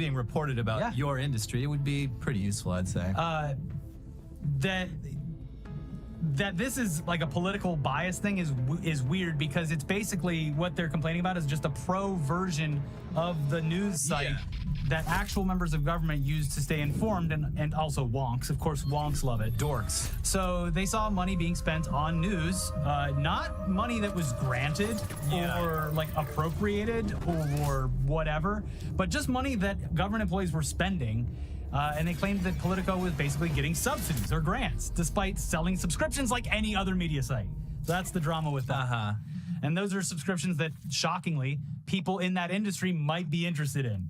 being reported about your industry, it would be pretty useful, I'd say. That this is like a political bias thing is weird, because it's basically what they're complaining about is just a pro version of the news site that actual members of government use to stay informed, and also wonks. Of course, wonks love it. Dorks. So they saw money being spent on news, not money that was granted or like appropriated or whatever, but just money that government employees were spending. And they claimed that Politico was basically getting subsidies or grants, despite selling subscriptions like any other media site. That's the drama with that. And those are subscriptions that, shockingly, people in that industry might be interested in.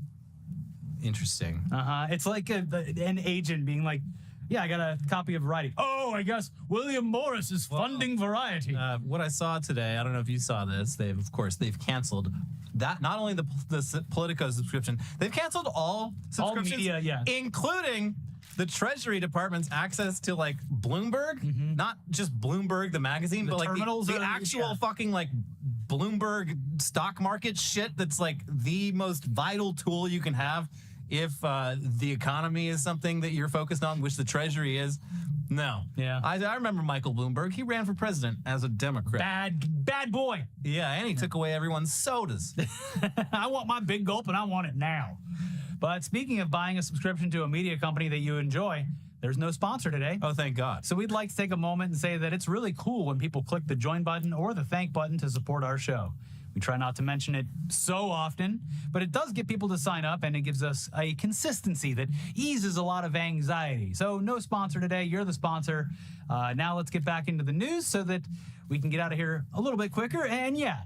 Interesting. It's like an agent being like, yeah, I got a copy of Variety. Oh, I guess William Morris is funding Variety. What I saw today, I don't know if you saw this, they've canceled that, not only the Politico subscription, they've canceled all subscriptions, all media, including the Treasury Department's access to like Bloomberg, not just Bloomberg the magazine, but like the actual fucking like Bloomberg stock market shit that's like the most vital tool you can have if the economy is something that you're focused on, which the Treasury is. No. Yeah. I remember Michael Bloomberg. He ran for president as a Democrat. Bad boy. Yeah, and he took away everyone's sodas. I want my big gulp, and I want it now. But speaking of buying a subscription to a media company that you enjoy, there's no sponsor today. Oh, thank God. So we'd like to take a moment and say that it's really cool when people click the join button or the thank button to support our show. We try not to mention it so often, but it does get people to sign up, and it gives us a consistency that eases a lot of anxiety. So no sponsor today. You're the sponsor. Now let's get back into the news so that we can get out of here a little bit quicker. And yeah,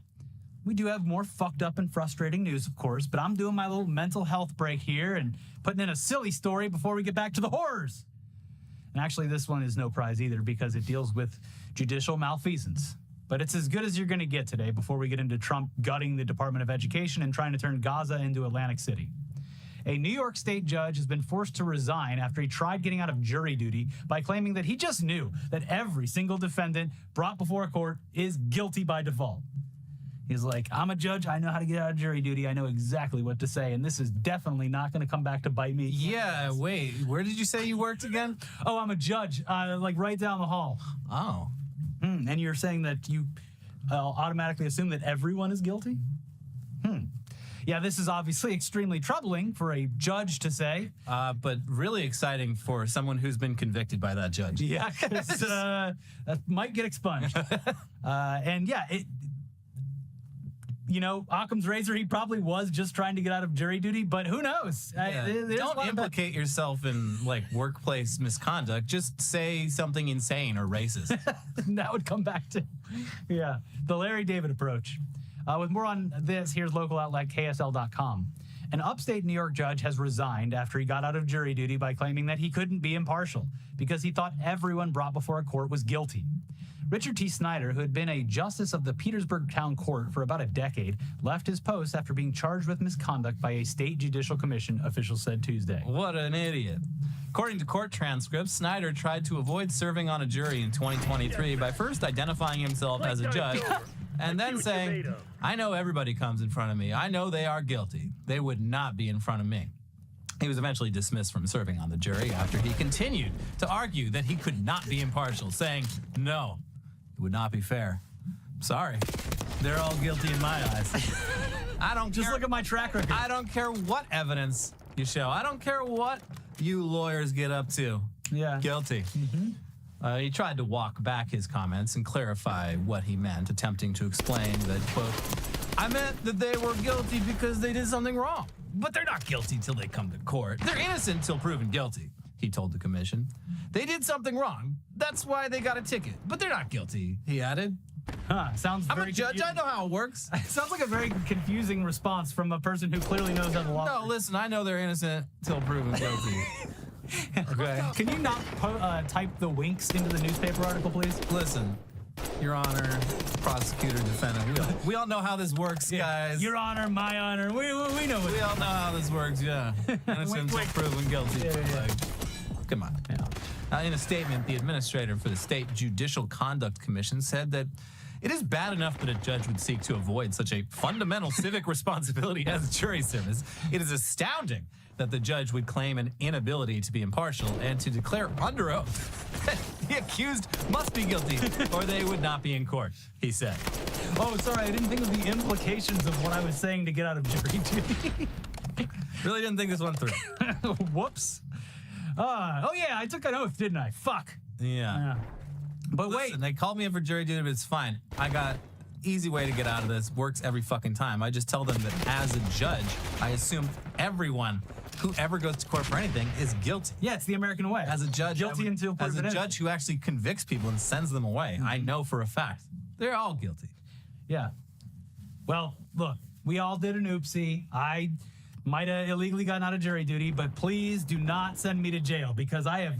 we do have more fucked up and frustrating news, of course, but I'm doing my little mental health break here and putting in a silly story before we get back to the horrors. And actually, this one is no prize either, because it deals with judicial malfeasance. But it's as good as you're going to get today before we get into Trump gutting the Department of Education and trying to turn Gaza into Atlantic City. A New York State judge has been forced to resign after he tried getting out of jury duty by claiming that he just knew that every single defendant brought before a court is guilty by default. He's like, I'm a judge. I know how to get out of jury duty. I know exactly what to say. And this is definitely not going to come back to bite me. Yeah, wait. Where did you say you worked again? Oh, I'm a judge, like right down the hall. Oh. And you're saying that you automatically assume that everyone is guilty? Yeah, this is obviously extremely troubling for a judge to say. But really exciting for someone who's been convicted by that judge. Yeah, 'cause, that might get expunged. And yeah, Occam's razor, he probably was just trying to get out of jury duty, but who knows? Yeah. Don't implicate yourself in like workplace misconduct. Just say something insane or racist. That would come back to, the Larry David approach. With more on this, here's local outlet KSL.com. An upstate New York judge has resigned after he got out of jury duty by claiming that he couldn't be impartial because he thought everyone brought before a court was guilty. Richard T. Snyder, who had been a justice of the Petersburg Town Court for about a decade, left his post after being charged with misconduct by a state judicial commission, officials said Tuesday. What an idiot. According to court transcripts, Snyder tried to avoid serving on a jury in 2023 by first identifying himself as a judge and then saying, I know everybody comes in front of me. I know they are guilty. They would not be in front of me. He was eventually dismissed from serving on the jury after he continued to argue that he could not be impartial, saying, no, it would not be fair. Sorry. They're all guilty in my eyes. I don't Just look at my track record. I don't care what evidence you show. I don't care what you lawyers get up to. Yeah. Guilty. He tried to walk back his comments and clarify what he meant, attempting to explain that, quote, I meant that they were guilty because they did something wrong. But they're not guilty till they come to court. They're innocent till proven guilty, he told the commission. They did something wrong. That's why they got a ticket. But they're not guilty, he added. Sounds I'm very a judge. confusing. I know how it works. Sounds like a very confusing response from a person who clearly knows how the law No, works. listen, I know they're innocent till proven guilty. Okay. Can you not type the winks into the newspaper article, please? Listen, Your Honor, prosecutor, defendant. We all know how this works, guys. Your Honor, my honor. We know what. We all know how this works, yeah. Innocent till proven guilty. Yeah. Like, come on. Yeah. In a statement, the administrator for the State Judicial Conduct Commission said that it is bad enough that a judge would seek to avoid such a fundamental civic responsibility as jury service. It is astounding that the judge would claim an inability to be impartial and to declare under oath that the accused must be guilty or they would not be in court, he said. Oh, sorry, I didn't think of the implications of what I was saying to get out of jury duty. Really didn't think this one through. Whoops. Oh, yeah, I took an oath, didn't I? Fuck. Yeah. But Listen, wait. they called me in for jury duty, but it's fine. I got easy way to get out of this. Works every fucking time. I just tell them that as a judge, I assume everyone who ever goes to court for anything is guilty. Yeah, it's the American way. As a judge, guilty until as proven a innocent. judge who actually convicts people and sends them away, I know for a fact they're all guilty. Yeah. Well, look, we all did an oopsie. I might have illegally gotten out of jury duty, but please do not send me to jail because I have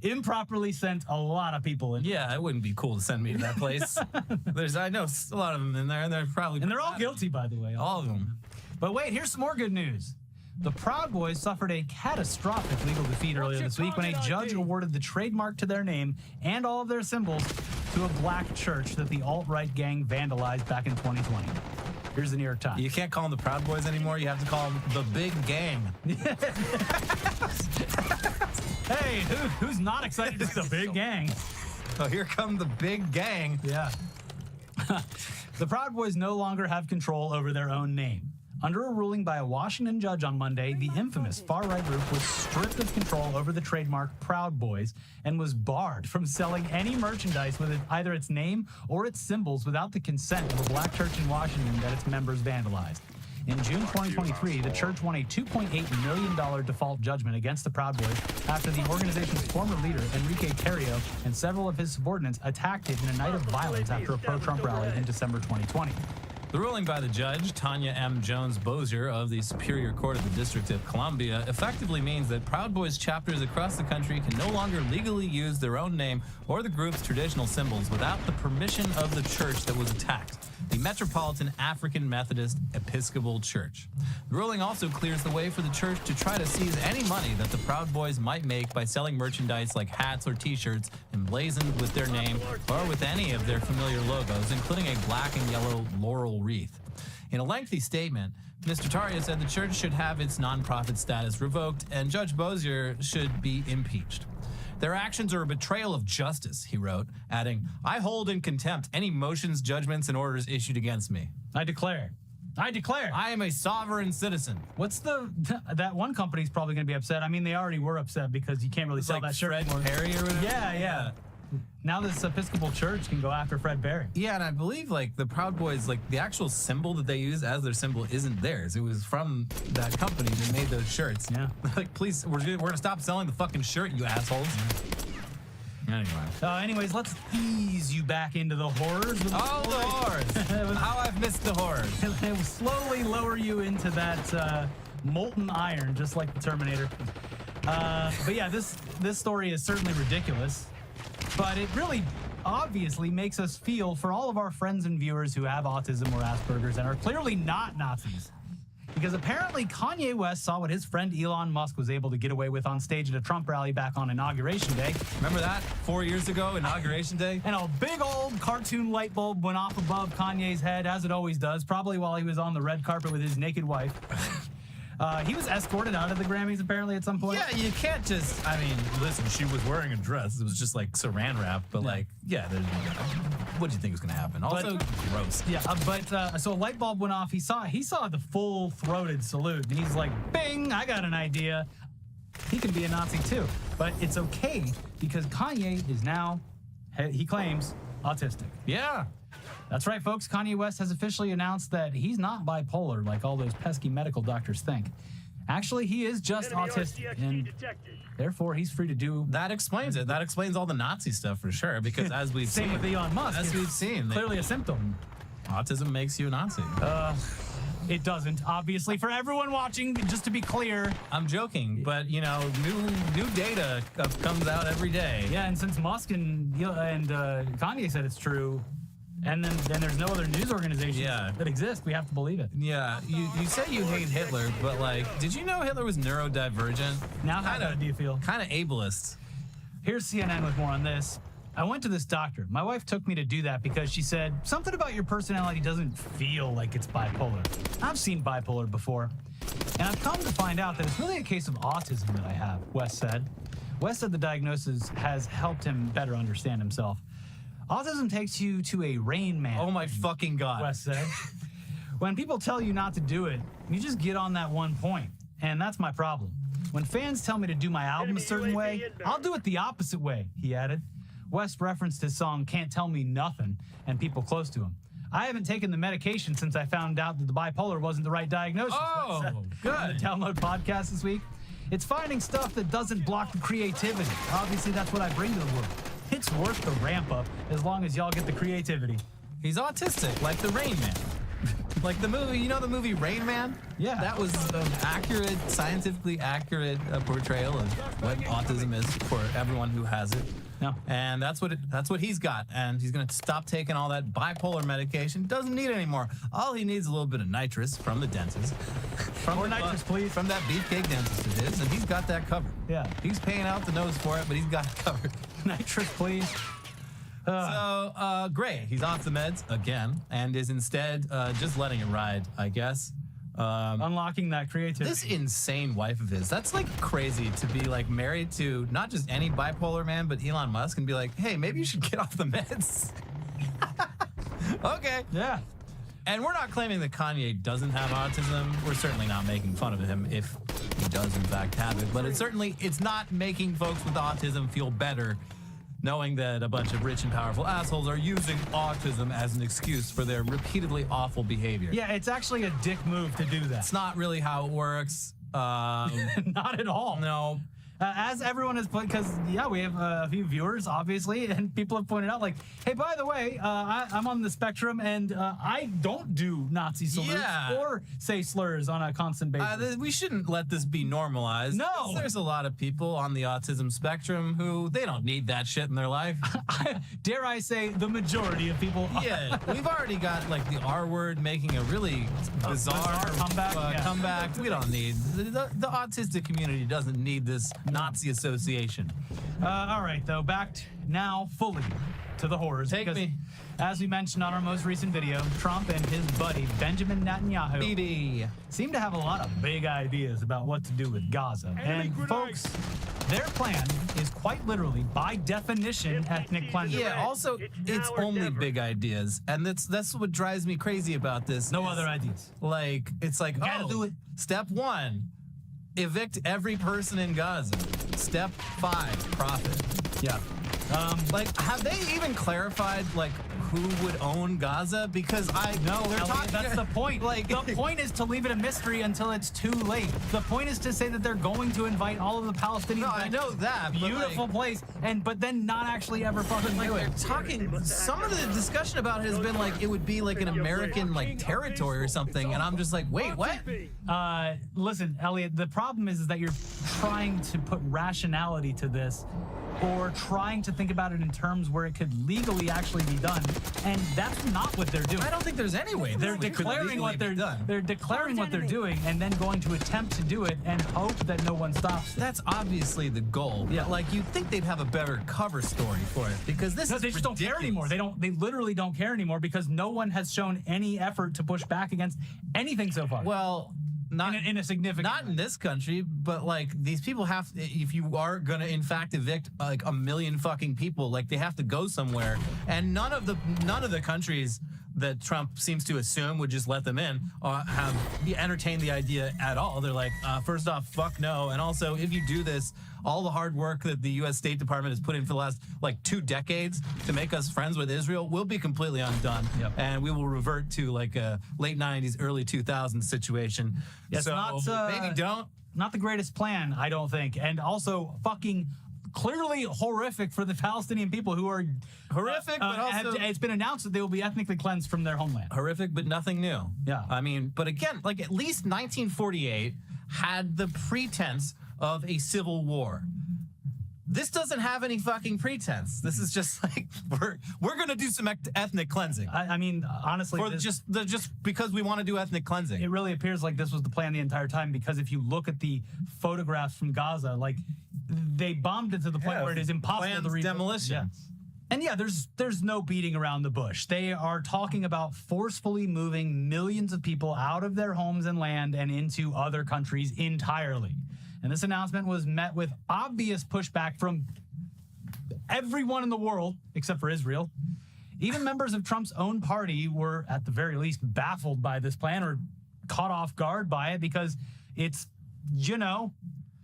improperly sent a lot of people in. Yeah, it wouldn't be cool to send me to that place. I know a lot of them in there, and they're probably And they're all guilty, by the way. all of them. But wait, here's some more good news. The Proud Boys suffered a catastrophic legal defeat earlier this week when a judge awarded the trademark to their name and all of their symbols to a black church that the alt-right gang vandalized back in 2020. Here's the New York Times. You can't call them the Proud Boys anymore. You have to call them the Big Gang. Hey, who's not excited to see the big gang? So here come the Big Gang. Yeah. The Proud Boys no longer have control over their own name. Under a ruling by a Washington judge on Monday, the infamous far-right group was stripped of control over the trademark Proud Boys and was barred from selling any merchandise with either its name or its symbols without the consent of a black church in Washington that its members vandalized. In June 2023, the church won a $2.8 million default judgment against the Proud Boys after the organization's former leader, Enrique Tarrio, and several of his subordinates attacked it in a night of violence after a pro-Trump rally in December 2020. The ruling by the judge, Tanya M. Jones-Bozier of the Superior Court of the District of Columbia, effectively means that Proud Boys chapters across the country can no longer legally use their own name or the group's traditional symbols without the permission of the church that was attacked, the Metropolitan African Methodist Episcopal Church. The ruling also clears the way for the church to try to seize any money that the Proud Boys might make by selling merchandise like hats or t-shirts emblazoned with their name or with any of their familiar logos, including a black and yellow laurel wreath. In a lengthy statement, Mr. Tarrio said the church should have its nonprofit status revoked and Judge Bozier should be impeached. Their actions are a betrayal of justice, he wrote, adding, I hold in contempt any motions, judgments, and orders issued against me. I declare. I am a sovereign citizen. What's that one company's probably going to be upset. I mean, they already were upset because you can't really sell Like that shirt Fred anymore. Perry or whatever? Yeah. Now this Episcopal Church can go after Fred Perry. Yeah, and I believe like the Proud Boys, like the actual symbol that they use as their symbol isn't theirs. It was from that company that made those shirts. Yeah. Like, please, we're gonna stop selling the fucking shirt, you assholes. Anyway. Anyways, let's ease you back into the horrors. Oh, the horrors! How I've missed the horrors. It will slowly lower you into that molten iron, just like the Terminator. But yeah, this story is certainly ridiculous, but it really obviously makes us feel for all of our friends and viewers who have autism or Asperger's and are clearly not Nazis. Because apparently Kanye West saw what his friend Elon Musk was able to get away with on stage at a Trump rally back on Inauguration Day. Remember that? 4 years ago, Inauguration Day? And a big old cartoon light bulb went off above Kanye's head, as it always does, probably while he was on the red carpet with his naked wife. He was escorted out of the Grammys, apparently, at some point. Yeah, you can't just, I mean, listen, she was wearing a dress. It was just like saran wrap, but like, yeah, what do you think was going to happen? Also, gross. Yeah, so a light bulb went off. He saw the full-throated salute, and he's like, bing, I got an idea. He can be a Nazi, too. But it's okay, because Kanye is now, he claims, autistic. Yeah. That's right, folks. Kanye West has officially announced that he's not bipolar like all those pesky medical doctors think. Actually, he is just autistic, and therefore he's free to do... That explains it. That explains all the Nazi stuff for sure, because as we've seen... Same with Elon Musk. As we've seen. Clearly a symptom. Autism makes you a Nazi. It doesn't, obviously. For everyone watching, just to be clear... I'm joking, but, you know, new data comes out every day. Yeah, and since Musk and Kanye said it's true... And then there's no other news organizations that exist. We have to believe it. Yeah, you say you hate Hitler, but like, did you know Hitler was neurodivergent? Now how do you feel? Kind of ableist. Here's CNN with more on this. I went to this doctor. My wife took me to do that because she said, something about your personality doesn't feel like it's bipolar. I've seen bipolar before. And I've come to find out that it's really a case of autism that I have, Wes said. Wes said the diagnosis has helped him better understand himself. Autism takes you to a Rain Man. Oh my fucking God. Wes said. When people tell you not to do it, you just get on that one point. And that's my problem. When fans tell me to do my album a certain way, I'll do it the opposite way, he added. West referenced his song Can't Tell Me Nothing and people close to him. I haven't taken the medication since I found out that the bipolar wasn't the right diagnosis. Oh, good. On the Download podcast this week. It's finding stuff that doesn't block the creativity. Obviously, that's what I bring to the world. It's worth the ramp up as long as y'all get the creativity. He's autistic, like the Rain Man. Like the movie, you know the movie Rain Man? Yeah. That was an accurate, scientifically accurate portrayal of what autism is for everyone who has it. No. And that's what he's got. And he's going to stop taking all that bipolar medication. Doesn't need it anymore. All he needs is a little bit of nitrous from the dentist. More nitrous, please. From that beefcake dentist of his, and he's got that covered. Yeah. He's paying out the nose for it, but he's got it covered. Nitrous, please. So, great. He's off the meds again and is instead just letting it ride, I guess. Unlocking that creativity. This insane wife of his, that's like crazy to be like married to not just any bipolar man, but Elon Musk and be like, hey, maybe you should get off the meds. Okay. Yeah. And we're not claiming that Kanye doesn't have autism. We're certainly not making fun of him if he does in fact have it. But it's not making folks with autism feel better knowing that a bunch of rich and powerful assholes are using autism as an excuse for their repeatedly awful behavior. Yeah, it's actually a dick move to do that. It's not really how it works. Not at all. No. As everyone has put, because, yeah, we have a few viewers, obviously, and people have pointed out, like, hey, by the way, I'm on the spectrum, and I don't do Nazi salutes or say slurs on a constant basis. We shouldn't let this be normalized. No. There's a lot of people on the autism spectrum who, they don't need that shit in their life. Dare I say, the majority of people. Yeah, we've already got, like, the R word making a really bizarre comeback. We don't need, the autistic community doesn't need this Nazi association. All right, though, now fully to the horrors. Take me. As we mentioned on our most recent video, Trump and his buddy Benjamin Netanyahu seem to have a lot of big ideas about what to do with Gaza. And folks, their plan is quite literally, by definition, ethnic cleansing. Yeah, also, it's only big ideas. And that's what drives me crazy about this. No other ideas. Like, it's like, Gotta do it. Step 1, evict every person in Gaza. Step 5, profit. Yeah. Like, have they even clarified, like, who would own Gaza? Because they're talking. That's the point. Like, the point is to leave it a mystery until it's too late. The point is to say that they're going to invite all of the Palestinians. No, I know that. Beautiful place, but then not actually ever fucking do it. They're talking. Some of the discussion about it has been like it would be like an American like territory or something, and I'm just like, wait, what? Listen, Elliot. The problem is that you're trying to put rationality to this, or trying to think about it in terms where it could legally actually be done, and that's not what they're doing. I don't think there's any way. They're declaring what they're done. They're declaring what they're doing, and then going to attempt to do it and hope that no one stops. That's obviously the goal. Yeah, like you'd think they'd have a better cover story for it because this is they just don't care anymore. They literally don't care anymore because no one has shown any effort to push back against anything so far. Well, not in a significant not in this country, but like these people have, if you are gonna in fact evict like 1 million fucking people, like they have to go somewhere, and none of the countries that Trump seems to assume would just let them in have entertained the idea at all. They're like, first off, fuck no, and also if you do this, all the hard work that the U.S. State Department has put in for the last like 2 decades to make us friends with Israel will be completely undone, and we will revert to like a late 90s, early 2000s situation. Yes, so maybe don't. Not the greatest plan, I don't think, and also fucking clearly horrific for the Palestinian people who are horrific, but also it's been announced that they will be ethnically cleansed from their homeland. Horrific, but nothing new. Yeah, I mean, but again, like at least 1948 had the pretense of a civil war. This doesn't have any fucking pretense. This is just like we're gonna do some ethnic cleansing. I mean, honestly, just because we want to do ethnic cleansing. It really appears like this was the plan the entire time, because if you look at the photographs from Gaza, like they bombed it to the point where it is impossible to rebuild. Demolition. And yeah, there's no beating around the bush. They are talking about forcefully moving millions of people out of their homes and land and into other countries entirely. And this announcement was met with obvious pushback from everyone in the world, except for Israel. Even members of Trump's own party were, at the very least, baffled by this plan or caught off guard by it because it's,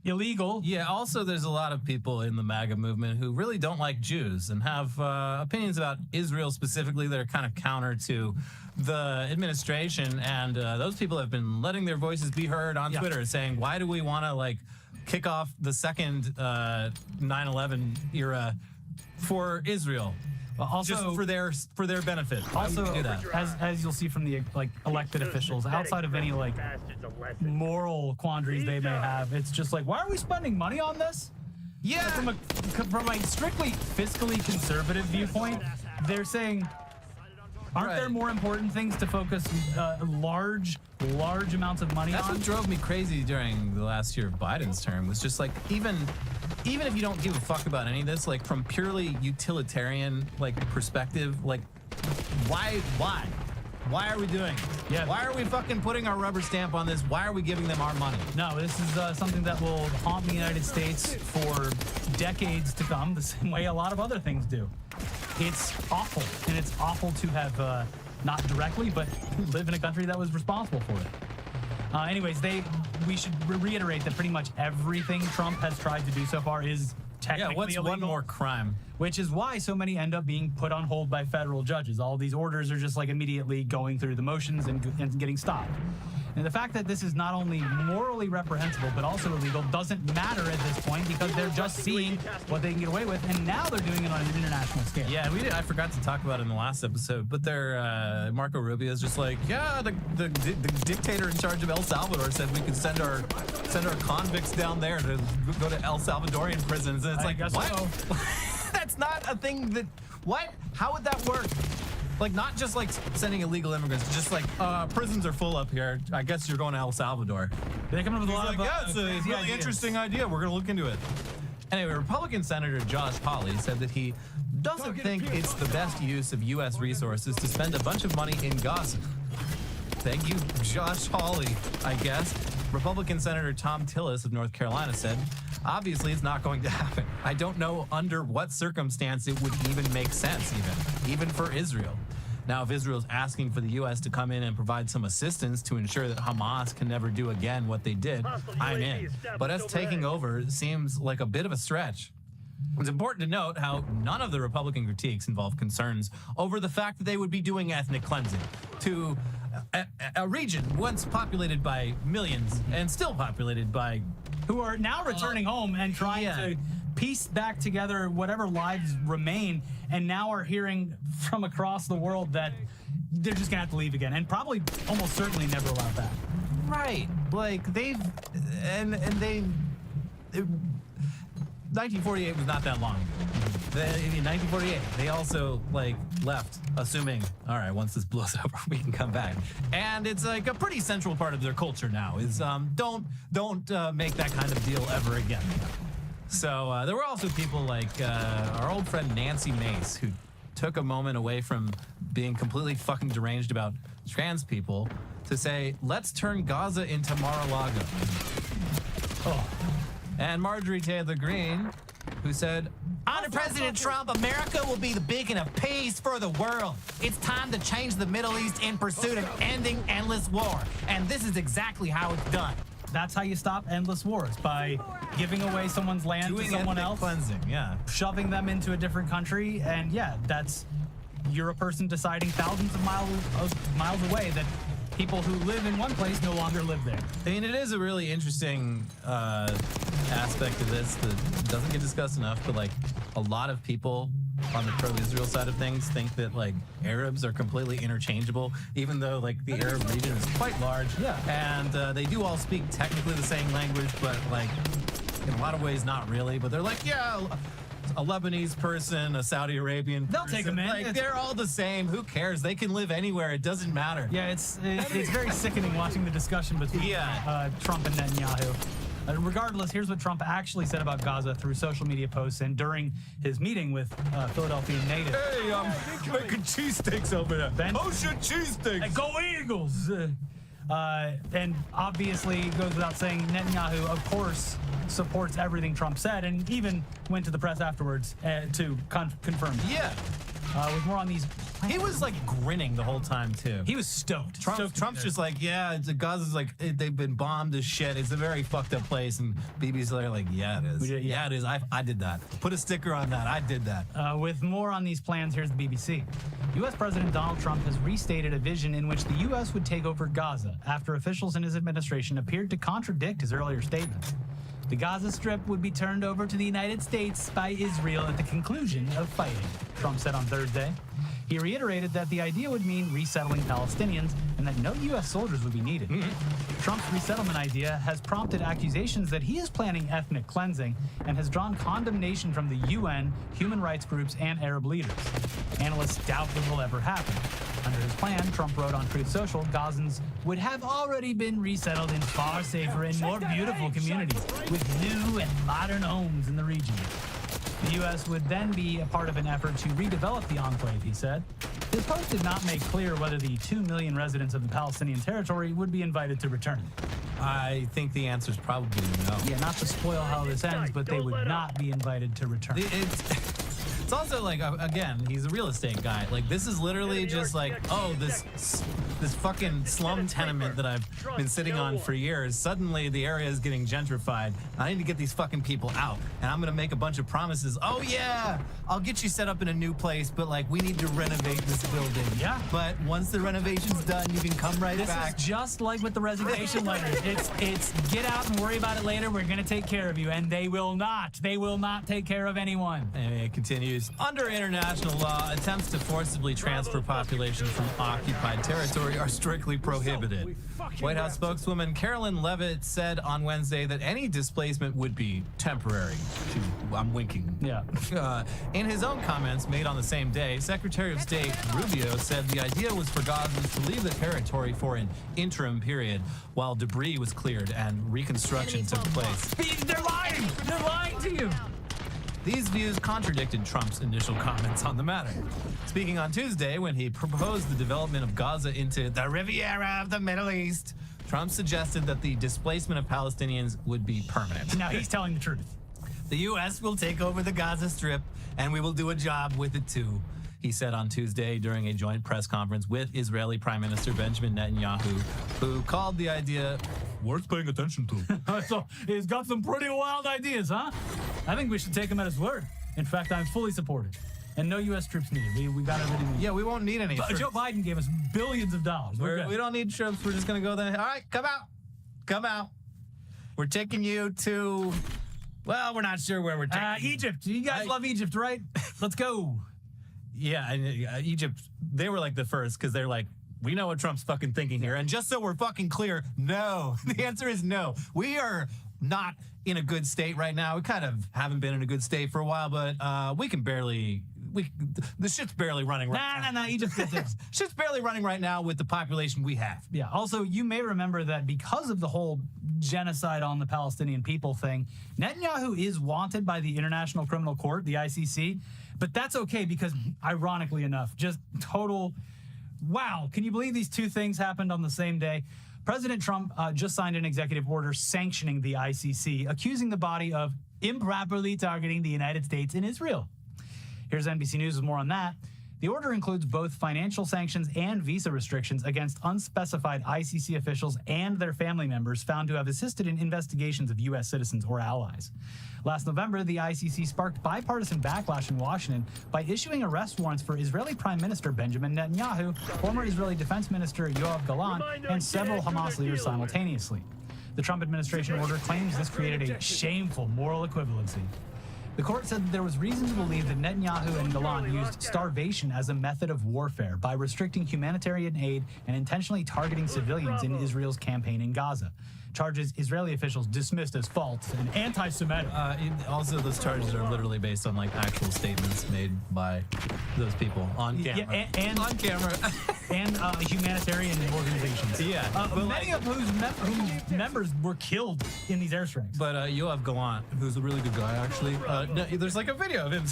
illegal. Yeah, also there's a lot of people in the MAGA movement who really don't like Jews and have opinions about Israel specifically that are kind of counter to the administration. And those people have been letting their voices be heard on Twitter saying, why do we want to kick off the second 9/11 era for Israel? Also, just for their benefit. Also, do that. As you'll see from the elected officials, outside of any moral quandaries they may have, it's just why are we spending money on this? Yeah. From a strictly fiscally conservative viewpoint, they're saying, aren't there more important things to focus large amounts of money on? That's what drove me crazy during the last year of Biden's term, was just even if you don't give a fuck about any of this, from purely utilitarian perspective, why are we doing it? Yeah. Why are we fucking putting our rubber stamp on this? Why are we giving them our money? No, this is something that will haunt the United States for decades to come, the same way a lot of other things do. It's awful, and it's awful to have not directly, but live in a country that was responsible for it. Anyways, we should reiterate that pretty much everything Trump has tried to do so far is technically what's illegal, one more crime? which is why so many end up being put on hold by federal judges. All these orders are just immediately going through the motions and getting stopped. And the fact that this is not only morally reprehensible but also illegal doesn't matter at this point because they're just seeing what they can get away with, and now they're doing it on an international scale. Yeah, I forgot to talk about it in the last episode, but Marco Rubio is just the dictator in charge of El Salvador said we could send our convicts down there to go to El Salvadorian prisons, and it's what? So. That's not a thing that. What? How would that work? Not just sending illegal immigrants, just prisons are full up here. I guess you're going to El Salvador. They come up with a lot of it's a really interesting idea. We're going to look into it. Anyway, Republican Senator Josh Hawley said that he doesn't think it's the best use of U.S. resources to spend a bunch of money in Gaza. Thank you, Josh Hawley, I guess. Republican Senator Tom Tillis of North Carolina said, obviously it's not going to happen. I don't know under what circumstance it would even make sense, even for Israel. Now, if Israel's asking for the U.S. to come in and provide some assistance to ensure that Hamas can never do again what they did, I'm in. But us taking over seems like a bit of a stretch. It's important to note how none of the Republican critiques involve concerns over the fact that they would be doing ethnic cleansing to a region once populated by millions and still populated by who are now returning home and trying to piece back together whatever lives remain, and now are hearing from across the world that they're just gonna have to leave again, and probably almost certainly never allowed back. Right. 1948 was not that long ago. In 1948, they also left, assuming, all right, once this blows over, we can come back. And it's a pretty central part of their culture now is don't make that kind of deal ever again. So there were also people like our old friend Nancy Mace, who took a moment away from being completely fucking deranged about trans people to say, let's turn Gaza into Mar-a-Lago. Oh. And Marjorie Taylor Greene, who said, under President Trump, America will be the beacon of peace for the world. It's time to change the Middle East in pursuit of ending endless war. And this is exactly how it's done. That's how you stop endless wars, by giving away someone's land to someone else, cleansing, shoving them into a different country, and you're a person deciding thousands of miles away that people who live in one place no longer live there. I mean, it is a really interesting aspect of this that doesn't get discussed enough, but a lot of people on the pro-Israel side of things think that Arabs are completely interchangeable, even though the Arab region is quite large. Yeah. And they do all speak technically the same language, but in a lot of ways not really. But they're a Lebanese person, a Saudi Arabian They'll person, take them in. they're all the same. Who cares? They can live anywhere. It doesn't matter. Yeah, it's very sickening watching the discussion between Trump and Netanyahu. Regardless, here's what Trump actually said about Gaza through social media posts and during his meeting with Philadelphia native. Hey, I'm making cheesesteaks over there. Ocean cheesesteaks. Hey, go Eagles! And obviously, it goes without saying, Netanyahu, of course, supports everything Trump said and even went to the press afterwards to confirm it. Yeah. With more on these. He was like grinning the whole time too. He was stoked. Trump's just like, yeah, Gaza's like, they've been bombed as shit. It's a very fucked up place. And BB's like, yeah, it is. Yeah, it is. I did that. Put a sticker on that. I did that. With more on these plans, here's the BBC. U.S. President Donald Trump has restated a vision in which the U.S. would take over Gaza after officials in his administration appeared to contradict his earlier statements. The Gaza Strip would be turned over to the United States by Israel at the conclusion of fighting, Trump said on Thursday. He reiterated that the idea would mean resettling Palestinians and that no U.S. soldiers would be needed. Trump's resettlement idea has prompted accusations that he is planning ethnic cleansing and has drawn condemnation from the UN, human rights groups, and Arab leaders. Analysts doubt this will ever happen. Under his plan, Trump wrote on Truth Social, Gazans would have already been resettled in far safer and more beautiful communities with new and modern homes in the region. The U.S. would then be a part of an effort to redevelop the enclave, he said. His post did not make clear whether the 2 million residents of the Palestinian territory would be invited to return. I think the answer is probably no. Yeah, not to spoil how this ends, but they would not be invited to return. It's also like, again, he's a real estate guy. Like, this is literally just like, oh, this fucking slum tenement that I've been sitting on for years. Suddenly, the area is getting gentrified. I need to get these fucking people out. And I'm going to make a bunch of promises. Oh, yeah, I'll get you set up in a new place, but, like, we need to renovate this building. Yeah. But once the renovation's done, you can come right back. This is just like with the resignation letter. It's get out and worry about it later. We're going to take care of you. And they will not. They will not take care of anyone. And it continues. Under international law, attempts to forcibly transfer population from occupied territory are strictly prohibited. White House spokeswoman Carolyn Leavitt said on Wednesday that any displacement would be temporary. I'm winking. Yeah. In his own comments made on the same day, Secretary of State Rubio said the idea was for Gazans to leave the territory for an interim period while debris was cleared and reconstruction took place. They're lying! They're lying to you! These views contradicted Trump's initial comments on the matter. Speaking on Tuesday, when he proposed the development of Gaza into the Riviera of the Middle East, Trump suggested that the displacement of Palestinians would be permanent. Now he's telling the truth. The U.S. will take over the Gaza Strip, and we will do a job with it too, he said on Tuesday during a joint press conference with Israeli Prime Minister Benjamin Netanyahu, who called the idea worth paying attention to. So he's got some pretty wild ideas, huh? I think we should take him at his word. In fact, I'm fully supported. And no U.S. troops needed. We got everything we need. Yeah, we won't need any troops. Joe Biden gave us billions of dollars. We don't need troops. We're just going to go there. All right, come out. Come out. We're taking you to, well, we're not sure where we're taking Egypt. You guys love Egypt, right? Let's go. Yeah, and Egypt, they were like the first because they're like, we know what Trump's fucking thinking here. And just so we're fucking clear, no. The answer is no. We are not in a good state right now. We kind of haven't been in a good state for a while, but we can barely... the shit's barely running right now. Nah, Egypt gets it. Shit's barely running right now with the population we have. Yeah, also, you may remember that because of the whole genocide on the Palestinian people thing, Netanyahu is wanted by the International Criminal Court, the ICC, but that's okay because, ironically enough, just total... Wow, can you believe these two things happened on the same day? President Trump just signed an executive order sanctioning the ICC, accusing the body of improperly targeting the United States and Israel. Here's NBC News with more on that. The order includes both financial sanctions and visa restrictions against unspecified ICC officials and their family members found to have assisted in investigations of U.S. citizens or allies. Last November, the ICC sparked bipartisan backlash in Washington by issuing arrest warrants for Israeli Prime Minister Benjamin Netanyahu, former Israeli Defense Minister Yoav Gallant, and several Hamas leaders simultaneously. The Trump administration order claims this created a shameful moral equivalency. The court said that there was reason to believe that Netanyahu and Gallant used starvation as a method of warfare by restricting humanitarian aid and intentionally targeting civilians in Israel's campaign in Gaza. charges Israeli officials dismissed as false and anti-Semitic. Also, those charges are literally based on like actual statements made by those people on camera. Yeah, and on camera. and humanitarian organizations. Yeah, many of whose members were killed in these airstrikes. But Yoav Gallant, who's a really good guy, actually, there's like a video of him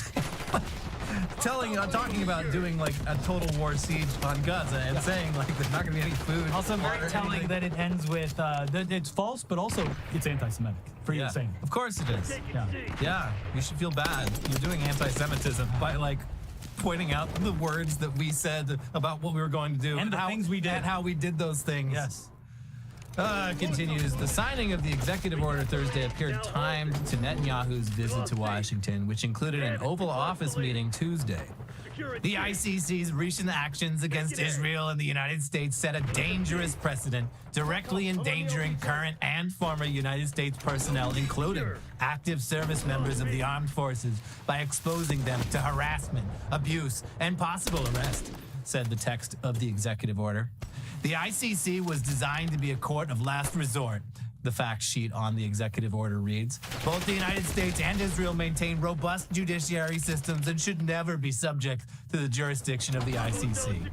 talking about doing like a total war siege on Gaza and saying like there's not going to be any food. Also, very telling that it ends with that it's false, but also it's anti-Semitic for you saying. Of course it is. Yeah. Yeah, you should feel bad. You're doing anti-Semitism by like pointing out the words that we said about what we were going to do and the things we did and how we did those things. Yes. Continues. The signing of the executive order Thursday appeared timed to Netanyahu's visit to Washington, which included an Oval Office meeting Tuesday. The ICC's recent actions against Israel and the United States set a dangerous precedent, directly endangering current and former United States personnel, including active service members of the armed forces, by exposing them to harassment, abuse, and possible arrest, said the text of the executive order. The ICC was designed to be a court of last resort. The fact sheet on the executive order reads, both the United States and Israel maintain robust judiciary systems and should never be subject to the jurisdiction of the ICC.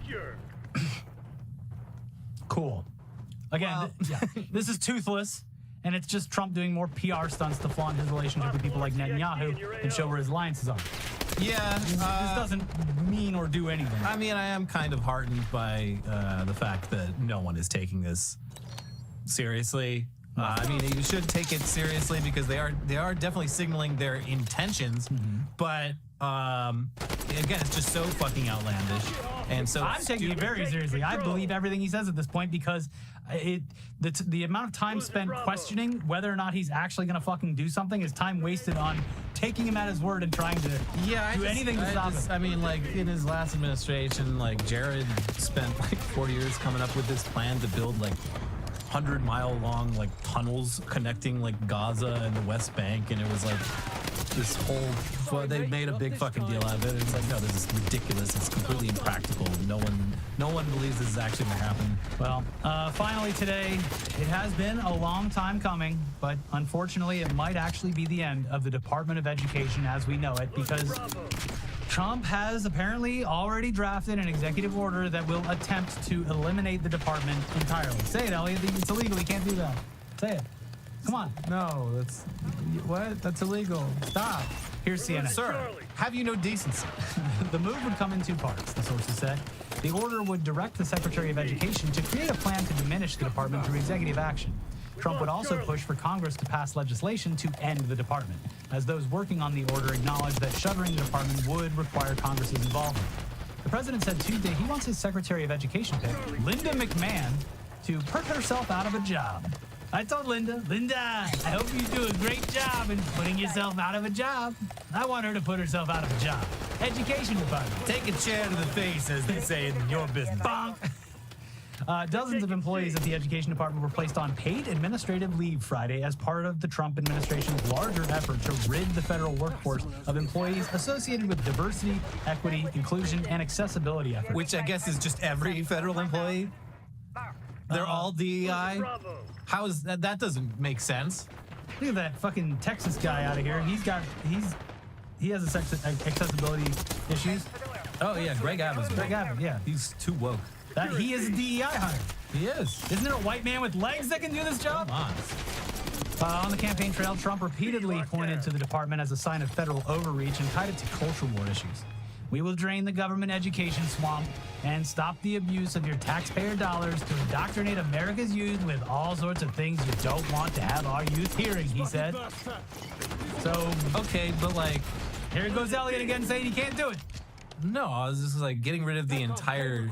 Cool. Again, this is toothless, and it's just Trump doing more PR stunts to flaunt his relationship with people like Netanyahu and show where his alliances are. Yeah. This doesn't mean or do anything. I mean, I am kind of heartened by the fact that no one is taking this seriously. I mean, you should take it seriously because they are definitely signaling their intentions, but again, it's just so fucking outlandish and so I'm taking it very seriously. I believe everything he says at this point because the amount of time spent questioning whether or not he's actually going to fucking do something is time wasted on taking him at his word and trying to do anything to stop him. I mean, like in his last administration, like Jared spent like 4 years coming up with this plan to build like 100-mile long like tunnels connecting like Gaza and the West Bank, and it was like this whole they made a big fucking deal out of it. It's like, no, this is ridiculous. It's completely impractical. No one believes this is actually gonna happen. Well, finally today, it has been a long time coming, but unfortunately it might actually be the end of the Department of Education as we know it, because Trump has apparently already drafted an executive order that will attempt to eliminate the department entirely. Say it, Elliot. It's illegal. You can't do that. Say it. Come on. No, that's illegal. Stop. Here's CNN. Sir, have you no decency? The move would come in two parts, the sources said. The order would direct the Secretary of Education to create a plan to diminish the department through executive action. Trump would also push for Congress to pass legislation to end the department, as those working on the order acknowledged that shuttering the department would require Congress's involvement. The president said Tuesday he wants his Secretary of Education pick, Linda McMahon, to put herself out of a job. I told Linda, I hope you do a great job in putting yourself out of a job. I want her to put herself out of a job. Education department. Take a chair to the face, as they say in your business. Bonk. Dozens of employees at the Education Department were placed on paid administrative leave Friday as part of the Trump administration's larger effort to rid the federal workforce of employees associated with diversity, equity, inclusion, and accessibility efforts. Which I guess is just every federal employee? They're all DEI? How is that? That doesn't make sense. Look at that fucking Texas guy out of here. He has accessibility issues. Oh yeah, Greg Abbott. Greg Abbott, yeah. He's too woke. He is a DEI hunter. He is. Isn't there a white man with legs that can do this job? Come on. On the campaign trail, Trump repeatedly pointed to the department as a sign of federal overreach and tied it to culture war issues. We will drain the government education swamp and stop the abuse of your taxpayer dollars to indoctrinate America's youth with all sorts of things you don't want to have our youth hearing, he said. So, okay, but like, here goes Elliot again saying he can't do it. No, I was just like getting rid of the entire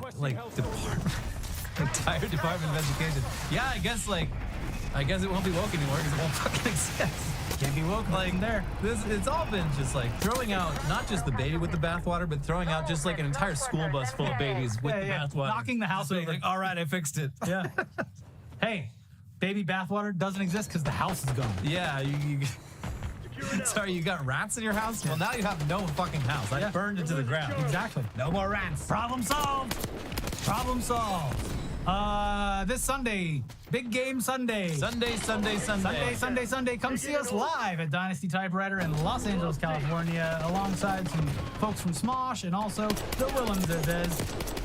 entire Department of Education. Yeah, I guess it won't be woke anymore because it won't fucking exist. Can't be woke like there. It's all been just like throwing out not just the baby with the bathwater, but throwing out just like an entire school bus full of babies with the bathwater. Knocking the house over. Like, all right, I fixed it. Yeah. Hey, baby bathwater doesn't exist because the house is gone. Yeah, sorry, you got rats in your house? Well, now you have no fucking house. I burned it to the ground. Exactly. No more rats. Problem solved. Problem solved. This Sunday, big game Sunday. Sunday. Sunday. Come see us live at Dynasty Typewriter in Los Angeles, California, alongside some folks from Smosh and also the Willems.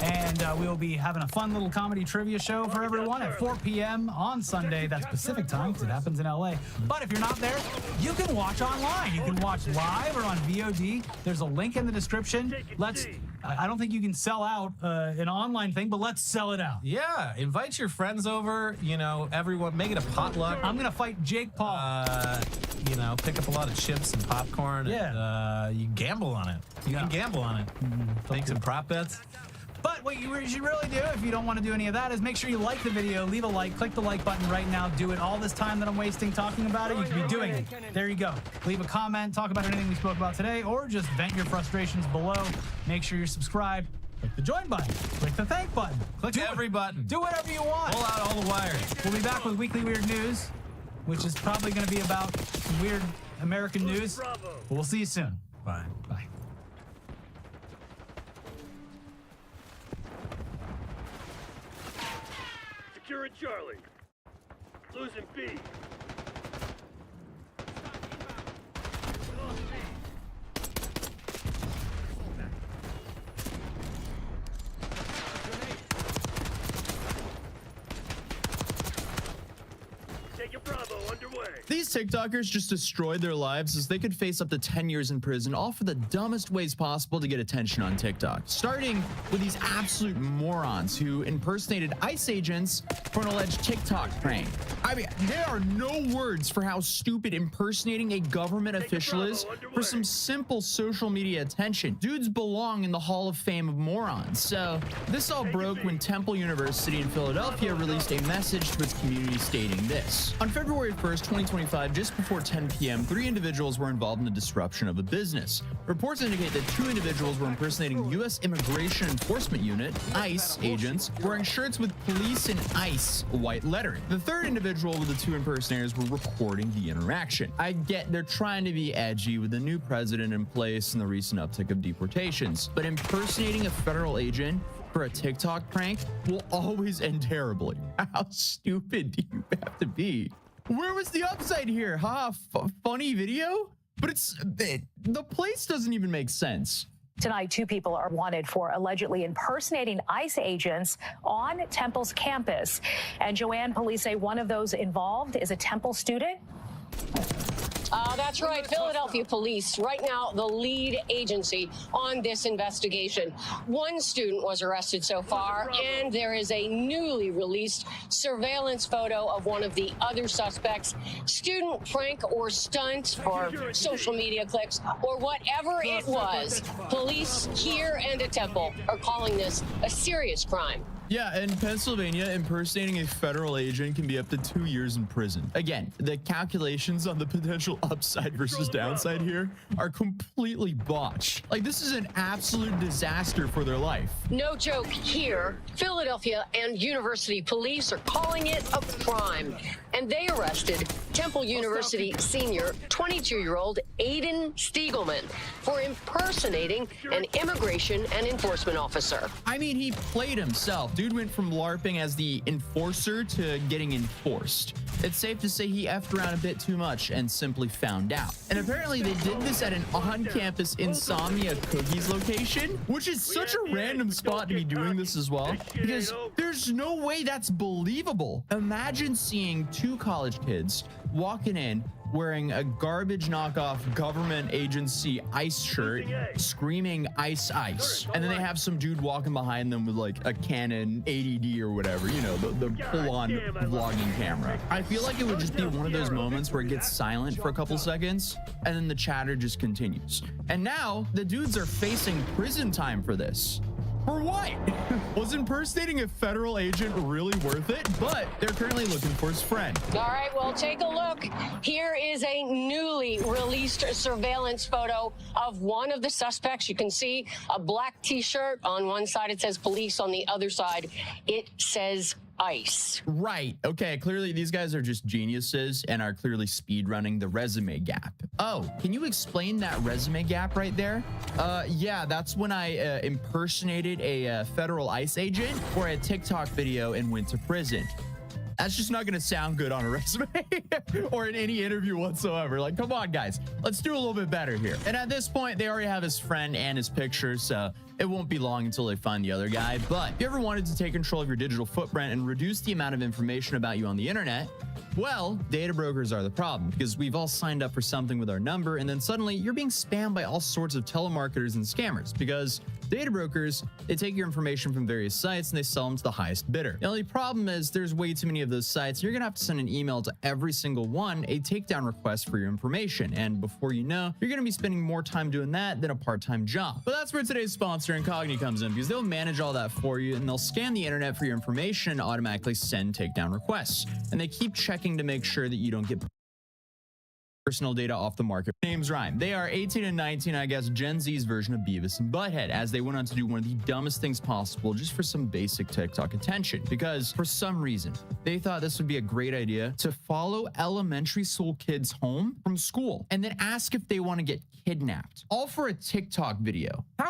And we will be having a fun little comedy trivia show for everyone at 4 p.m. on Sunday. That's Pacific time because it happens in LA. But if you're not there, you can watch online. You can watch live or on VOD. There's a link in the description. I don't think you can sell out an online thing, but let's sell it out. Yeah, invite your friends over. You know, everyone, make it a potluck. I'm gonna fight Jake Paul. You know, pick up a lot of chips and popcorn. Yeah. And, you gamble on it. You can gamble on it. Make some prop bets. But what you should really do, if you don't want to do any of that, is make sure you like the video, leave a like, click the like button right now. Do it all this time that I'm wasting talking about it. You could be doing it. There you go. Leave a comment, talk about anything we spoke about today, or just vent your frustrations below. Make sure you're subscribed. Click the join button. Click the thank button. Click every button. Do whatever you want. Pull out all the wires. We'll be back with Weekly Weird News, which is probably going to be about some weird American news. But we'll see you soon. Bye. Bye. Securing Charlie. Losing B. Taking Bravo underway. These TikTokers just destroyed their lives as they could face up to 10 years in prison, all for the dumbest ways possible to get attention on TikTok. Starting with these absolute morons who impersonated ICE agents for an alleged TikTok prank. I mean, there are no words for how stupid impersonating a government official is for some simple social media attention. Dudes belong in the Hall of Fame of morons. So this all broke when Temple University in Philadelphia released a message to its community stating this. On February 1st, 2025, just before 10 p.m., 3 individuals were involved in the disruption of a business. Reports indicate that 2 individuals were impersonating U.S. Immigration Enforcement Unit, ICE agents, wearing shirts with police and ICE white lettering. The third individual with the 2 impersonators were recording the interaction. I get they're trying to be edgy with the new president in place and the recent uptick of deportations, but impersonating a federal agent for a TikTok prank will always end terribly. How stupid do you have to be? Where was the upside here? Funny video? But the place doesn't even make sense. Tonight, 2 people are wanted for allegedly impersonating ICE agents on Temple's campus. And Joanne, police say one of those involved is a Temple student. That's right. Philadelphia police, right now, the lead agency on this investigation. 1 student was arrested so far, and there is a newly released surveillance photo of one of the other suspects. Student prank or stunt or social media clicks or whatever it was, police here and at Temple are calling this a serious crime. Yeah, in Pennsylvania, impersonating a federal agent can be up to 2 years in prison. Again, the calculations on the potential upside versus downside here are completely botched. Like, this is an absolute disaster for their life. No joke here. Philadelphia and University police are calling it a crime. And they arrested Temple University senior 22-year-old Aiden Stiegelman for impersonating an immigration and enforcement officer. I mean, he played himself. Dude went from LARPing as the enforcer to getting enforced. It's safe to say he effed around a bit too much and simply found out. And apparently they did this at an on-campus Insomnia Cookies location, which is such a random spot to be doing this as well, because there's no way that's believable. Imagine seeing 2 college kids walking in wearing a garbage knockoff government agency ICE shirt, screaming ICE ICE, and then they have some dude walking behind them with like a Canon 80D or whatever, you know, the full-on vlogging camera. I feel like it would just be one of those moments where it gets silent for a couple seconds and then the chatter just continues. And now the dudes are facing prison time for this. For what? Was impersonating a federal agent really worth it? But they're currently looking for his friend. All right, well, take a look. Here is a newly released surveillance photo of one of the suspects. You can see a black T-shirt. On one side, it says police. On the other side, it says ICE. Right. Okay. Clearly, these guys are just geniuses and are clearly speedrunning the resume gap. Oh, can you explain that resume gap right there? Yeah, that's when I impersonated a federal ICE agent for a TikTok video and went to prison. That's just not going to sound good on a resume or in any interview whatsoever. Like, come on, guys. Let's do a little bit better here. And at this point, they already have his friend and his picture, so it won't be long until they find the other guy. But if you ever wanted to take control of your digital footprint and reduce the amount of information about you on the internet, well, data brokers are the problem, because we've all signed up for something with our number, and then suddenly you're being spammed by all sorts of telemarketers and scammers, because data brokers, they take your information from various sites and they sell them to the highest bidder. The only problem is there's way too many of those sites. You're gonna have to send an email to every single one, a takedown request for your information, and before you know, you're gonna be spending more time doing that than a part-time job. But that's where today's sponsor, Incogni, comes in, because they'll manage all that for you, and they'll scan the internet for your information and automatically send takedown requests. And they keep checking to make sure that you don't get personal data off the market. Names rhyme. They are 18 and 19, I guess, Gen Z's version of Beavis and Butthead, as they went on to do one of the dumbest things possible just for some basic TikTok attention, because for some reason, they thought this would be a great idea to follow elementary school kids home from school and then ask if they want to get kidnapped, all for a TikTok video. How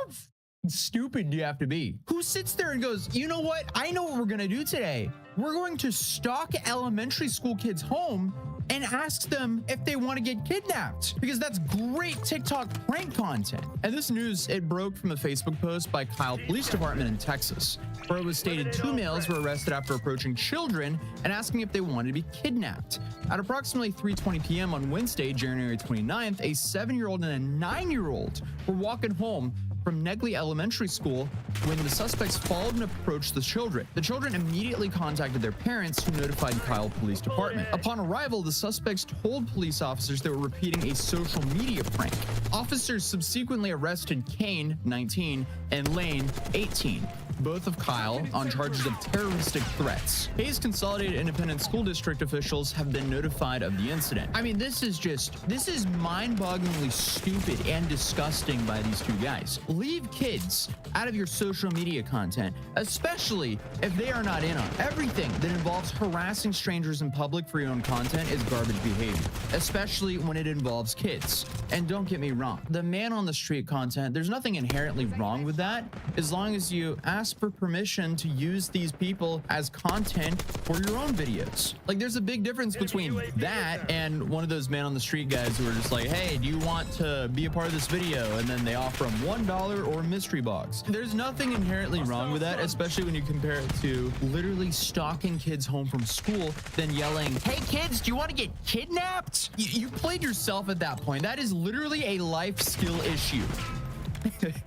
stupid do you have to be? Who sits there and goes, you know what? I know what we're going to do today. We're going to stalk elementary school kids home and asks them if they want to get kidnapped, because that's great TikTok prank content. And this news, it broke from a Facebook post by Kyle Police Department in Texas, where it was stated 2 males were arrested after approaching children and asking if they wanted to be kidnapped. At approximately 3:20 p.m. on Wednesday, January 29th, a 7-year-old and a 9-year-old were walking home from Negley Elementary School when the suspects followed and approached the children. The children immediately contacted their parents, who notified Kyle Police Department. Upon arrival, the suspects told police officers they were repeating a social media prank. Officers subsequently arrested Kane, 19, and Lane, 18, both of Kyle, on charges of terroristic threats. Hayes Consolidated Independent School District officials have been notified of the incident. I mean, this is mind-bogglingly stupid and disgusting by these two guys. Leave kids out of your social media content, especially if they are not in on it. Everything that involves harassing strangers in public for your own content is garbage behavior, especially when it involves kids. And don't get me wrong, the man on the street content, there's nothing inherently wrong with that, as long as you ask for permission to use these people as content for your own videos. Like, there's a big difference between that and one of those man on the street guys who are just like, hey, do you want to be a part of this video? And then they offer them $1 or a mystery box. There's nothing inherently wrong with that, especially when you compare it to literally stalking kids home from school, then yelling, hey kids, do you want to get kidnapped? You played yourself at that point. That is literally a life skill issue.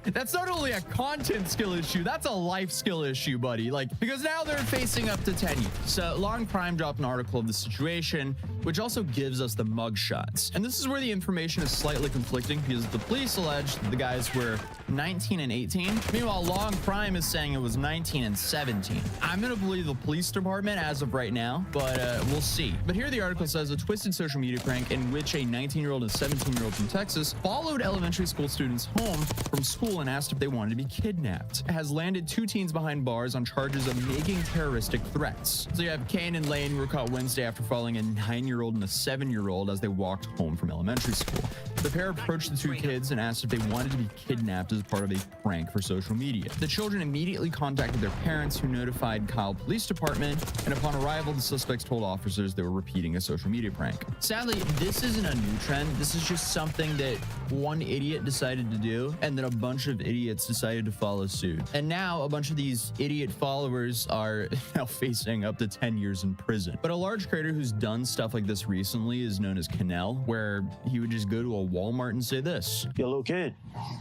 That's not only a content skill issue, that's a life skill issue, buddy. Like, because now they're facing up to 10 years. So Law and Crime dropped an article of the situation, which also gives us the mug shots. And this is where the information is slightly conflicting, because the police alleged the guys were 19 and 18. Meanwhile, Law and Crime is saying it was 19 and 17. I'm gonna believe the police department as of right now, but we'll see. But here the article says a twisted social media prank in which a 19-year-old and 17-year-old from Texas followed elementary school students home from school and asked if they wanted to be kidnapped. It has landed 2 teens behind bars on charges of making terroristic threats. So you have Kane and Lane, who were caught Wednesday after following a 9-year-old and a 7-year-old as they walked home from elementary school. The pair approached the 2 kids and asked if they wanted to be kidnapped as part of a prank for social media. The children immediately contacted their parents, who notified Kyle Police Department, and upon arrival, the suspects told officers they were repeating a social media prank. Sadly, this isn't a new trend. This is just something that one idiot decided to do, and then a bunch of idiots decided to follow suit. And now a bunch of these idiot followers are now facing up to 10 years in prison. But a large creator who's done stuff like this recently is known as Canel, where he would just go to a Walmart and say this. Yo, little kid,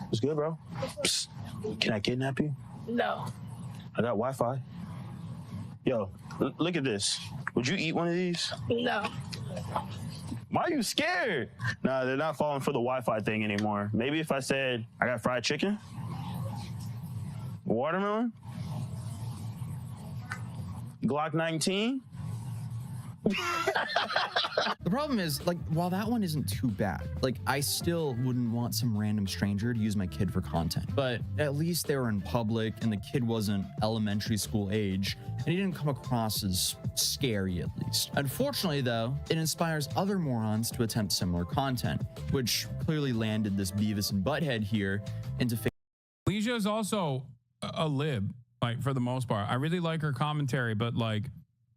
what's good, bro? Psst. Can I kidnap you? No. I got Wi-Fi. Yo, look at this. Would you eat one of these? No. Why are you scared? Nah, they're not falling for the Wi-Fi thing anymore. Maybe if I said, I got fried chicken, watermelon, Glock 19. The problem is, like, while that one isn't too bad, like, I still wouldn't want some random stranger to use my kid for content. But at least they were in public and the kid wasn't elementary school age and he didn't come across as scary, at least. Unfortunately, though, it inspires other morons to attempt similar content, which clearly landed this Beavis and Butthead here into Leisha is also a lib, like, for the most part. I really like her commentary, but like,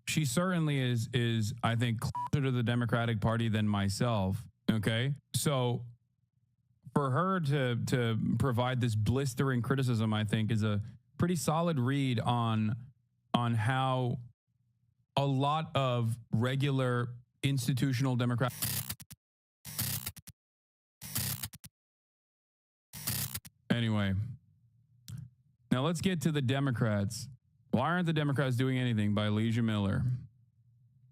she certainly is I think closer to the Democratic Party than myself. Okay, so for her to provide this blistering criticism, I think is a pretty solid read on how a lot of regular institutional Democrat. Anyway, now let's get to the Democrats. Why aren't the Democrats doing anything? By Leisha Miller.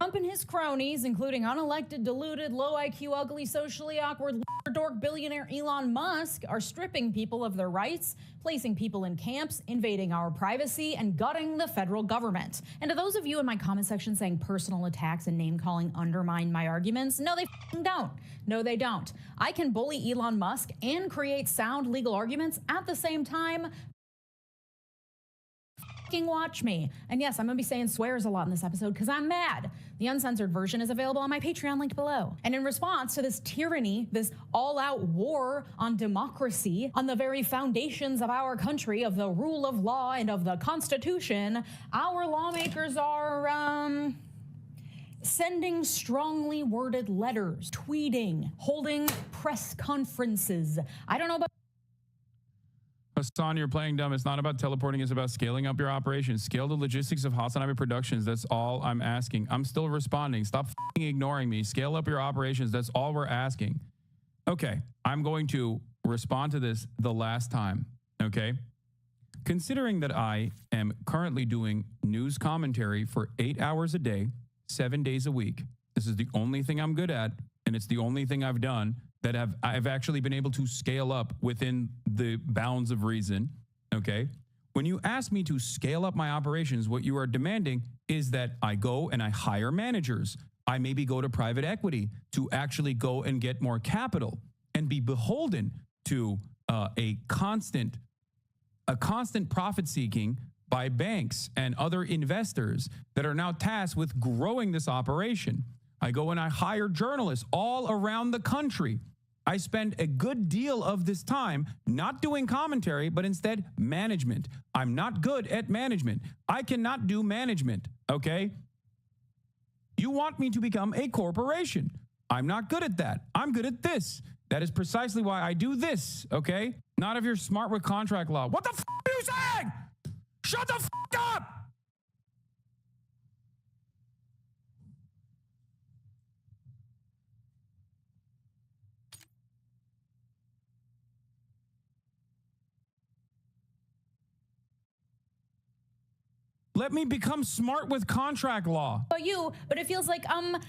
Trump and his cronies, including unelected, deluded, low IQ, ugly, socially awkward, dork billionaire Elon Musk, are stripping people of their rights, placing people in camps, invading our privacy, and gutting the federal government. And to those of you in my comment section saying personal attacks and name-calling undermine my arguments, no, they don't. No, they don't. I can bully Elon Musk and create sound legal arguments at the same time. Watch me. And yes, I'm gonna be saying swears a lot in this episode because I'm mad. The uncensored version is available on my Patreon link below. And in response to this tyranny, this all-out war on democracy, on the very foundations of our country, of the rule of law and of the Constitution, our lawmakers are sending strongly worded letters, tweeting, holding press conferences. I don't know about Hassan, you're playing dumb. It's not about teleporting. It's about scaling up your operations. Scale the logistics of Hassan Productions. That's all I'm asking. I'm still responding. Stop ignoring me. Scale up your operations. That's all we're asking. Okay, I'm going to respond to this the last time, okay? Considering that I am currently doing news commentary for 8 hours a day, 7 days a week, this is the only thing I'm good at, and it's the only thing I've done that I've actually been able to scale up within the bounds of reason, okay? When you ask me to scale up my operations, what you are demanding is that I go and I hire managers. I maybe go to private equity to actually go and get more capital and be beholden to a constant profit seeking by banks and other investors that are now tasked with growing this operation. I go and I hire journalists all around the country. I spend a good deal of this time not doing commentary, but instead management. I'm not good at management. I cannot do management, okay? You want me to become a corporation. I'm not good at that. I'm good at this. That is precisely why I do this, okay? Not if you're smart with contract law. What the f are you saying? Shut the f up! Let me become smart with contract law. But it feels like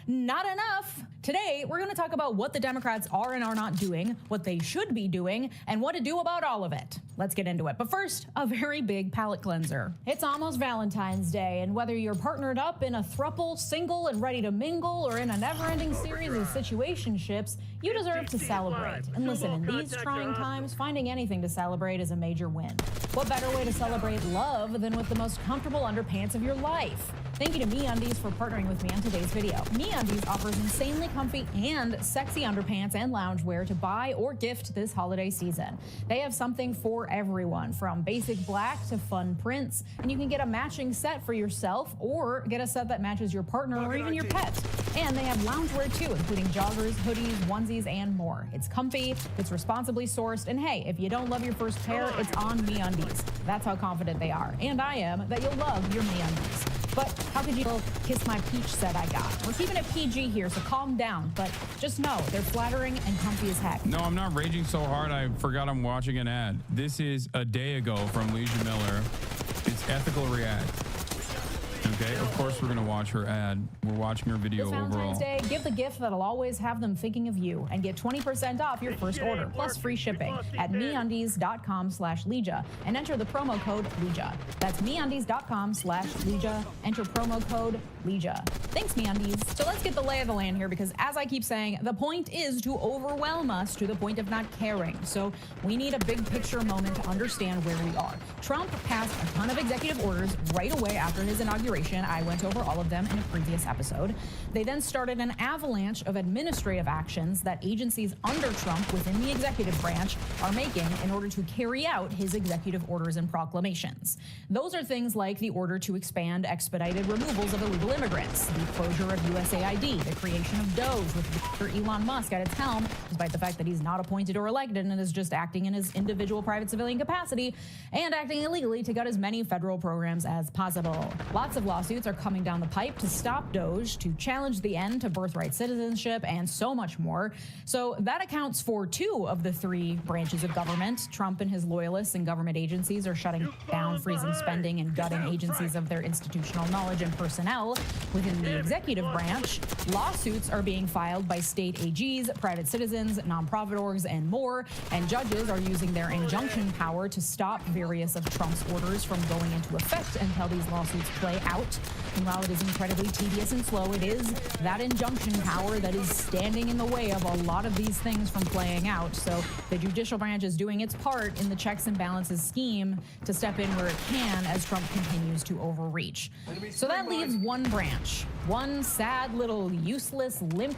not enough. Today, we're going to talk about what the Democrats are and are not doing, what they should be doing, and what to do about all of it. Let's get into it. But first, a very big palate cleanser. It's almost Valentine's Day, and whether you're partnered up in a throuple, single, and ready to mingle, or in a never-ending series of situationships, you deserve to celebrate. And listen, in these trying times, finding anything to celebrate is a major win. What better way to celebrate love than with the most comfortable underpants of your life? Thank you to MeUndies for partnering with me on today's video. MeUndies offers insanely comfy and sexy underpants and loungewear to buy or gift this holiday season. They have something for everyone, from basic black to fun prints, and you can get a matching set for yourself or get a set that matches your partner or even your pet. And they have loungewear too, including joggers, hoodies, onesies, and more. It's comfy, it's responsibly sourced, and hey, if you don't love your first pair, it's on MeUndies. That's how confident they are, and I am, that you'll love your MeUndies. But how could you kiss my peach set I got? We're keeping it PG here, so calm down. But just know, they're flattering and comfy as heck. No, I'm not raging so hard I forgot I'm watching an ad. This is a day ago from Leisha Miller. It's Ethical React. Okay, of course we're gonna watch her ad. We're watching her video This Valentine's overall. Day, give the gift that'll always have them thinking of you and get 20% off your first order, plus free shipping at MeUndies.com/Legia and enter the promo code Legia. That's MeUndies.com/Legia. Enter promo code Legia. Thanks, MeUndies. So let's get the lay of the land here, because as I keep saying, the point is to overwhelm us to the point of not caring. So we need a big picture moment to understand where we are. Trump passed a ton of executive orders right away after his inauguration. I went over all of them in a previous episode. They then started an avalanche of administrative actions that agencies under Trump within the executive branch are making in order to carry out his executive orders and proclamations. Those are things like the order to expand expedited removals of illegal immigrants, the closure of USAID, the creation of DOGE with Dr. Elon Musk at its helm, despite the fact that he's not appointed or elected and is just acting in his individual private civilian capacity, and acting illegally to gut as many federal programs as possible. Lots of lawsuits are coming down the pipe to stop DOGE, to challenge the end to birthright citizenship, and so much more. So that accounts for 2 of the 3 branches of government. Trump and his loyalists and government agencies are shutting down, freezing spending, and gutting agencies of their institutional knowledge and personnel. Within the executive branch, lawsuits are being filed by state AGs, private citizens, nonprofit orgs, and more, and judges are using their injunction power to stop various of Trump's orders from going into effect until these lawsuits play out. And while it is incredibly tedious and slow, it is that injunction power that is standing in the way of a lot of these things from playing out. So the judicial branch is doing its part in the checks and balances scheme to step in where it can as Trump continues to overreach. So that leaves one branch, one sad little useless, limp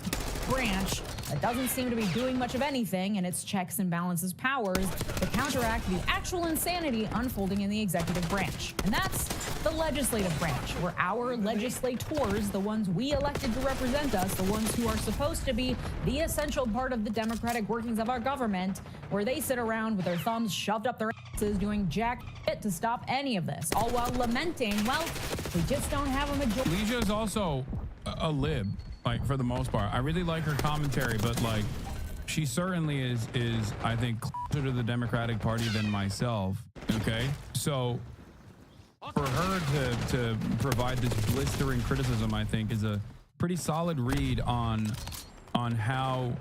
branch that doesn't seem to be doing much of anything in its checks and balances powers to counteract the actual insanity unfolding in the executive branch. And that's the legislative branch, where our legislators, the ones we elected to represent us, the ones who are supposed to be the essential part of the democratic workings of our government, where they sit around with their thumbs shoved up their asses doing jack shit to stop any of this, all while lamenting, well, we just don't have a majority. Legia is also a lib, like, for the most part. I really like her commentary, but like, she certainly is I think closer to the Democratic Party than myself. Okay, so for her to provide this blistering criticism, I think, is a pretty solid read on how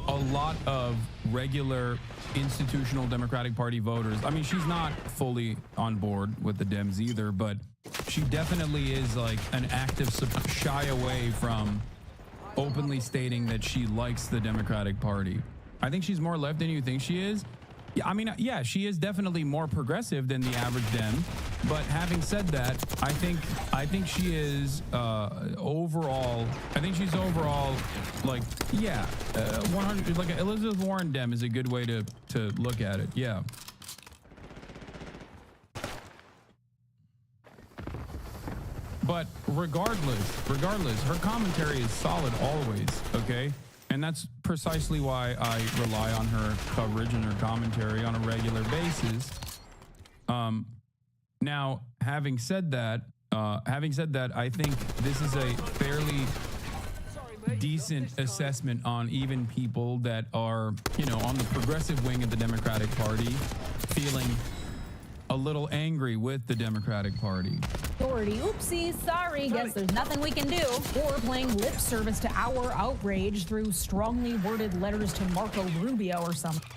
a lot of regular institutional Democratic Party voters, I mean, she's not fully on board with the Dems either, but she definitely is like an active shy away from openly stating that she likes the Democratic Party. I think she's more left than you think she is. Yeah, I mean, yeah, she is definitely more progressive than the average Dem. But having said that, I think she is overall. I think she's overall like, yeah, 100. Like Elizabeth Warren Dem is a good way to look at it. Yeah. But regardless, her commentary is solid always. Okay. And that's precisely why I rely on her coverage and her commentary on a regular basis. Now, having said that, I think this is a fairly decent assessment on even people that are, you know, on the progressive wing of the Democratic Party, feeling a little angry with the Democratic Party. Oopsie, sorry, guess there's nothing we can do. Or playing lip service to our outrage through strongly worded letters to Marco Rubio or something.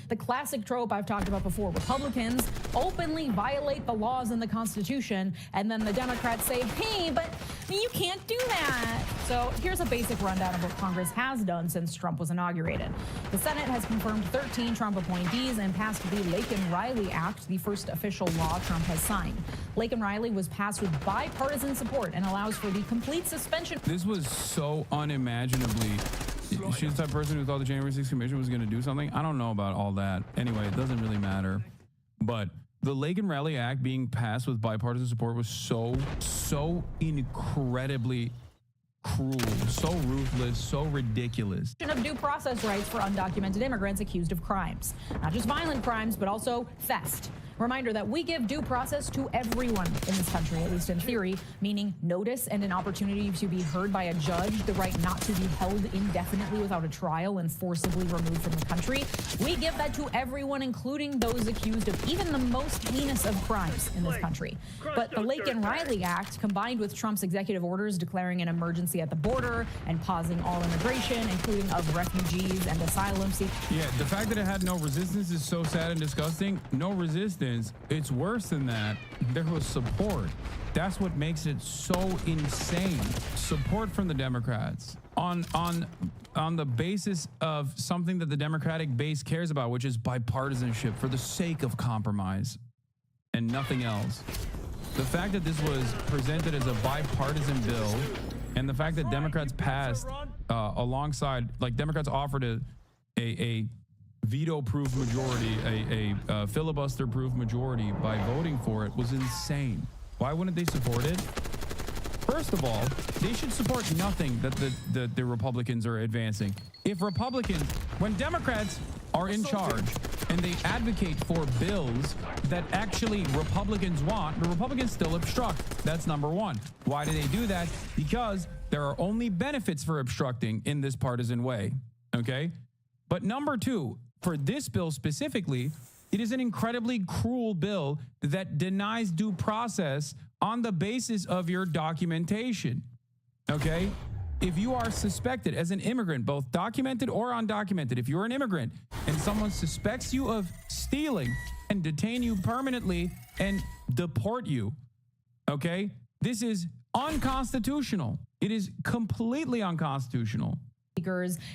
The classic trope I've talked about before. Republicans openly violate the laws in the Constitution, and then the Democrats say, hey, but you can't do that. So here's a basic rundown of what Congress has done since Trump was inaugurated. The Senate has confirmed 13 Trump appointees and passed the Laken-Riley Act, the first official law Trump has signed. Laken-Riley was passed with bipartisan support and allows for the complete suspension. This was so unimaginably. She's the type of person who thought the January 6th Commission was going to do something. I don't know about all that. Anyway, it doesn't really matter. But the Laken-Riley Act being passed with bipartisan support was so incredibly cruel, so ruthless, so ridiculous. Of due process rights for undocumented immigrants accused of crimes. Not just violent crimes, but also theft, Reminder that we give due process to everyone in this country, at least in theory, meaning notice and an opportunity to be heard by a judge, the right not to be held indefinitely without a trial and forcibly removed from the country. We give that to everyone, including those accused of even the most heinous of crimes in this country. But the Lake and Riley Act, combined with Trump's executive orders declaring an emergency at the border and pausing all immigration, including of refugees and asylum seekers. Yeah, the fact that it had no resistance is so sad and disgusting. No resistance. It's worse than that. There was support. That's what makes it so insane. Support from the Democrats on the basis of something that the Democratic base cares about, which is bipartisanship for the sake of compromise and nothing else. The fact that this was presented as a bipartisan bill and the fact that Democrats passed alongside, like Democrats offered a veto-proof majority, a filibuster-proof majority by voting for it was insane. Why wouldn't they support it? First of all, they should support nothing that the Republicans are advancing. If Republicans, when Democrats are in charge and they advocate for bills that actually Republicans want, the Republicans still obstruct. That's number one. Why do they do that? Because there are only benefits for obstructing in this partisan way. Okay? But number two, for this bill specifically, it is an incredibly cruel bill that denies due process on the basis of your documentation. Okay? If you are suspected as an immigrant, both documented or undocumented, if you're an immigrant and someone suspects you of stealing and detain you permanently and deport you, okay? This is unconstitutional. It is completely unconstitutional.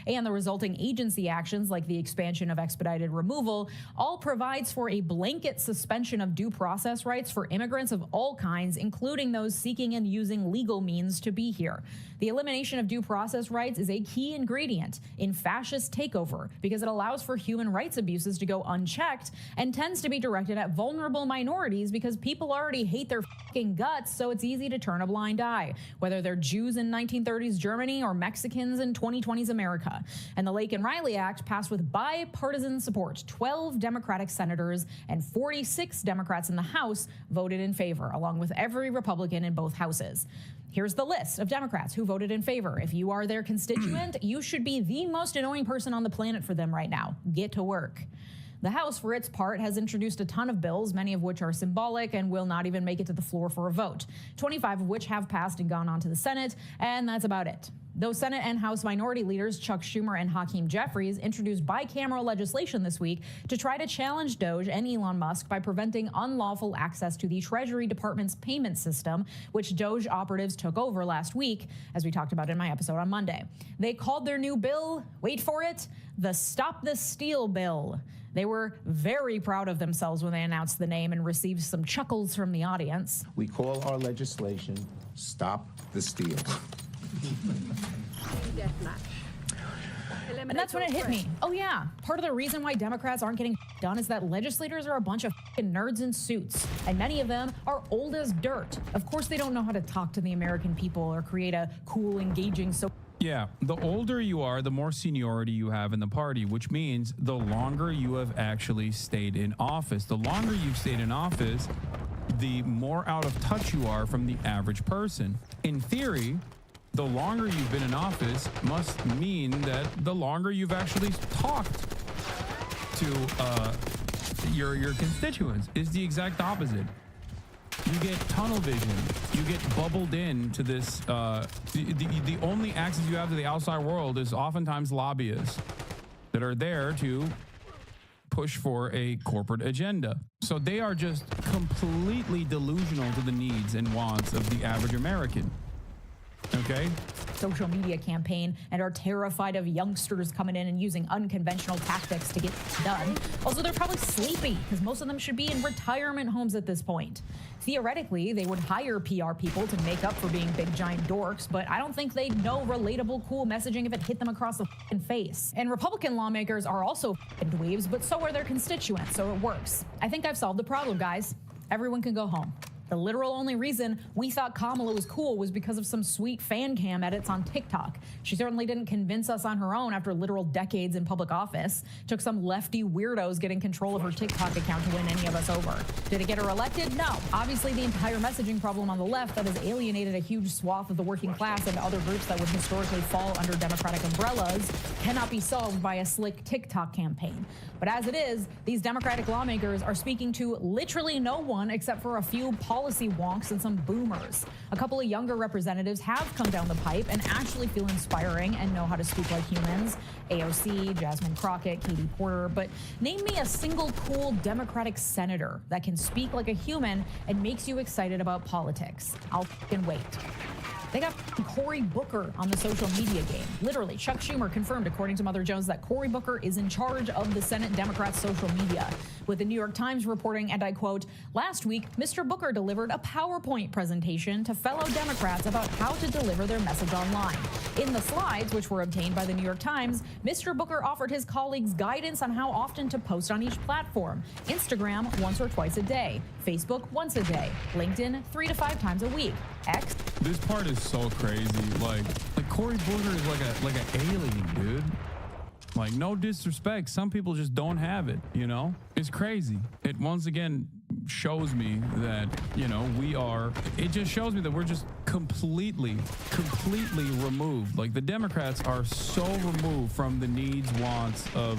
And the resulting agency actions like the expansion of expedited removal all provides for a blanket suspension of due process rights for immigrants of all kinds, including those seeking and using legal means to be here. The elimination of due process rights is a key ingredient in fascist takeover because it allows for human rights abuses to go unchecked and tends to be directed at vulnerable minorities because people already hate their fucking guts, so it's easy to turn a blind eye, whether they're Jews in 1930s Germany or Mexicans in 2020s America. And the Lake and Riley Act passed with bipartisan support. 12 Democratic senators and 46 Democrats in the House voted in favor, along with every Republican in both houses. Here's the list of Democrats who voted in favor. If you are their constituent, you should be the most annoying person on the planet for them right now. Get to work. The House, for its part, has introduced a ton of bills, many of which are symbolic and will not even make it to the floor for a vote, 25 of which have passed and gone on to the Senate, and that's about it. Though Senate and House Minority Leaders Chuck Schumer and Hakeem Jeffries introduced bicameral legislation this week to try to challenge Doge and Elon Musk by preventing unlawful access to the Treasury Department's payment system, which Doge operatives took over last week, as we talked about in my episode on Monday. They called their new bill, wait for it, the Stop the Steal Bill. They were very proud of themselves when they announced the name and received some chuckles from the audience. We call our legislation Stop the Steal. And that's when it hit me. Oh yeah, part of the reason why Democrats aren't getting done is that legislators are a bunch of nerds in suits, and many of them are old as dirt. Of course they don't know how to talk to the American people or create a cool, engaging Yeah, the older you are, the more seniority you have in the party, which means the longer you have actually stayed in office. The longer you've stayed in office, the more out of touch you are from the average person. In theory, the longer you've been in office must mean that the longer you've actually talked to your constituents. Is the exact opposite. You get tunnel vision. You get bubbled into this. The only access you have to the outside world is oftentimes lobbyists that are there to push for a corporate agenda. So they are just completely delusional to the needs and wants of the average American. Okay? Social media campaign and are terrified of youngsters coming in and using unconventional tactics to get done. Also, they're probably sleepy because most of them should be in retirement homes at this point. Theoretically, they would hire PR people to make up for being big giant dorks, but I don't think they'd know relatable, cool messaging if it hit them across the face. And Republican lawmakers are also dweebs, but so are their constituents, so it works. I think I've solved the problem, guys. Everyone can go home. The literal only reason we thought Kamala was cool was because of some sweet fan cam edits on TikTok. She certainly didn't convince us on her own after literal decades in public office. Took some lefty weirdos getting control of her TikTok account to win any of us over. Did it get her elected? No. Obviously, the entire messaging problem on the left that has alienated a huge swath of the working class and other groups that would historically fall under Democratic umbrellas cannot be solved by a slick TikTok campaign. But as it is, these Democratic lawmakers are speaking to literally no one except for a few policy wonks and some boomers. A couple of younger representatives have come down the pipe and actually feel inspiring and know how to speak like humans. AOC, Jasmine Crockett, Katie Porter, but name me a single cool Democratic senator that can speak like a human and makes you excited about politics. I'll f***ing wait. They got Cory Booker on the social media game. Literally, Chuck Schumer confirmed, according to Mother Jones, that Cory Booker is in charge of the Senate Democrats' social media. With the New York Times reporting, and I quote, "Last week, Mr. Booker delivered a PowerPoint presentation to fellow Democrats about how to deliver their message online. In the slides, which were obtained by the New York Times, Mr. Booker offered his colleagues guidance on how often to post on each platform. Instagram once or twice a day, Facebook once a day, LinkedIn 3 to 5 times a week, X." This part is so crazy. Like Cory Booker is like an alien, dude. Like, no disrespect, some people just don't have it, you know? It's crazy. It once again shows me that, you know, it just shows me that we're just completely removed. Like, the Democrats are so removed from the needs, wants of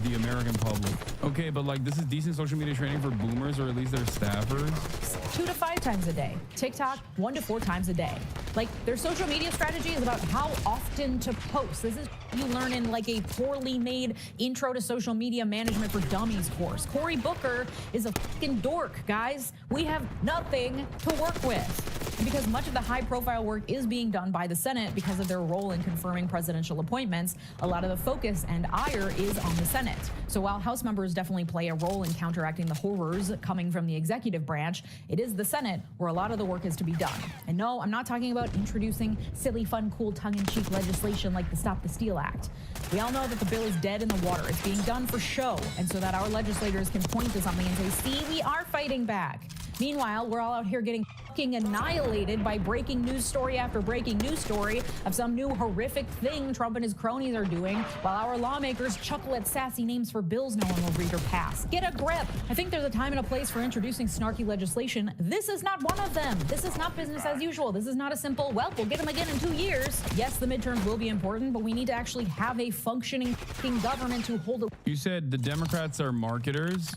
the American public. Okay, but like, this is decent social media training for boomers, or at least their staffers. 2 to 5 times a day. TikTok 1 to 4 times a day. Like, their social media strategy is about how often to post. This is you learn in like a poorly made intro to social media management for dummies course. Cory Booker is a fucking dork, guys. We have nothing to work with. Because much of the high-profile work is being done by the Senate because of their role in confirming presidential appointments, a lot of the focus and ire is on the Senate. So while House members definitely play a role in counteracting the horrors coming from the executive branch, it is the Senate where a lot of the work is to be done. And no, I'm not talking about introducing silly, fun, cool, tongue-in-cheek legislation like the Stop the Steal Act. We all know that the bill is dead in the water. It's being done for show, and so that our legislators can point to something and say, see, we are fighting back. Meanwhile, we're all out here getting fucking annihilated by breaking news story after breaking news story of some new horrific thing Trump and his cronies are doing, while our lawmakers chuckle at sassy names for bills no one will read or pass. Get a grip. I think there's a time and a place for introducing snarky legislation. This is not one of them. This is not business as usual. This is not a simple, well, we'll get them again in 2 years. Yes, the midterms will be important, but we need to actually have a functioning fucking government to hold it. You said the Democrats are marketers.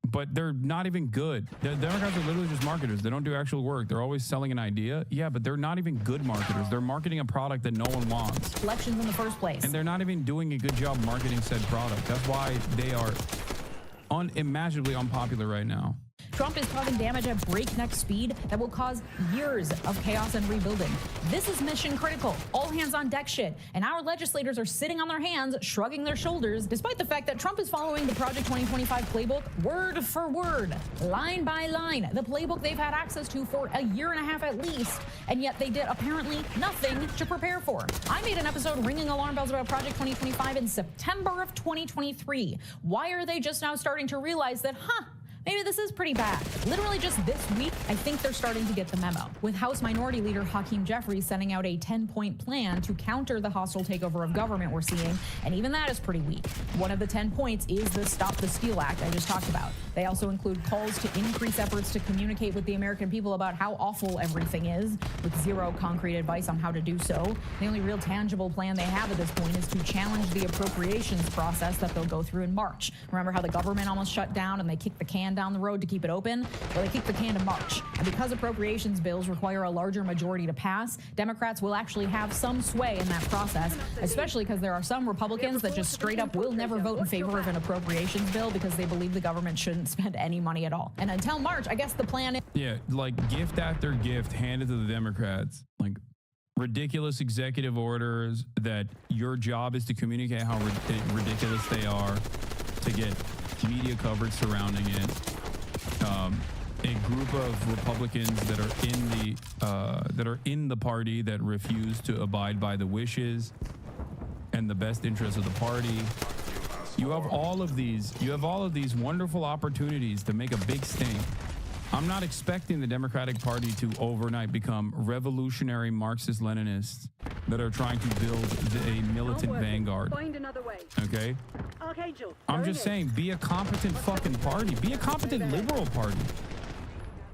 But they're not even good. The Democrats are literally just marketers. They don't do actual work. They're always selling an idea. Yeah, but they're not even good marketers. They're marketing a product that no one wants. Elections in the first place. And they're not even doing a good job marketing said product. That's why they are unimaginably unpopular right now. Trump is causing damage at breakneck speed that will cause years of chaos and rebuilding. This is mission critical, all hands on deck shit, and our legislators are sitting on their hands, shrugging their shoulders, despite the fact that Trump is following the Project 2025 playbook word for word, line by line, the playbook they've had access to for a year and a half at least, and yet they did apparently nothing to prepare for. I made an episode ringing alarm bells about Project 2025 in September of 2023. Why are they just now starting to realize that, maybe this is pretty bad? Literally just this week, I think they're starting to get the memo, with House Minority Leader Hakeem Jeffries sending out a 10-point plan to counter the hostile takeover of government we're seeing, and even that is pretty weak. One of the 10 points is the Stop the Steal Act I just talked about. They also include calls to increase efforts to communicate with the American people about how awful everything is, with zero concrete advice on how to do so. The only real tangible plan they have at this point is to challenge the appropriations process that they'll go through in March. Remember how the government almost shut down and they kicked the can down the road to keep it open? Well, they kicked the can to March. And because appropriations bills require a larger majority to pass, Democrats will actually have some sway in that process, especially because there are some Republicans that just straight up will never vote in favor of an appropriations bill because they believe the government shouldn't spend any money at all. And until March, I guess the plan is... Yeah, like gift after gift handed to the Democrats. Like ridiculous executive orders that your job is to communicate how ridiculous they are, to get media coverage surrounding it. A group of Republicans that are in the party that refuse to abide by the wishes and the best interests of the party. You have all of these wonderful opportunities to make a big stink, I'm not expecting the Democratic Party to overnight become revolutionary Marxist-Leninists that are trying to build a militant vanguard. Find another way. Okay? Archangel. I'm just saying, be a competent fucking party. Be a competent liberal party.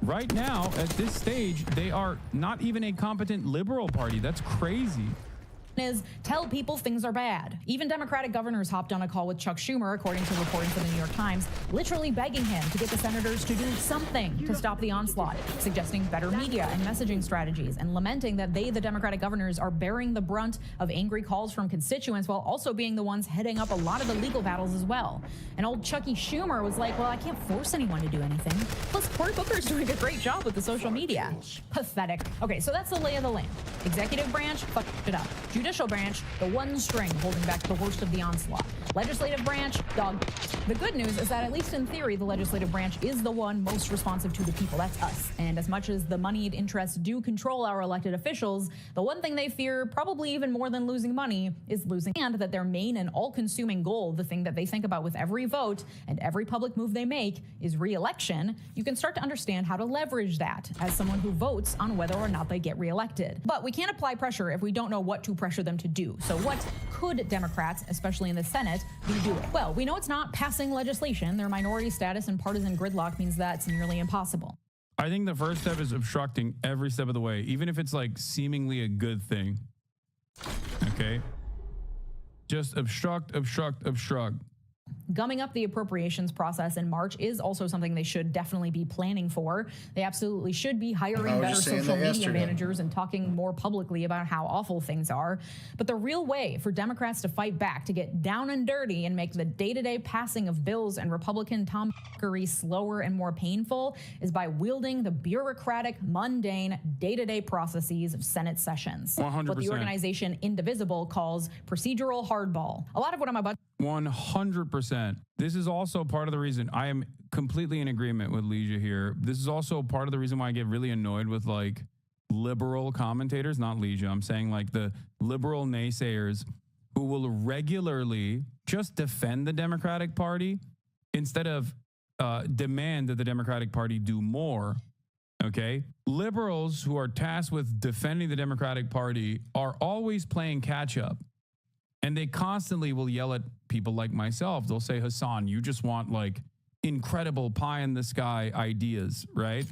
Right now, at this stage, they are not even a competent liberal party. That's crazy. Is tell people things are bad. Even Democratic governors hopped on a call with Chuck Schumer, according to reporting from the New York Times, literally begging him to get the senators to do something to stop the onslaught, suggesting better media and messaging strategies, and lamenting that they, the Democratic governors, are bearing the brunt of angry calls from constituents while also being the ones heading up a lot of the legal battles as well. And old Chucky Schumer was like, well, I can't force anyone to do anything. Plus, Cory Booker's doing a great job with the social media. Pathetic. Okay, so that's the lay of the land. Executive branch, fucked it up. Judicial branch, the one string holding back the worst of the onslaught. Legislative branch, dog. The good news is that at least in theory, the legislative branch is the one most responsive to the people. That's us. And as much as the moneyed interests do control our elected officials, the one thing they fear, probably even more than losing money, is losing, and that their main and all-consuming goal, the thing that they think about with every vote and every public move they make, is re-election. You can start to understand how to leverage that as someone who votes on whether or not they get re-elected. But we can't apply pressure if we don't know what to pressure them to do. So what could Democrats, especially in the Senate, be doing? Well, we know it's not passing legislation. Their minority status and partisan gridlock means that's nearly impossible. I think the first step is obstructing every step of the way, even if it's like seemingly a good thing. Okay? Just obstruct, obstruct, obstruct. Gumming up the appropriations process in March is also something they should definitely be planning for. They absolutely should be hiring better social media managers and talking more publicly about how awful things are. But the real way for Democrats to fight back, to get down and dirty and make the day-to-day passing of bills and Republican tomfoolery slower and more painful, is by wielding the bureaucratic, mundane, day-to-day processes of Senate sessions. 100%. What the organization Indivisible calls procedural hardball. A lot of what I'm about 100%. This is also part of the reason I am completely in agreement with Leisha here. This is also part of the reason why I get really annoyed with like liberal commentators, not Leisha. I'm saying like the liberal naysayers who will regularly just defend the Democratic Party instead of demand that the Democratic Party do more. Okay? Liberals who are tasked with defending the Democratic Party are always playing catch up. And they constantly will yell at people like myself. They'll say, Hassan, you just want like incredible pie in the sky ideas, right?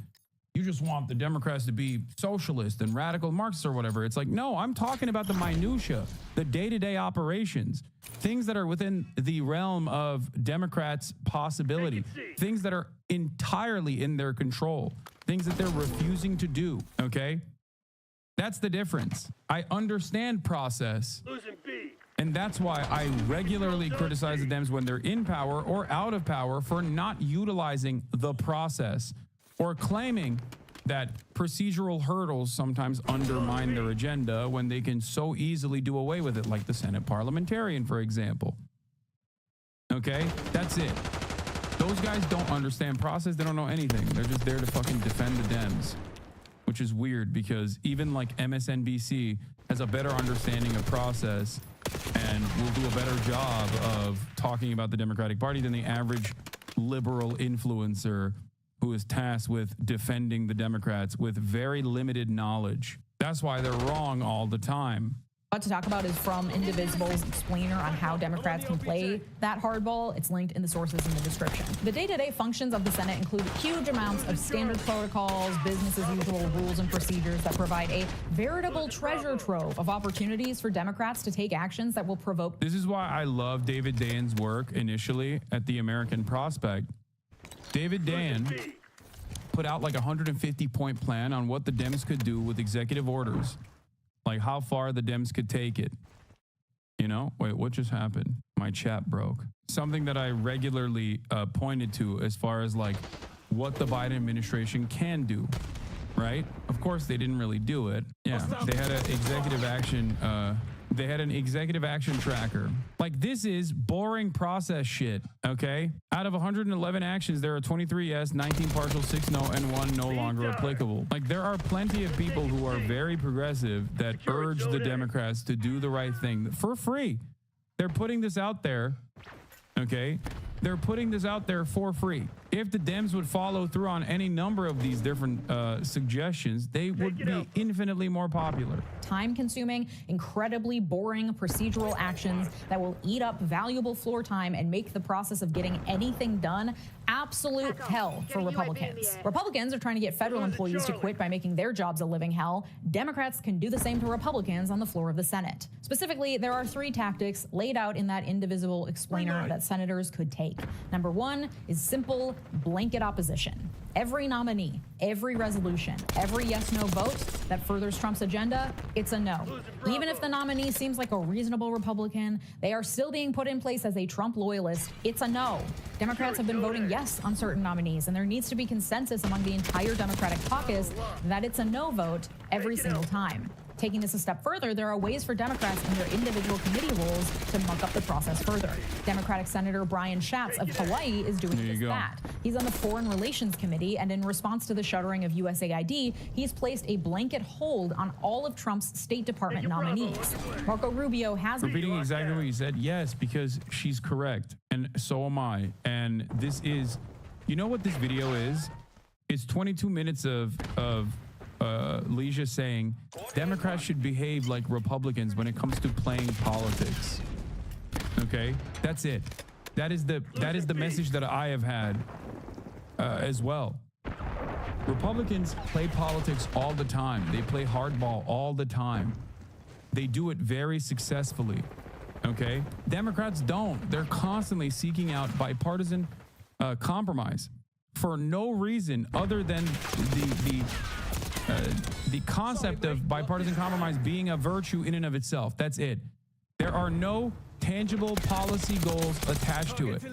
You just want the Democrats to be socialist and radical Marxists or whatever. It's like, no, I'm talking about the minutia, the day-to-day operations, things that are within the realm of Democrats' possibility, things that are entirely in their control, things that they're refusing to do, okay? That's the difference. I understand process. Losing B. And that's why I regularly criticize the Dems when they're in power or out of power for not utilizing the process or claiming that procedural hurdles sometimes undermine their agenda when they can so easily do away with it, like the Senate parliamentarian, for example. Okay, that's it. Those guys don't understand process. They don't know anything. They're just there to fucking defend the Dems, which is weird because even like MSNBC has a better understanding of process and will do a better job of talking about the Democratic Party than the average liberal influencer who is tasked with defending the Democrats with very limited knowledge. That's why they're wrong all the time. What to talk about is from Indivisible's explainer on how Democrats can play that hardball. It's linked in the sources in the description. The day-to-day functions of the Senate include huge amounts of standard protocols, business as usual rules and procedures that provide a veritable treasure trove of opportunities for Democrats to take actions that will provoke. This is why I love David Dayen's work initially at the American Prospect. David Dayen put out like a 150-point plan on what the Dems could do with executive orders. Like how far the Dems could take it. You know, wait, what just happened? My chat broke. Something that I regularly pointed to as far as like what the Biden administration can do, right? Of course, they didn't really do it. Yeah, they had an executive action. They had an executive action tracker. Like this is boring process shit, okay? Out of 111 actions, there are 23 yes, 19 partial, 6 no, and 1 no longer applicable. Like there are plenty of people who are very progressive that urge the Democrats to do the right thing for free. They're putting this out there, okay? They're putting this out there for free. If the Dems would follow through on any number of these different suggestions, they would be infinitely more popular. Time-consuming, incredibly boring procedural actions that will eat up valuable floor time and make the process of getting anything done absolute hell for Republicans. Republicans are trying to get federal employees to quit by making their jobs a living hell. Democrats can do the same to Republicans on the floor of the Senate. Specifically, there are 3 tactics laid out in that indivisible explainer that senators could take. Number 1 is simple blanket opposition. Every nominee, every resolution, every yes-no vote that furthers Trump's agenda, it's a no. Even if the nominee seems like a reasonable Republican, they are still being put in place as a Trump loyalist. It's a no. Democrats have been voting yes on certain nominees, and there needs to be consensus among the entire Democratic caucus that it's a no vote every single time. Taking this a step further, there are ways for Democrats in their individual committee roles to muck up the process further. Democratic Senator Brian Schatz of Hawaii is doing just that. He's on the Foreign Relations Committee, and in response to the shuttering of USAID, he's placed a blanket hold on all of Trump's State Department nominees. Marco Rubio has... Repeating exactly what you said, yes, because she's correct, and so am I. And this is... You know what this video is? It's 22 minutes of Leisha saying Democrats should behave like Republicans when it comes to playing politics. Okay, that's it. That is the message that I have had as well. Republicans play politics all the time. They play hardball all the time. They do it very successfully. Okay, Democrats don't. They're constantly seeking out bipartisan compromise for no reason other than the concept of bipartisan compromise being a virtue in and of itself. That's it. There are no tangible policy goals attached to it.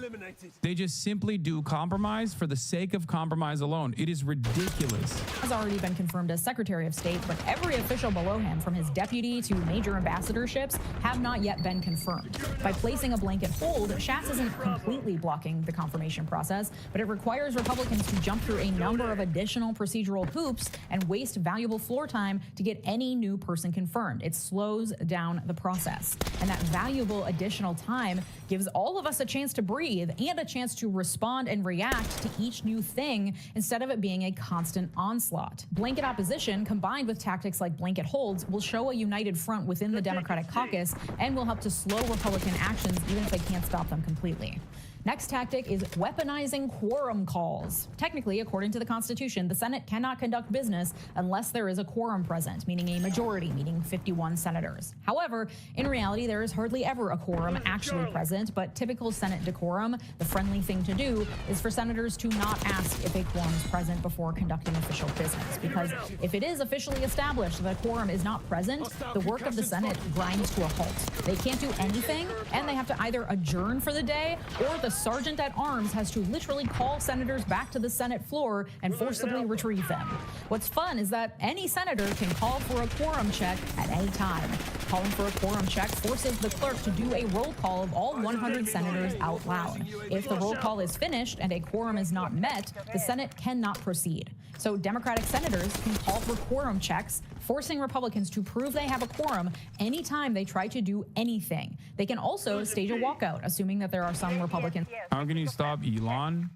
They just simply do compromise for the sake of compromise alone. It is ridiculous. Has already been confirmed as Secretary of State, but every official below him, from his deputy to major ambassadorships, have not yet been confirmed. By placing a blanket hold, Schatz isn't completely blocking the confirmation process, but it requires Republicans to jump through a number of additional procedural hoops and waste valuable floor time to get any new person confirmed. It slows down the process, and that valuable additional time gives all of us a chance to breathe and a chance to respond and react to each new thing instead of it being a constant onslaught. Blanket opposition combined with tactics like blanket holds will show a united front within the Democratic caucus and will help to slow Republican actions even if they can't stop them completely. Next tactic is weaponizing quorum calls. Technically, according to the Constitution, the Senate cannot conduct business unless there is a quorum present, meaning a majority, meaning 51 senators. However, in reality, there is hardly ever a quorum actually present, but typical Senate decorum, the friendly thing to do, is for senators to not ask if a quorum is present before conducting official business, because if it is officially established that a quorum is not present, the work of the Senate grinds to a halt. They can't do anything, and they have to either adjourn for the day, or the sergeant at arms has to literally call senators back to the Senate floor and forcibly retrieve them. What's fun is that any senator can call for a quorum check at any time. Calling for a quorum check forces the clerk to do a roll call of all 100 senators out loud. If the roll call is finished and a quorum is not met, the Senate cannot proceed. So Democratic senators can call for quorum checks, forcing Republicans to prove they have a quorum anytime they try to do anything. They can also stage a walkout, assuming that there are some Republicans. How can you stop Elon?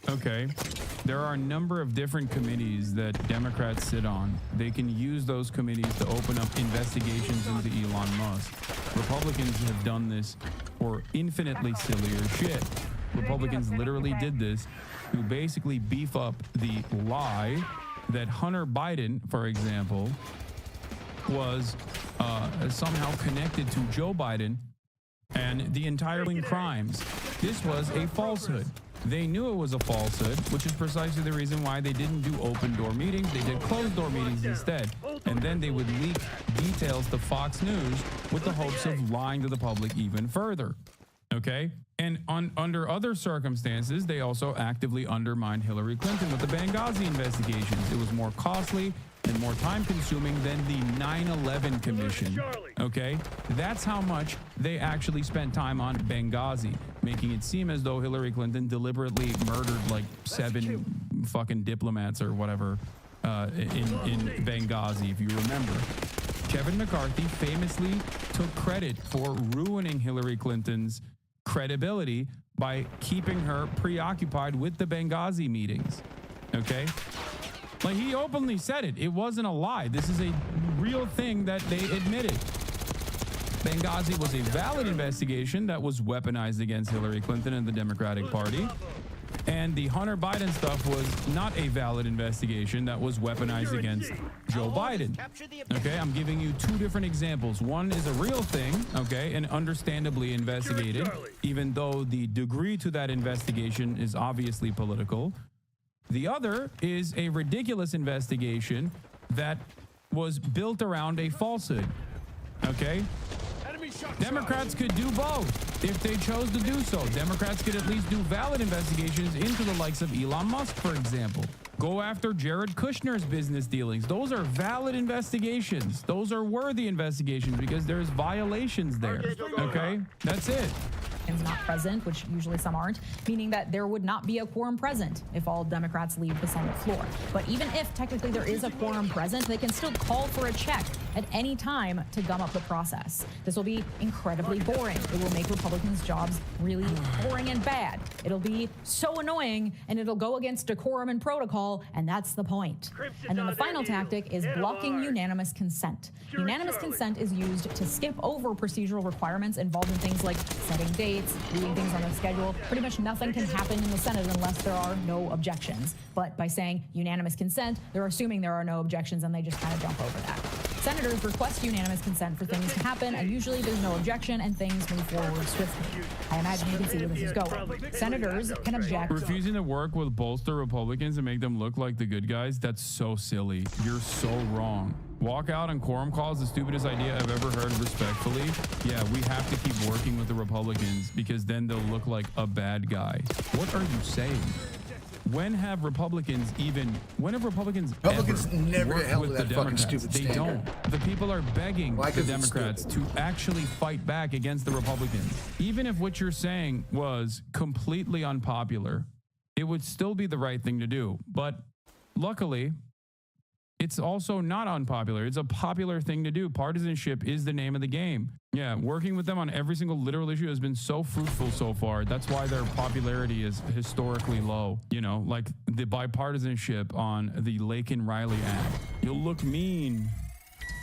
Okay. There are a number of different committees that Democrats sit on. They can use those committees to open up investigations into Elon Musk. Republicans have done this for infinitely sillier shit. Republicans literally did this to basically beef up the lie that Hunter Biden, for example, was somehow connected to Joe Biden and the entire crimes. This was a falsehood. They knew it was a falsehood, which is precisely the reason why they didn't do open door meetings. They did closed door meetings instead. And then they would leak details to Fox News with the hopes of lying to the public even further. Okay? And under other circumstances, they also actively undermined Hillary Clinton with the Benghazi investigations. It was more costly and more time-consuming than the 9/11 Commission. Okay? That's how much they actually spent time on Benghazi, making it seem as though Hillary Clinton deliberately murdered like 7 fucking diplomats or whatever in Benghazi, if you remember. Kevin McCarthy famously took credit for ruining Hillary Clinton's credibility by keeping her preoccupied with the Benghazi meetings. Okay? Like, he openly said it. It wasn't a lie. This is a real thing that they admitted. Benghazi was a valid investigation that was weaponized against Hillary Clinton and the Democratic Party. And the Hunter Biden stuff was not a valid investigation that was weaponized against Joe Biden. Okay, I'm giving you two different examples. One is a real thing, okay, and understandably investigated, even though the degree to that investigation is obviously political. The other is a ridiculous investigation that was built around a falsehood. Okay? Democrats could do both if they chose to do so. Democrats could at least do valid investigations into the likes of Elon Musk, for example. Go after Jared Kushner's business dealings. Those are valid investigations. Those are worthy investigations because there's violations there. Okay? That's it. Is not present, which usually some aren't, meaning that there would not be a quorum present if all Democrats leave the Senate floor. But even if technically there is a quorum present, they can still call for a check at any time to gum up the process. This will be incredibly boring. It will make Republicans' jobs really boring and bad. It'll be so annoying, and it'll go against decorum and protocol, and that's the point. And then the final tactic is blocking unanimous consent. Unanimous consent is used to skip over procedural requirements involved in things like setting dates, reading things on the schedule. Pretty much nothing can happen in the Senate unless there are no objections. But by saying unanimous consent, they're assuming there are no objections, and they just kind of jump over that. Senators request unanimous consent for things to happen, and usually there's no objection and things move forward swiftly. I imagine you can see where this is going. Senators can object. Refusing to work with bolster Republicans and make them look like the good guys, that's so silly. You're so wrong. Walk out on quorum calls, the stupidest idea I've ever heard, respectfully. Yeah, we have to keep working with the Republicans because then they'll look like a bad guy. What are you saying? When have Republicans ever never worked held with that the fucking Democrats? stupid They standard. don't. The people are begging the Democrats to actually fight back against the Republicans. Even if what you're saying was completely unpopular, it would still be the right thing to do. But luckily, it's also not unpopular. It's a popular thing to do. Partisanship is the name of the game. Yeah, working with them on every single literal issue has been so fruitful so far. That's why their popularity is historically low. You know, like the bipartisanship on the Lakin-Riley Act. You'll look mean.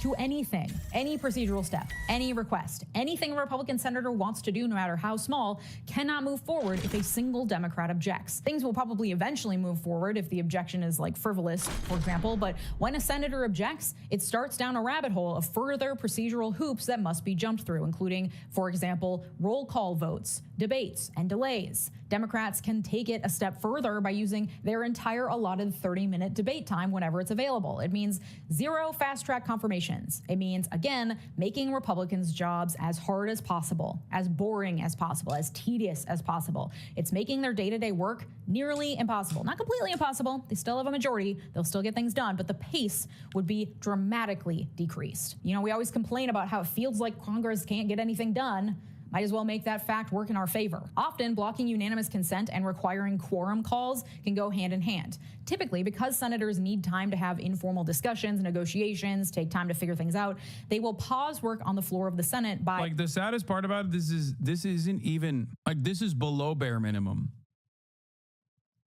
To anything, any procedural step, any request, anything a Republican senator wants to do, no matter how small, cannot move forward if a single Democrat objects. Things will probably eventually move forward if the objection is like frivolous, for example, but when a senator objects, it starts down a rabbit hole of further procedural hoops that must be jumped through, including, for example, roll call votes, debates, and delays. Democrats can take it a step further by using their entire allotted 30-minute debate time whenever it's available. It means zero fast-track confirmations. It means, again, making Republicans' jobs as hard as possible, as boring as possible, as tedious as possible. It's making their day-to-day work nearly impossible. Not completely impossible. They still have a majority. They'll still get things done, but the pace would be dramatically decreased. You know, we always complain about how it feels like Congress can't get anything done. Might as well make that fact work in our favor. Often, blocking unanimous consent and requiring quorum calls can go hand in hand. Typically, because senators need time to have informal discussions, negotiations, take time to figure things out, they will pause work on the floor of the Senate by... Like, the saddest part about this isn't even, like, this is below bare minimum.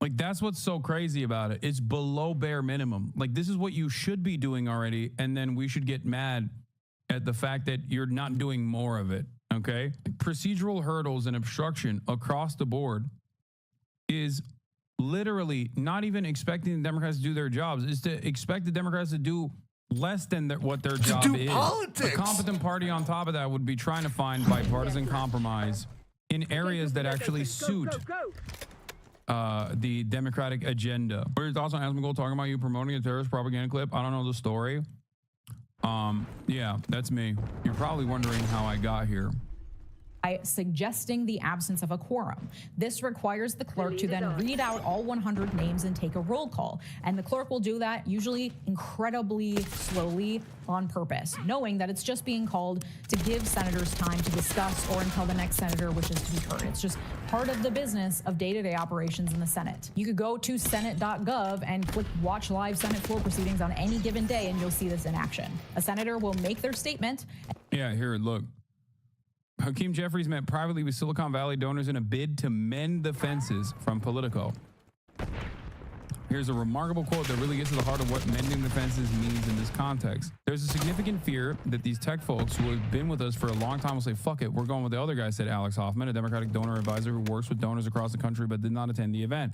Like, that's what's so crazy about it. It's below bare minimum. Like, this is what you should be doing already, and then we should get mad at the fact that you're not doing more of it. Okay, procedural hurdles and obstruction across the board is literally not even expecting the Democrats to do their jobs. Is to expect the Democrats to do less than what their job is. Politics. A competent party on top of that would be trying to find bipartisan compromise in areas that actually suit the Democratic agenda. What are your thoughts on Asmongold talking about you promoting a terrorist propaganda clip? I don't know the story. Yeah, that's me. You're probably wondering how I got here. By suggesting the absence of a quorum. This requires the clerk to then read out all 100 names and take a roll call. And the clerk will do that usually incredibly slowly on purpose, knowing that it's just being called to give senators time to discuss or until the next senator wishes to be heard. It's just part of the business of day-to-day operations in the Senate. You could go to senate.gov and click watch live Senate floor proceedings on any given day and you'll see this in action. A senator will make their statement. Yeah, here, look. Hakeem Jeffries met privately with Silicon Valley donors in a bid to mend the fences from Politico. Here's a remarkable quote that really gets to the heart of what mending the fences means in this context. There's a significant fear that these tech folks who have been with us for a long time will say, fuck it, we're going with the other guy, said Alex Hoffman, a Democratic donor advisor who works with donors across the country but did not attend the event.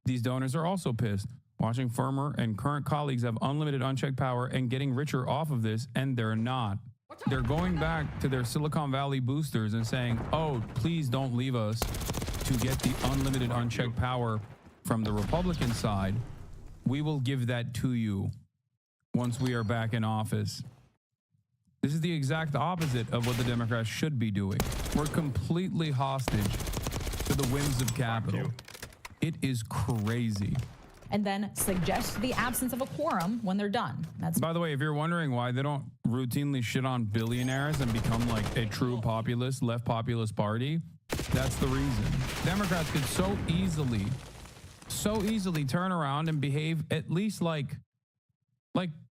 These donors are also pissed, watching former and current colleagues have unlimited unchecked power and getting richer off of this, and they're not. They're going back to their Silicon Valley boosters and saying, oh, please don't leave us to get the unlimited unchecked power from the Republican side. We will give that to you once we are back in office. This is the exact opposite of what the Democrats should be doing. We're completely hostage to the whims of capital. It is crazy. And then suggest the absence of a quorum when they're done. That's By the way, if you're wondering why they don't routinely shit on billionaires and become like a true populist, left populist party, that's the reason. Democrats could so easily turn around and behave at least like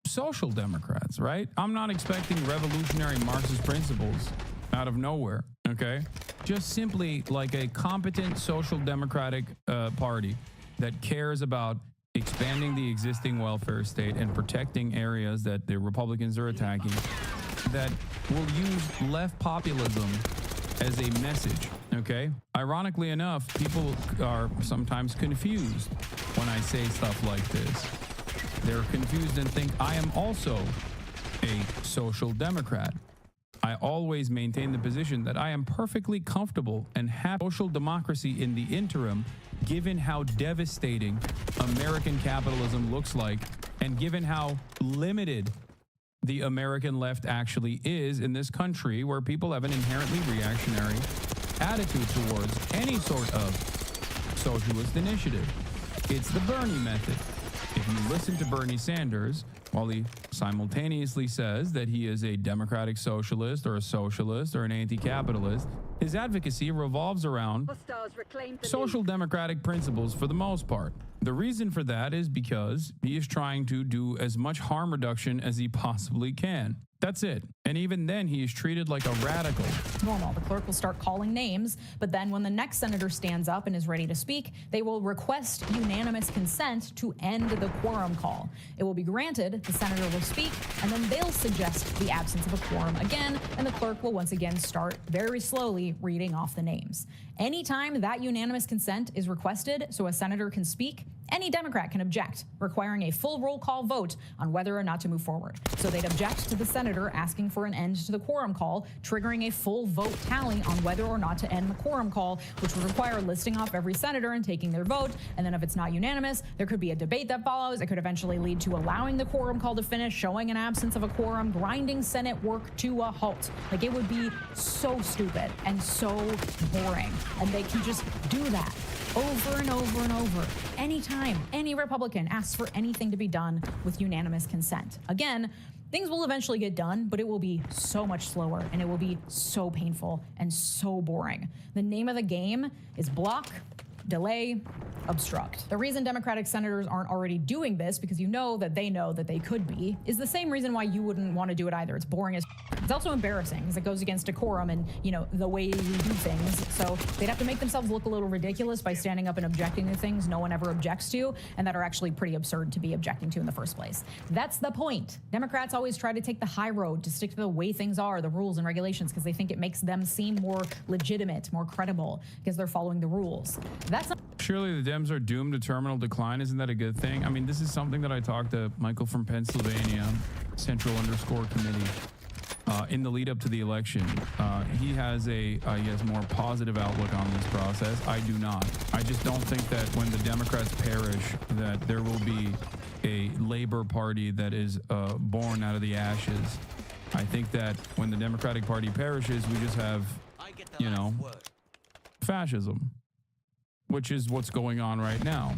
social democrats, right? I'm not expecting revolutionary Marxist principles out of nowhere, okay? Just simply like a competent social democratic party that cares about expanding the existing welfare state and protecting areas that the Republicans are attacking, that will use left populism as a message, okay? Ironically enough, people are sometimes confused when I say stuff like this. They're confused and think I am also a social democrat. I always maintain the position that I am perfectly comfortable and have social democracy in the interim, given how devastating American capitalism looks like and given how limited the American left actually is in this country, where people have an inherently reactionary attitude towards any sort of socialist initiative. It's the Bernie method. If you listen to Bernie Sanders, while he simultaneously says that he is a democratic socialist or an anti-capitalist, his advocacy revolves around social democratic principles for the most part. The reason for that is because he is trying to do as much harm reduction as he possibly can. That's it. And even then, he is treated like a radical. Normal. The clerk will start calling names, but then when the next senator stands up and is ready to speak, they will request unanimous consent to end the quorum call. It will be granted, the senator will speak, and then they'll suggest the absence of a quorum again, and the clerk will once again start very slowly reading off the names. Anytime that unanimous consent is requested so a senator can speak, any Democrat can object, requiring a full roll call vote on whether or not to move forward. So they'd object to the senator asking for an end to the quorum call, triggering a full vote tally on whether or not to end the quorum call, which would require listing off every senator and taking their vote. And then if it's not unanimous, there could be a debate that follows. It could eventually lead to allowing the quorum call to finish, showing an absence of a quorum, grinding Senate work to a halt. Like, it would be so stupid and so boring. And they can just do that over and over and over. Anytime any Republican asks for anything to be done with unanimous consent. Again, things will eventually get done, but it will be so much slower and it will be so painful and so boring. The name of the game is block, delay, obstruct. The reason Democratic senators aren't already doing this, because you know that they could be, is the same reason why you wouldn't want to do it either. It's boring as It's also embarrassing because it goes against decorum and, you know, the way we do things. So they'd have to make themselves look a little ridiculous by standing up and objecting to things no one ever objects to and that are actually pretty absurd to be objecting to in the first place. That's the point. Democrats always try to take the high road, to stick to the way things are, the rules and regulations, because they think it makes them seem more legitimate, more credible, because they're following the rules. That's not— Surely the Dems are doomed to terminal decline. Isn't that a good thing? I mean, this is something that I talked to Michael from Pennsylvania, Central_Committee, in the lead up to the election. He has a, I guess, more positive outlook on this process. I do not. I just don't think that when the Democrats perish, that there will be a Labor Party that is born out of the ashes. I think that when the Democratic Party perishes, we just have, you know, fascism, which is what's going on right now.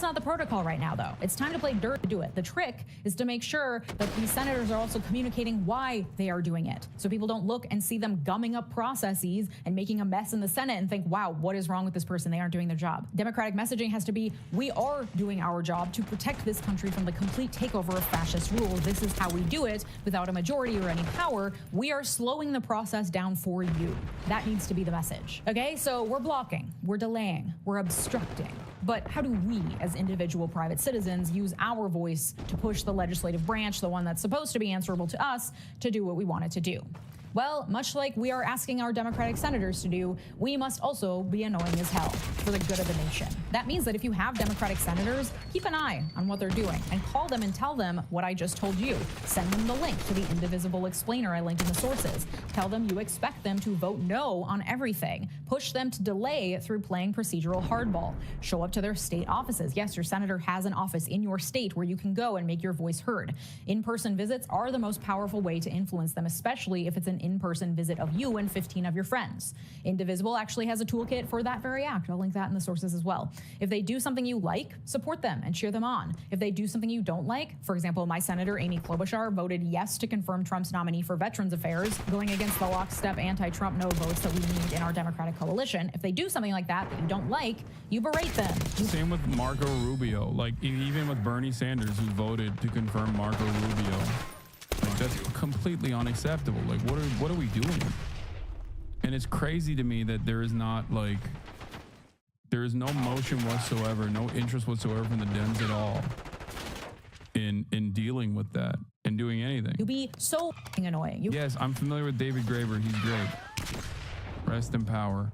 That's not the protocol right now, though. It's time to play dirt to do it. The trick is to make sure that these senators are also communicating why they are doing it, so people don't look and see them gumming up processes and making a mess in the Senate and think, wow, what is wrong with this person? They aren't doing their job. Democratic messaging has to be, we are doing our job to protect this country from the complete takeover of fascist rule. This is how we do it without a majority or any power. We are slowing the process down for you. That needs to be the message. Okay, so we're blocking, we're delaying, we're obstructing. But how do we, as individual private citizens, use our voice to push the legislative branch, the one that's supposed to be answerable to us, to do what we want it to do? Well, much like we are asking our Democratic senators to do, we must also be annoying as hell for the good of the nation. That means that if you have Democratic senators, keep an eye on what they're doing and call them and tell them what I just told you. Send them the link to the indivisible explainer I linked in the sources. Tell them you expect them to vote no on everything. Push them to delay through playing procedural hardball. Show up to their state offices. Yes, your senator has an office in your state where you can go and make your voice heard. In-person visits are the most powerful way to influence them, especially if it's an in-person visit of you and 15 of your friends. Indivisible actually has a toolkit for that very act. I'll link that in the sources as well. If they do something you like, support them and cheer them on. If they do something you don't like, for example, my Senator Amy Klobuchar voted yes to confirm Trump's nominee for Veterans Affairs, going against the lockstep anti-Trump no votes that we need in our Democratic coalition. If they do something like that you don't like, you berate them. Same with Marco Rubio. Like, even with Bernie Sanders, who voted to confirm Marco Rubio. Like, that's completely unacceptable. Like, what are we doing? And it's crazy to me that there is not, like, there is no motion whatsoever, no interest whatsoever from the Dems at all in dealing with that and doing anything. You'll be so annoying. Yes, I'm familiar with David Graeber. He's great. Rest in power.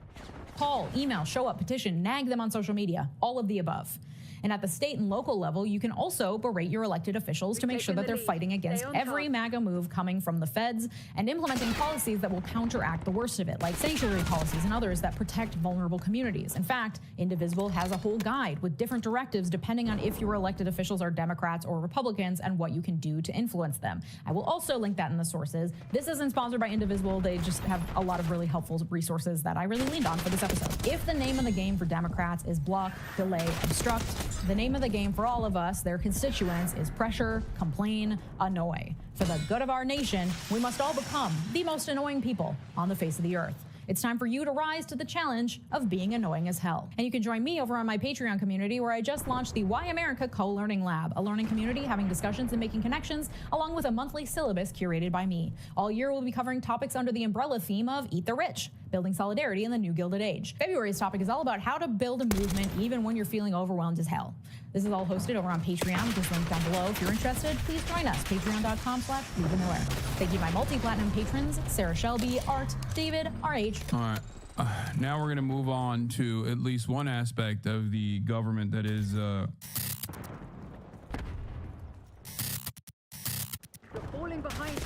Call, email, show up, petition, nag them on social media, all of the above. And at the state and local level, you can also berate your elected officials to make sure that they're fighting against every MAGA move coming from the feds and implementing policies that will counteract the worst of it, like sanctuary policies and others that protect vulnerable communities. In fact, Indivisible has a whole guide with different directives depending on if your elected officials are Democrats or Republicans and what you can do to influence them. I will also link that in the sources. This isn't sponsored by Indivisible. They just have a lot of really helpful resources that I really leaned on for this episode. If the name of the game for Democrats is block, delay, obstruct, the name of the game for all of us, their constituents, is pressure, complain, annoy. For the good of our nation, we must all become the most annoying people on the face of the earth. It's time for you to rise to the challenge of being annoying as hell. And you can join me over on my Patreon community, where I just launched the Why America Co-Learning Lab, a learning community having discussions and making connections, along with a monthly syllabus curated by me. All year we'll be covering topics under the umbrella theme of Eat the Rich, building solidarity in the new Gilded Age. February's topic is all about how to build a movement even when you're feeling overwhelmed as hell. This is all hosted over on Patreon, which is linked down below. If you're interested, please join us, patreon.com/LeaderMiller. Thank you, my multi-platinum patrons, Sarah Shelby, Art, David, RH. All right. Now we're going to move on to at least one aspect of the government that is They're falling behind.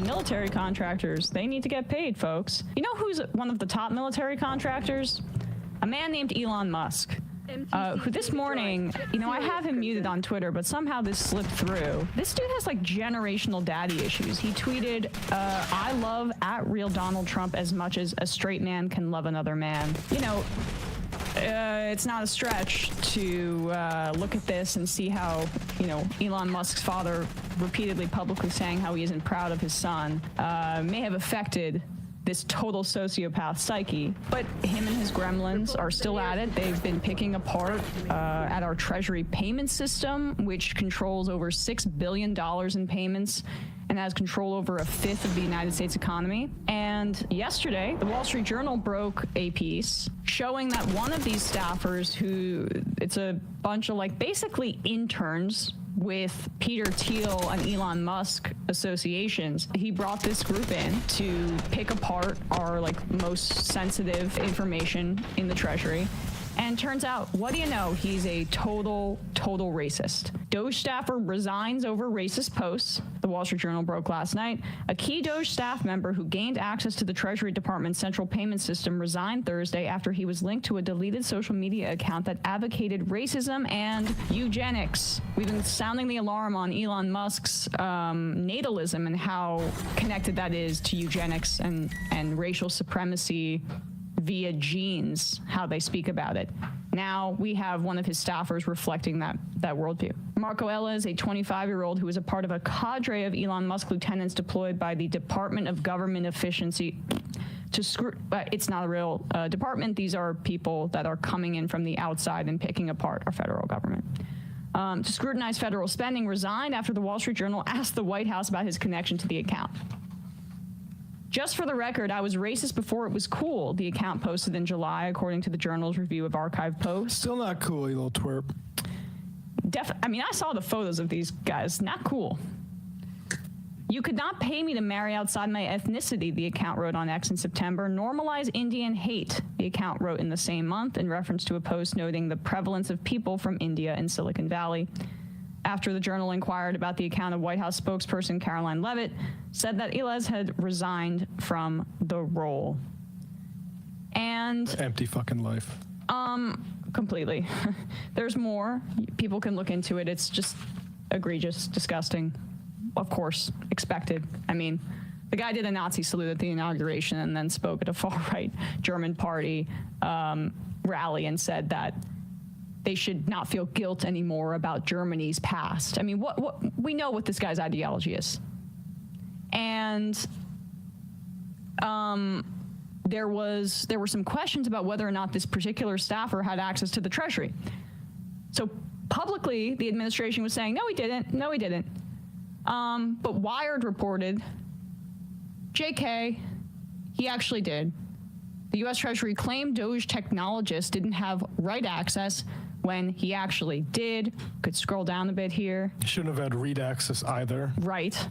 Military contractors, they need to get paid, folks. You know who's one of the top military contractors? A man named Elon Musk. Who this morning, you know, I have him muted on Twitter, but somehow this slipped through. This dude has like generational daddy issues. He tweeted, I love @real Donald Trump as much as a straight man can love another man. You know, it's not a stretch to look at this and see how, you know, Elon Musk's father repeatedly publicly saying how he isn't proud of his son may have affected this total sociopath psyche. But him and his gremlins are still at it. They've been picking apart at our Treasury payment system, which controls over $6 billion in payments and has control over a fifth of the United States economy. And yesterday, the Wall Street Journal broke a piece showing that one of these staffers, who it's a bunch of like basically interns with Peter Thiel and Elon Musk associations, he brought this group in to pick apart our like most sensitive information in the Treasury And turns out, what do you know? He's a total racist. Doge staffer resigns over racist posts. The Wall Street Journal broke last night. A key Doge staff member who gained access to the Treasury Department's central payment system resigned Thursday after he was linked to a deleted social media account that advocated racism and eugenics. We've been sounding the alarm on Elon Musk's natalism and how connected that is to eugenics and racial supremacy via genes, how they speak about it. Now we have one of his staffers reflecting that worldview. Marco Ella is a 25-year-old who was a part of a cadre of Elon Musk lieutenants deployed by the Department of Government Efficiency to it's not a real department. These are people that are coming in from the outside and picking apart our federal government. To scrutinize federal spending, resigned after the Wall Street Journal asked the White House about his connection to the account. Just for the record, I was racist before it was cool, the account posted in July, according to the Journal's review of archived posts. Still not cool, you little twerp. I mean, I saw the photos of these guys. Not cool. You could not pay me to marry outside my ethnicity, the account wrote on X in September. Normalize Indian hate, the account wrote in the same month in reference to a post noting the prevalence of people from India in Silicon Valley. After the Journal inquired about the account, of White House spokesperson Caroline Leavitt said that Elias had resigned from the role. And empty fucking life. Completely. There's more. People can look into it. It's just egregious, disgusting. Of course, expected. I mean, the guy did a Nazi salute at the inauguration and then spoke at a far-right German party rally and said that they should not feel guilt anymore about Germany's past. I mean, what we know what this guy's ideology is. And there were some questions about whether or not this particular staffer had access to the Treasury. So publicly, the administration was saying, no, he didn't. No, he didn't. But Wired reported, JK, he actually did. The U.S. Treasury claimed Doge technologists didn't have right access when he actually did. Could scroll down a bit here. Shouldn't have had read access either. Right.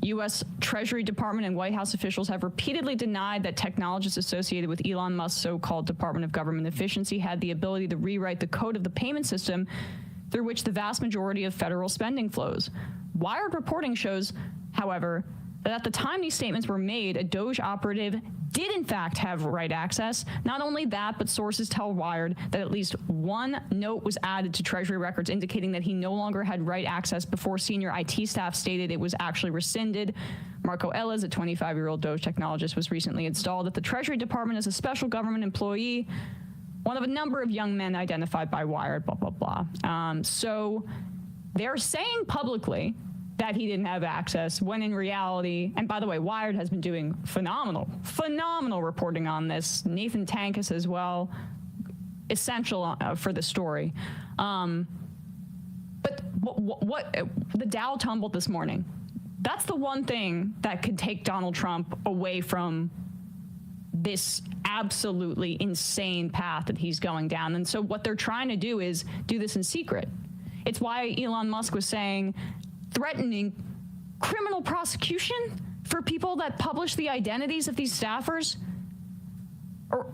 U.S. Treasury Department and White House officials have repeatedly denied that technologists associated with Elon Musk's so-called Department of Government Efficiency had the ability to rewrite the code of the payment system through which the vast majority of federal spending flows. Wired reporting shows, however, that at the time these statements were made, a Doge operative did in fact have right access. Not only that, but sources tell Wired that at least one note was added to Treasury records indicating that he no longer had right access before senior IT staff stated it was actually rescinded. Marco Ellis, a 25-year-old Doge technologist, was recently installed at the Treasury Department as a special government employee, one of a number of young men identified by Wired, blah, blah, blah. So they're saying publicly that he didn't have access, when in reality, and by the way, Wired has been doing phenomenal reporting on this. Nathan Tankus as well, essential for the story. But what the Dow tumbled this morning. That's the one thing that could take Donald Trump away from this absolutely insane path that he's going down. And so what they're trying to do is do this in secret. It's why Elon Musk was saying, threatening criminal prosecution for people that publish the identities of these staffers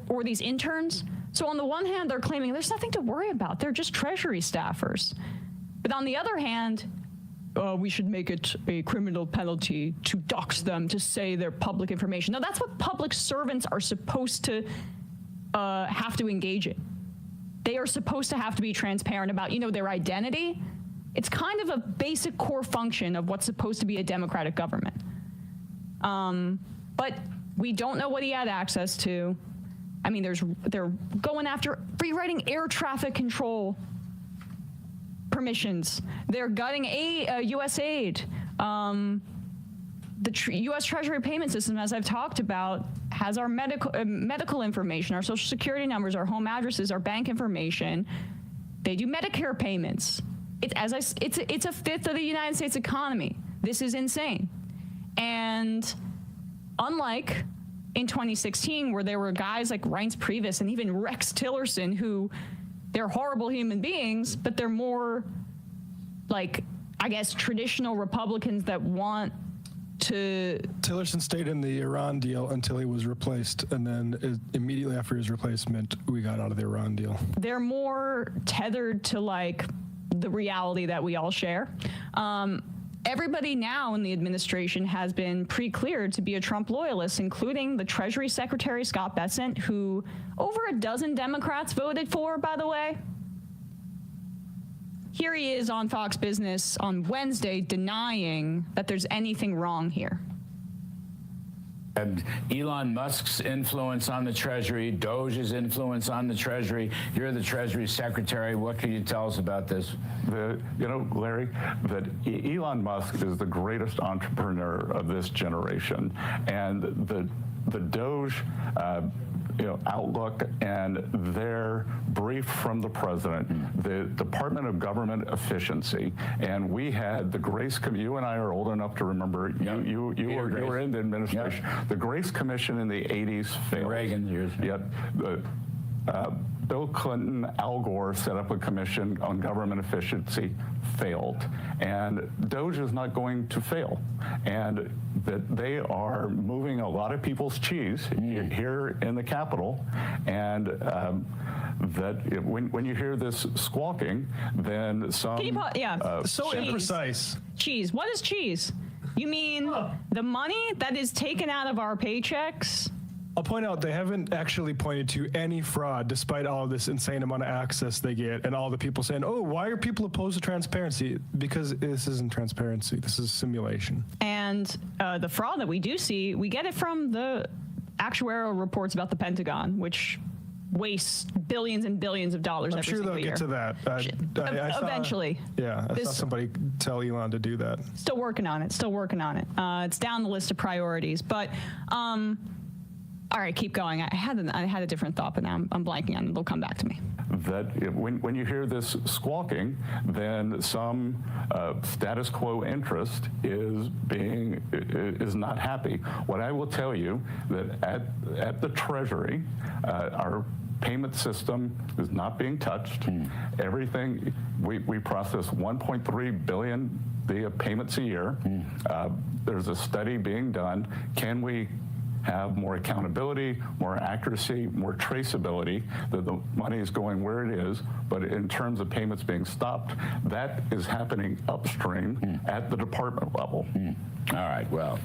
or these interns. So on the one hand, they're claiming there's nothing to worry about. They're just Treasury staffers. But on the other hand, we should make it a criminal penalty to dox them, to say their public information. Now, that's what public servants are supposed to have to engage in. They are supposed to have to be transparent about, their identity. It's kind of a basic core function of what's supposed to be a democratic government. But we don't know what he had access to. I mean, they're going after rewriting air traffic control permissions. They're gutting U.S. aid. The U.S. Treasury payment system, as I've talked about, has our medical information, our social security numbers, our home addresses, our bank information. They do Medicare payments. It's a fifth of the United States economy. This is insane. And unlike in 2016, where there were guys like Reince Priebus and even Rex Tillerson, who they're horrible human beings, but they're more like, I guess, traditional Republicans that want to... Tillerson stayed in the Iran deal until he was replaced, and then immediately after his replacement, we got out of the Iran deal. They're more tethered to like the reality that we all share. Everybody now in the administration has been pre-cleared to be a Trump loyalist, including the Treasury Secretary, Scott Bessent, who over a dozen Democrats voted for, by the way. Here he is on Fox Business on Wednesday denying that there's anything wrong here. And Elon Musk's influence on the Treasury, Doge's influence on the Treasury. You're the Treasury Secretary. What can you tell us about this? Larry, that Elon Musk is the greatest entrepreneur of this generation, and the Doge outlook and their brief from the president, the Department of Government Efficiency, and we had the Grace Commission. You and I are old enough to remember. You were in the administration. Yep. The Grace Commission in the 80s failed. Reagan years. Yep. Bill Clinton, Al Gore set up a commission on government efficiency, failed. And Doge is not going to fail. And that they are moving a lot of people's cheese here in the Capitol. And that when you hear this squawking, then some... Can you so imprecise. Cheese. What is cheese? You mean the money that is taken out of our paychecks? I'll point out they haven't actually pointed to any fraud, despite all of this insane amount of access they get, and all the people saying, "Oh, why are people opposed to transparency?" Because this isn't transparency. This is simulation. And the fraud that we do see, we get it from the actuarial reports about the Pentagon, which wastes billions and billions of dollars every single year. I'm sure they'll get to that. Eventually. I saw somebody tell Elon to do that. Still working on it. It's down the list of priorities. But all right, keep going. I had a different thought, but now I'm blanking on it. It'll come back to me. That when you hear this squawking, then some status quo interest is not happy. What I will tell you that at the Treasury, our payment system is not being touched. Everything we process 1.3 billion via payments a year. There's a study being done. Can we have more accountability, more accuracy, more traceability, that the money is going where it is, but in terms of payments being stopped, that is happening upstream at the department level. All right, well,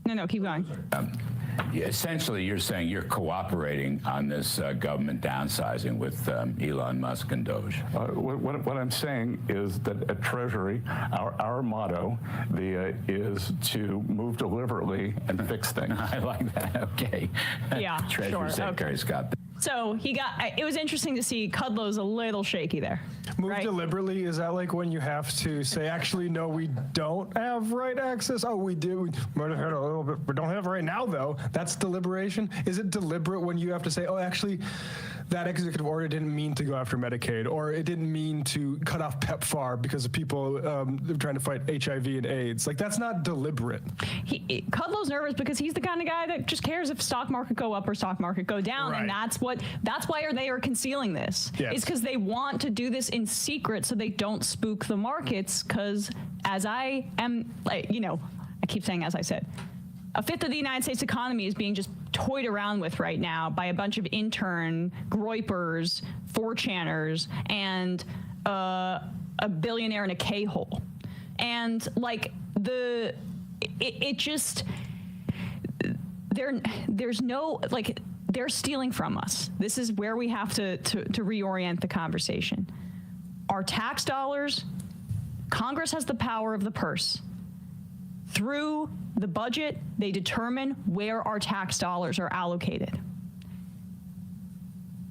No, keep going. Essentially, you're saying you're cooperating on this government downsizing with Elon Musk and Doge. What I'm saying is that at Treasury, our motto is to move deliberately and fix things. I like that. Okay. Yeah, Treasury Secretary Scott. So it was interesting to see Kudlow's a little shaky there. Move deliberately, is that like when you have to say, actually, no, we don't have right access? Oh, we do. We might have heard a little bit, but don't have it right now, though. That's deliberation. Is it deliberate when you have to say, oh, actually, that executive order didn't mean to go after Medicaid, or it didn't mean to cut off PEPFAR because of people trying to fight HIV and AIDS? Like, that's not deliberate. Kudlow's nervous because he's the kind of guy that just cares if stock market go up or stock market go down, and that's why they are concealing this. Yes. It's because they want to do this in secret so they don't spook the markets. Because as I keep saying, as I said, a fifth of the United States economy is being just toyed around with right now by a bunch of intern groypers, 4chaners, and a billionaire in a K-hole. And they're stealing from us. This is where we have to reorient the conversation. Our tax dollars, Congress has the power of the purse. Through the budget, they determine where our tax dollars are allocated.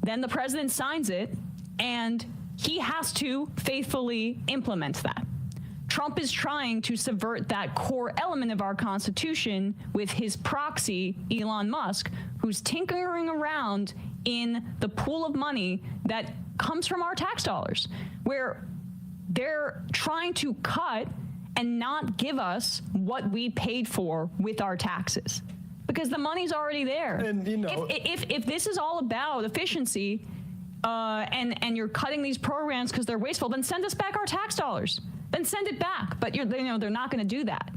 Then the president signs it, and he has to faithfully implement that. Trump is trying to subvert that core element of our Constitution with his proxy, Elon Musk, who's tinkering around in the pool of money that comes from our tax dollars, where they're trying to cut and not give us what we paid for with our taxes, because the money's already there. And if this is all about efficiency and you're cutting these programs because they're wasteful, then send us back our tax dollars. Then send it back. But they're not going to do that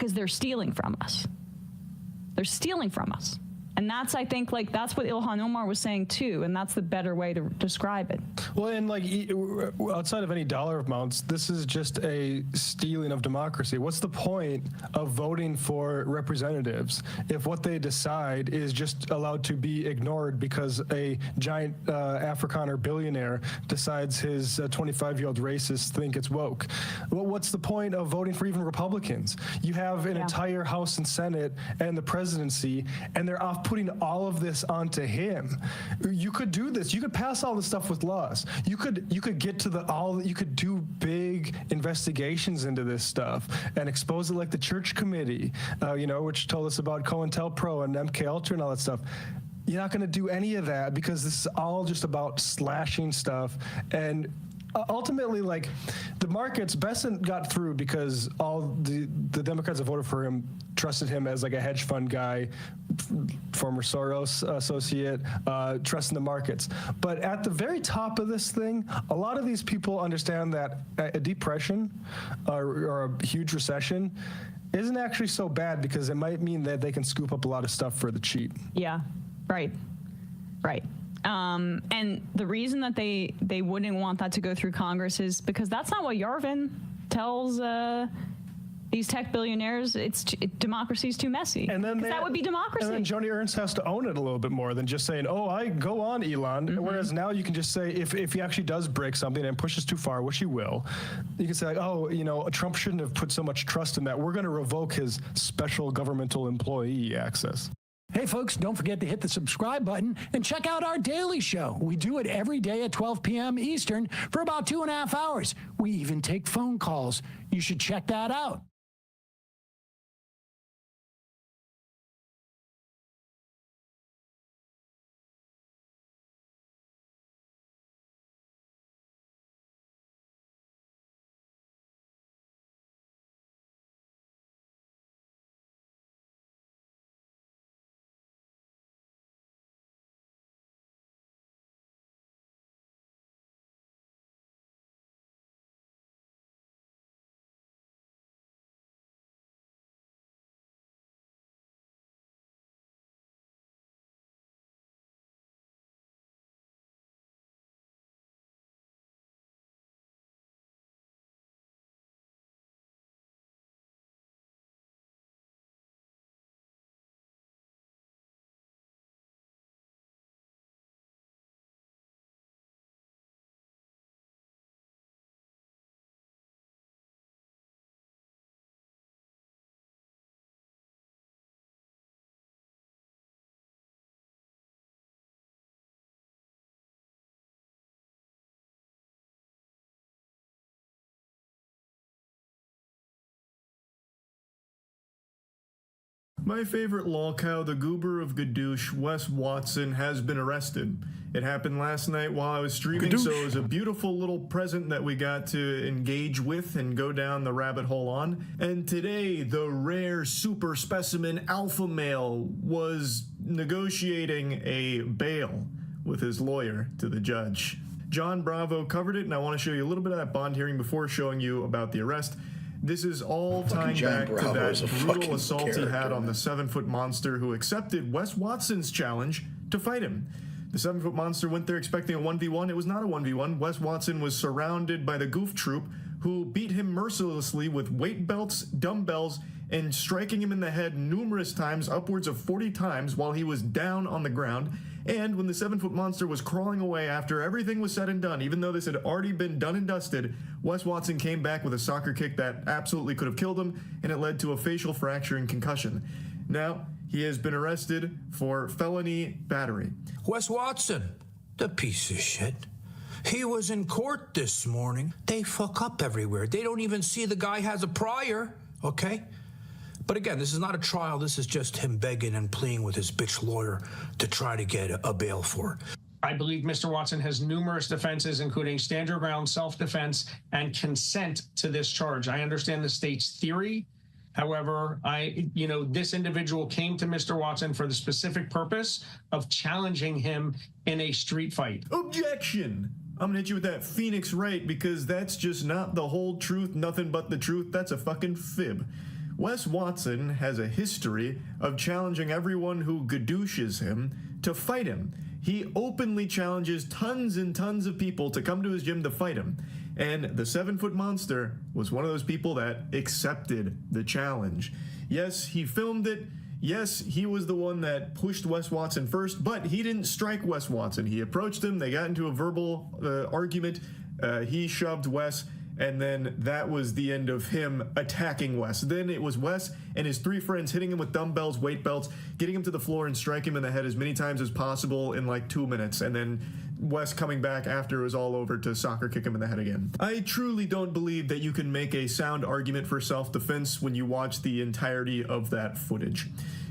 because they're stealing from us. They're stealing from us. And that's, I think, like, that's what Ilhan Omar was saying too, and that's the better way to describe it. Well, and like outside of any dollar amounts, this is just a stealing of democracy. What's the point of voting for representatives if what they decide is just allowed to be ignored because a giant Afrikaner billionaire decides his 25-year-old racists think it's woke? Well, what's the point of voting for even Republicans? You have an entire House and Senate and the presidency, and they're off putting all of this onto him. You could do this. You could pass all this stuff with laws. You could get to you could do big investigations into this stuff and expose it like the Church Committee, which told us about COINTELPRO and MKUltra and all that stuff. You're not going to do any of that because this is all just about slashing stuff. And ultimately, like, the markets, Besant got through because all the Democrats that voted for him trusted him as like a hedge fund guy, former Soros associate, trusting the markets. But at the very top of this thing, a lot of these people understand that a depression or a huge recession isn't actually so bad because it might mean that they can scoop up a lot of stuff for the cheap. Yeah, right. And the reason that they wouldn't want that to go through Congress is because that's not what Yarvin tells these tech billionaires. Democracy's too messy. And then that would be democracy. And then Joni Ernst has to own it a little bit more than just saying, "Oh, I go on, Elon." Mm-hmm. Whereas now you can just say, if he actually does break something and pushes too far, which he will, you can say, like, "Oh, Trump shouldn't have put so much trust in that. We're going to revoke his special governmental employee access." Hey, folks, don't forget to hit the subscribe button and check out our daily show. We do it every day at 12 p.m. Eastern for about 2.5 hours. We even take phone calls. You should check that out. My favorite lolcow, the goober of Gadoosh, Wes Watson, has been arrested. It happened last night while I was streaming, so it was a beautiful little present that we got to engage with and go down the rabbit hole on. And today, the rare super specimen alpha male was negotiating a bail with his lawyer to the judge. John Bravo covered it, and I want to show you a little bit of that bond hearing before showing you about the arrest. This is all tying back to that brutal assault he had on the 7-foot monster who accepted Wes Watson's challenge to fight him. The 7-foot monster went there expecting a 1v1. It was not a 1v1. Wes Watson was surrounded by the goof troop, who beat him mercilessly with weight belts, dumbbells, and striking him in the head numerous times, upwards of 40 times, while he was down on the ground. And when the 7-foot monster was crawling away after everything was said and done, even though this had already been done and dusted, Wes Watson came back with a soccer kick that absolutely could have killed him, and it led to a facial fracture and concussion. Now, he has been arrested for felony battery. Wes Watson, the piece of shit. He was in court this morning. They fuck up everywhere. They don't even see the guy has a prior, okay? But again, this is not a trial. This is just him begging and pleading with his bitch lawyer to try to get a bail for it. I believe Mr. Watson has numerous defenses, including stand your ground, self-defense, and consent to this charge. I understand the state's theory. However, this individual came to Mr. Watson for the specific purpose of challenging him in a street fight. Objection! I'm gonna hit you with that Phoenix right, because that's just not the whole truth, nothing but the truth. That's a fucking fib. Wes Watson has a history of challenging everyone who gadooches him to fight him. He openly challenges tons and tons of people to come to his gym to fight him. And the 7-foot monster was one of those people that accepted the challenge. Yes, he filmed it. Yes, he was the one that pushed Wes Watson first, but he didn't strike Wes Watson. He approached him. They got into a verbal argument. He shoved Wes, and then that was the end of him attacking Wes. Then it was Wes and his 3 friends hitting him with dumbbells, weight belts, getting him to the floor and striking him in the head as many times as possible in like 2 minutes. And then Wes coming back after it was all over to soccer kick him in the head again. I truly don't believe that you can make a sound argument for self-defense when you watch the entirety of that footage.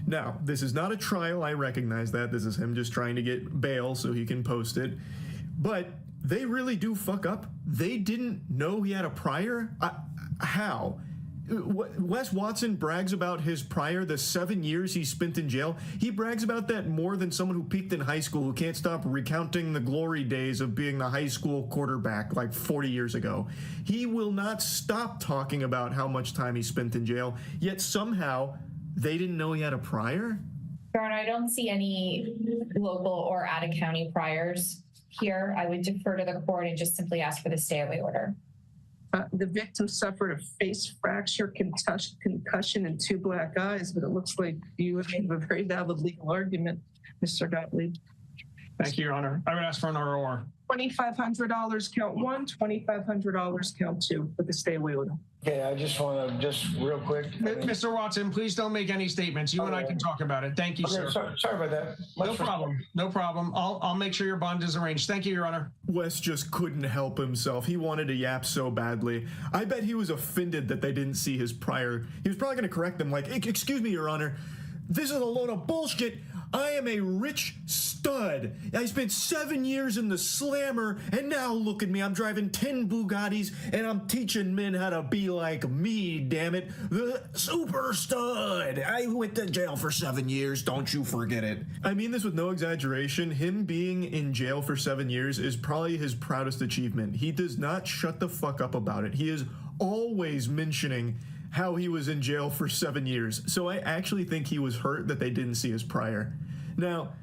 Now, this is not a trial. I recognize that. This is him just trying to get bail so he can post it. But they really do fuck up. They didn't know he had a prior? How? Wes Watson brags about his prior, the 7 years he spent in jail. He brags about that more than someone who peaked in high school who can't stop recounting the glory days of being the high school quarterback like 40 years ago. He will not stop talking about how much time he spent in jail, yet somehow they didn't know he had a prior? Your Honor, I don't see any local or out-of-county priors here. I would defer to the court and just simply ask for the stay-away order. The victim suffered a face fracture, concussion, and 2 black eyes, but it looks like you have a very valid legal argument, Mr. Gottlieb. Thank you, Your Honor. I would ask for an ROR. $2,500 count 1, $2,500 count 2 with the stay-away order. Okay, I just want to, just real quick. Mr. Watson, please don't make any statements. You and I can talk about it. Thank you, sir. Sorry about that. No problem. No problem. I'll make sure your bond is arranged. Thank you, Your Honor. Wes just couldn't help himself. He wanted to yap so badly. I bet he was offended that they didn't see his prior. He was probably going to correct them like, excuse me, Your Honor. This is a load of bullshit. I am a rich stud. I spent 7 years in the slammer, and now look at me. I'm driving 10 Bugattis, and I'm teaching men how to be like me, damn it. The super stud. I went to jail for 7 years. Don't you forget it. I mean this with no exaggeration. Him being in jail for 7 years is probably his proudest achievement. He does not shut the fuck up about it. He is always mentioning how he was in jail for 7 years. So I actually think he was hurt that they didn't see his prior. Now,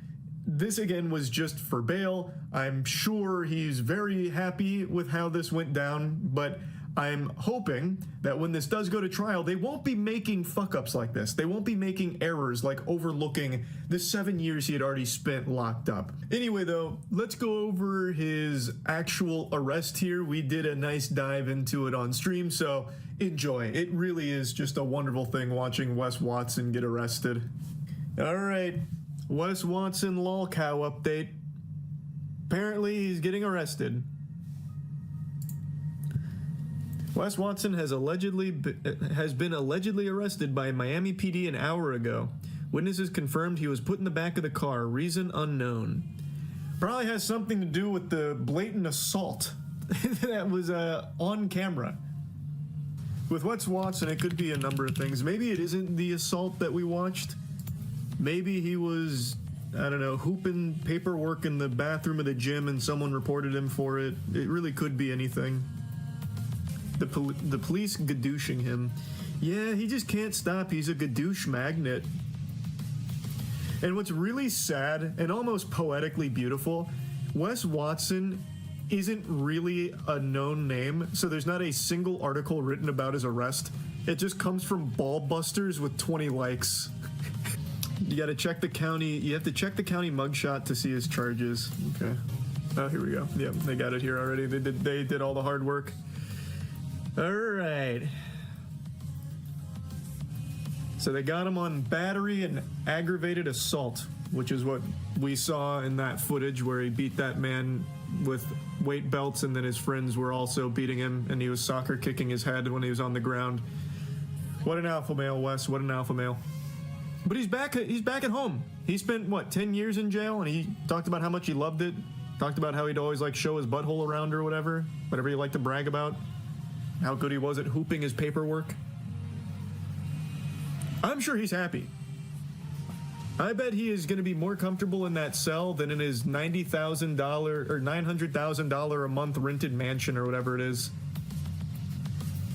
this again was just for bail. I'm sure he's very happy with how this went down, but I'm hoping that when this does go to trial, they won't be making fuck-ups like this. They won't be making errors like overlooking the 7 years he had already spent locked up. Anyway, though, let's go over his actual arrest here. We did a nice dive into it on stream, so enjoy. It really is just a wonderful thing watching Wes Watson get arrested. All right, Wes Watson lolcow update. Apparently, he's getting arrested. Wes Watson has been allegedly arrested by Miami PD an hour ago. Witnesses confirmed he was put in the back of the car. Reason unknown. Probably has something to do with the blatant assault that was on camera. With Wes Watson, it could be a number of things. Maybe it isn't the assault that we watched. Maybe he was, I don't know, hooping paperwork in the bathroom of the gym and someone reported him for it. It really could be anything. The police gadooshing him. Yeah, he just can't stop. He's a gadoosh magnet. And what's really sad and almost poetically beautiful, Wes Watson isn't really a known name, so there's not a single article written about his arrest. It just comes from Ballbusters with 20 likes. You gotta check the county, you have to check the county mugshot to see his charges. Okay. Oh, here we go. Yep, they got it here already. They did all the hard work. All right. So they got him on battery and aggravated assault, which is what we saw in that footage where he beat that man with weight belts, and then his friends were also beating him, and he was soccer kicking his head when he was on the ground. What an alpha male, Wes. What an alpha male. But he's back at home. He spent, what, 10 years in jail, and he talked about how much he loved it. Talked about how he'd always, like, show his butthole around or whatever he liked to brag about. How good he was at hooping his paperwork. I'm sure he's happy. I bet he is going to be more comfortable in that cell than in his $90,000 or $900,000 a month rented mansion or whatever it is.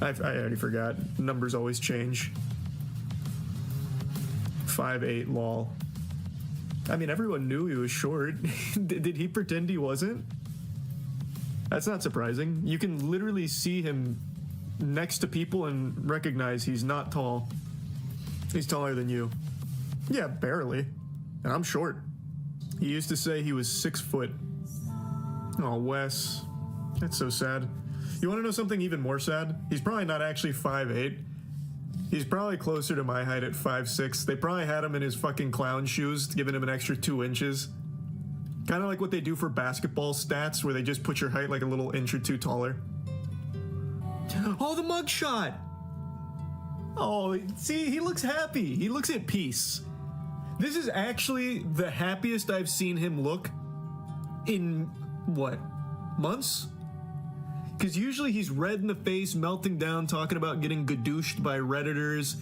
I already forgot. Numbers always change. 5'8", lol. I mean, everyone knew he was short. Did he pretend he wasn't? That's not surprising. You can literally see him next to people and recognize he's not tall. He's taller than you. Yeah, barely. And I'm short. He used to say he was 6 foot. Oh, Wes. That's so sad. You want to know something even more sad? He's probably not actually 5'8". He's probably closer to my height at 5'6". They probably had him in his fucking clown shoes, giving him an extra 2 inches. Kind of like what they do for basketball stats, where they just put your height like a little inch or 2 taller. Oh, the mugshot! Oh, see, he looks happy. He looks at peace. This is actually the happiest I've seen him look in, what, months? Because usually he's red in the face, melting down, talking about getting gadooshed by Redditors.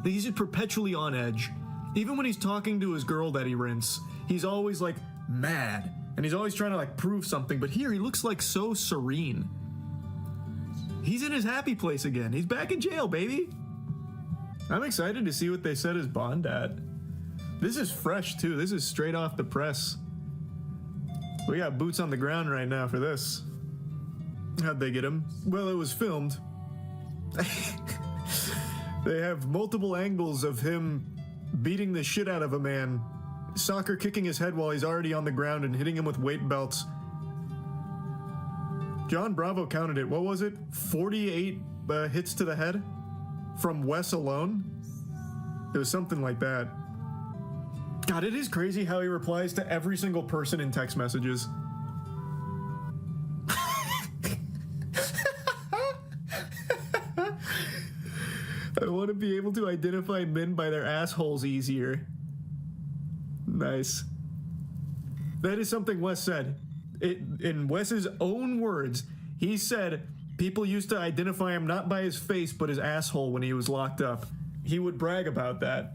He's just perpetually on edge. Even when he's talking to his girl that he rents, he's always like mad. And he's always trying to like prove something. But here he looks like so serene. He's in his happy place again. He's back in jail, baby. I'm excited to see what they set his bond at. This is fresh too. This is straight off the press. We got boots on the ground right now for this. How'd they get him? Well, it was filmed. They have multiple angles of him beating the shit out of a man, soccer kicking his head while he's already on the ground and hitting him with weight belts. John Bravo counted it. What was it? 48 hits to the head from Wes alone? It was something like that. God, it is crazy how he replies to every single person in text messages. I want to be able to identify men by their assholes easier. Nice. That is something Wes said. In Wes's own words, he said people used to identify him not by his face, but his asshole when he was locked up. He would brag about that.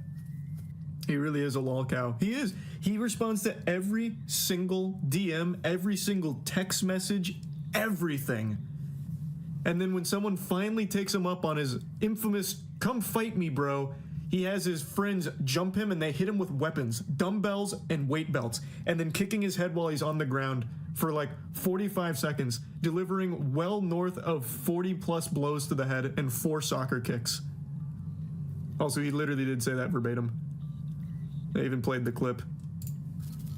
He really is a lol cow. He is. He responds to every single DM, every single text message, everything. And then when someone finally takes him up on his infamous, come fight me, bro, he has his friends jump him and they hit him with weapons, dumbbells and weight belts, and then kicking his head while he's on the ground for like 45 seconds, delivering well north of 40 plus blows to the head and 4 soccer kicks. Also, he literally did say that verbatim. I even played the clip.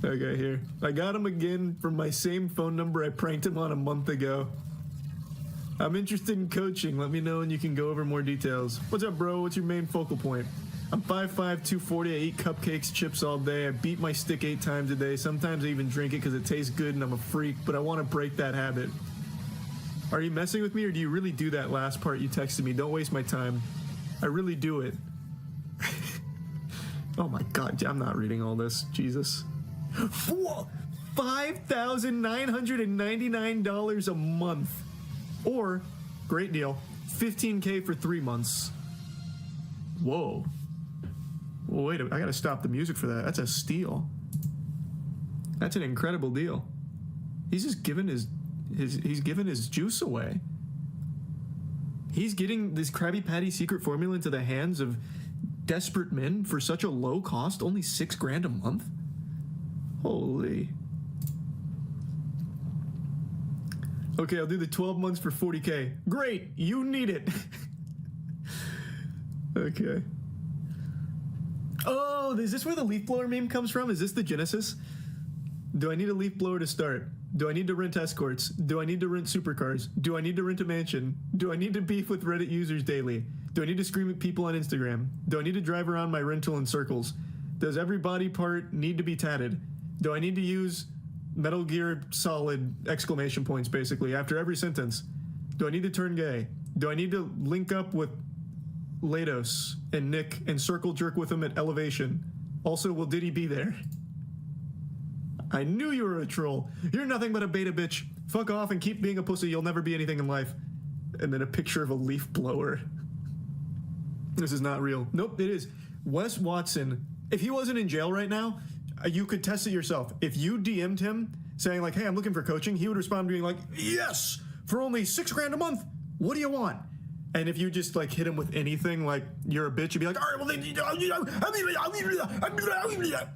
Okay, here. I got him again from my same phone number I pranked him on a month ago. I'm interested in coaching. Let me know and you can go over more details. What's up, bro? What's your main focal point? I'm 5'5", 240. I eat cupcakes, chips all day. I beat my stick 8 times a day. Sometimes I even drink it because it tastes good and I'm a freak, but I want to break that habit. Are you messing with me or do you really do that last part you texted me? Don't waste my time. I really do it. Oh my God, I'm not reading all this. Jesus. $5,999 a month. Or, great deal, $15K for 3 months. Whoa. Well, wait a minute, I gotta stop the music for that. That's a steal. That's an incredible deal. He's just giving he's giving his juice away. He's getting this Krabby Patty secret formula into the hands of desperate men for such a low cost, only $6,000 a month. Holy. Okay, I'll do the 12 months for 40K. Great, you need it. Okay. Oh, is this where the leaf blower meme comes from? Is this the genesis? Do I need a leaf blower to start? Do I need to rent escorts? Do I need to rent supercars? Do I need to rent a mansion? Do I need to beef with Reddit users daily? Do I need to scream at people on Instagram? Do I need to drive around my rental in circles? Does every body part need to be tatted? Do I need to use Metal Gear Solid exclamation points basically after every sentence? Do I need to turn gay? Do I need to link up with Lados and Nick and circle jerk with him at Elevation? Also, will Diddy be there? I knew you were a troll. You're nothing but a beta bitch. Fuck off and keep being a pussy. You'll never be anything in life. And then a picture of a leaf blower. This is not real. Nope, it is. Wes Watson, if he wasn't in jail right now, you could test it yourself. If you DM'd him saying like, hey, I'm looking for coaching, he would respond being like, yes, for only $6,000 a month. What do you want? And if you just like hit him with anything, like you're a bitch, you'd be like, all right, well,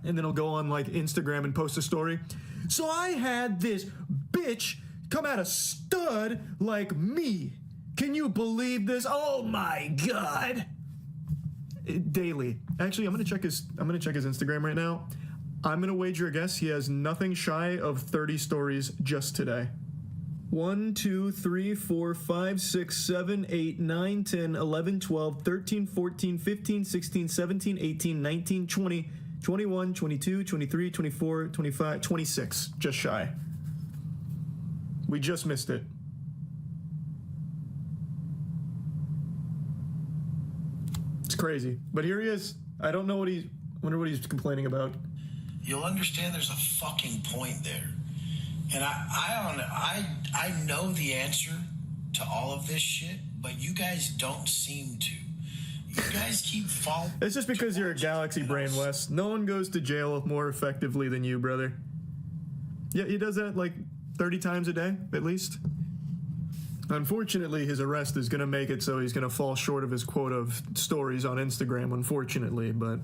and then he'll go on like Instagram and post a story. So I had this bitch come out a stud like me. Can you believe this? Oh my God. Daily. Actually, I'm gonna check his Instagram right now. I'm gonna wager a guess he has nothing shy of 30 stories just today. 1, 2, 3, 4, 5, 6, 7, 8, 9, 10, 11, 12, 13, 14, 15, 16, 17, 18, 19, 20, 21, 22, 23, 24, 25, 26. Just shy. We just missed it. It's crazy. But here he is. I don't know wonder what he's complaining about. You'll understand there's a fucking point there. And I know the answer to all of this shit, but you guys don't seem to. You guys keep falling. It's just because you're a galaxy brain, Wes. No one goes to jail more effectively than you, brother. Yeah, he does that like 30 times a day, at least. Unfortunately, his arrest is going to make it so he's going to fall short of his quota of stories on Instagram, unfortunately. But,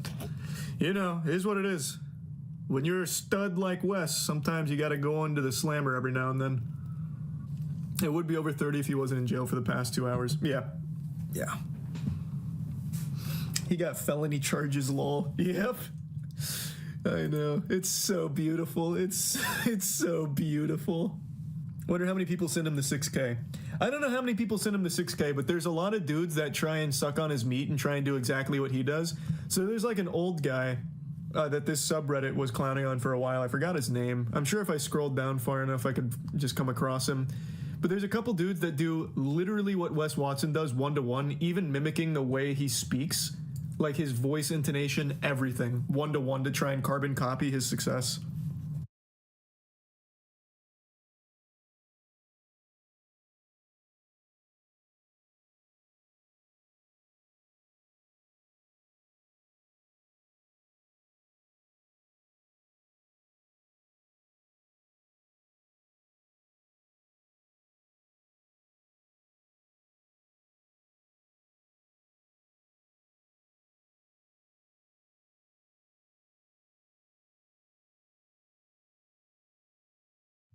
you know, it is what it is. When you're a stud like Wes, sometimes you got to go into the slammer every now and then. It would be over 30 if he wasn't in jail for the past 2 hours. Yeah. Yeah. He got felony charges, lol. Yep. I know. It's so beautiful. It's so beautiful. Wonder how many people send him the 6K. I don't know how many people send him the 6K, but there's a lot of dudes that try and suck on his meat and try and do exactly what he does. So there's like an old guy that this subreddit was clowning on for a while. I forgot his name. I'm sure if I scrolled down far enough, I could just come across him. But there's a couple dudes that do literally what Wes Watson does one-to-one, even mimicking the way he speaks. Like his voice intonation, everything. One-to-one to try and carbon copy his success.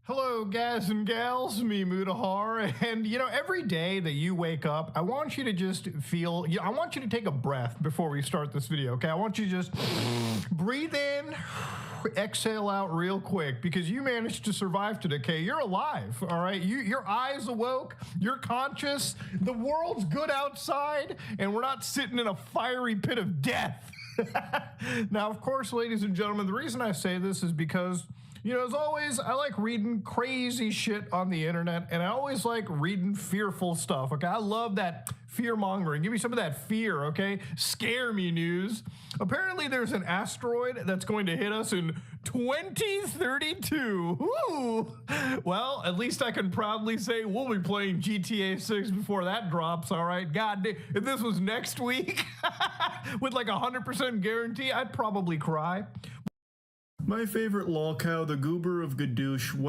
Hello, guys and gals, me Mudahar, and you know, every day that you wake up, I want you to just feel, I want you to take a breath before we start this video, okay? I want you to just breathe in, exhale out real quick, because you managed to survive today, okay? You're alive, all right? Your eyes awoke, you're conscious, the world's good outside, and we're not sitting in a fiery pit of death. Now, of course, ladies and gentlemen, the reason I say this is because, you know, as always, I like reading crazy shit on the internet, and I always like reading fearful stuff, okay? I love that fear-mongering. Give me some of that fear, okay? Scare me news. Apparently, there's an asteroid that's going to hit us in 2032. Ooh. Well, at least I can proudly say we'll be playing GTA 6 before that drops, all right? God, if this was next week with like 100% guarantee, I'd probably cry. My favorite lol cow, the goober of Gadoosh.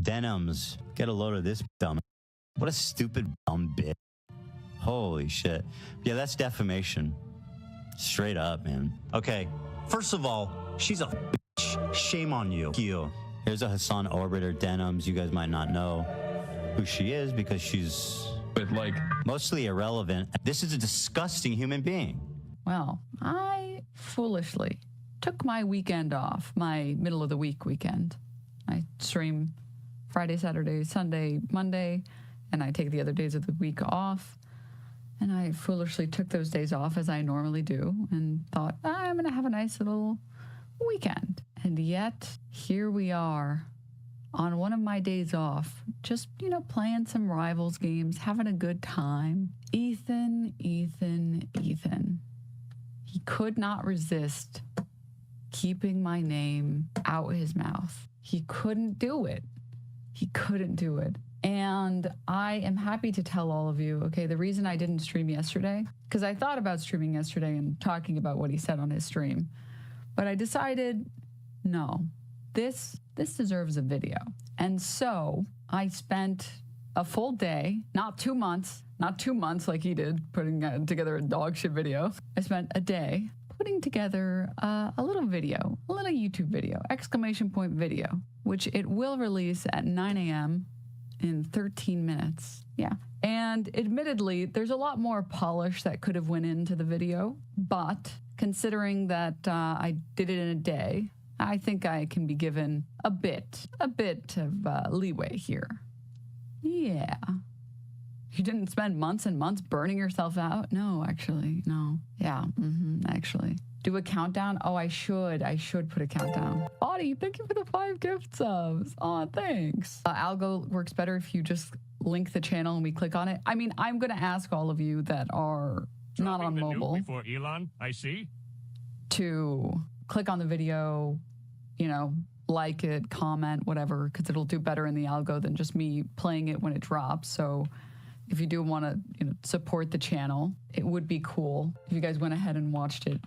Denims, get a load of this dumb. What a stupid dumb bitch. Holy shit. Yeah, that's defamation. Straight up, man. Okay, first of all, she's a bitch. Shame on you. Here's a Hassan Orbiter Denims. You guys might not know who she is because she's like mostly irrelevant. This is a disgusting human being. Well, I foolishly took my weekend off, my middle of the week weekend. I stream Friday, Saturday, Sunday, Monday, and I take the other days of the week off. And I foolishly took those days off as I normally do and thought, I'm going to have a nice little weekend. And yet, here we are on one of my days off, just, you know, playing some Rivals games, having a good time. Ethan. He could not resist keeping my name out his mouth. He couldn't do it. And I am happy to tell all of you, okay, the reason I didn't stream yesterday, because I thought about streaming yesterday and talking about what he said on his stream, but I decided, no, this deserves a video. And so I spent a full day, not 2 months like he did, putting together a dog shit video. I spent a day putting together a little video, a little YouTube video, exclamation point video, which it will release at 9 a.m. in 13 minutes. Yeah. And admittedly, there's a lot more polish that could have went into the video, but considering that I did it in a day, I think I can be given a bit of leeway here. Yeah. You didn't spend months and months burning yourself out? No, actually, no. Yeah, actually. Do a countdown? Oh, I should put a countdown. Audie, thank you for the 5 gift subs. Oh, thanks. Algo works better if you just link the channel and we click on it. I mean, I'm going to ask all of you that are not on mobile. Before Elon, I see. To click on the video, you know, like it, comment, whatever, because it'll do better in the algo than just me playing it when it drops. So if you do want to, you know, support the channel, it would be cool if you guys went ahead and watched it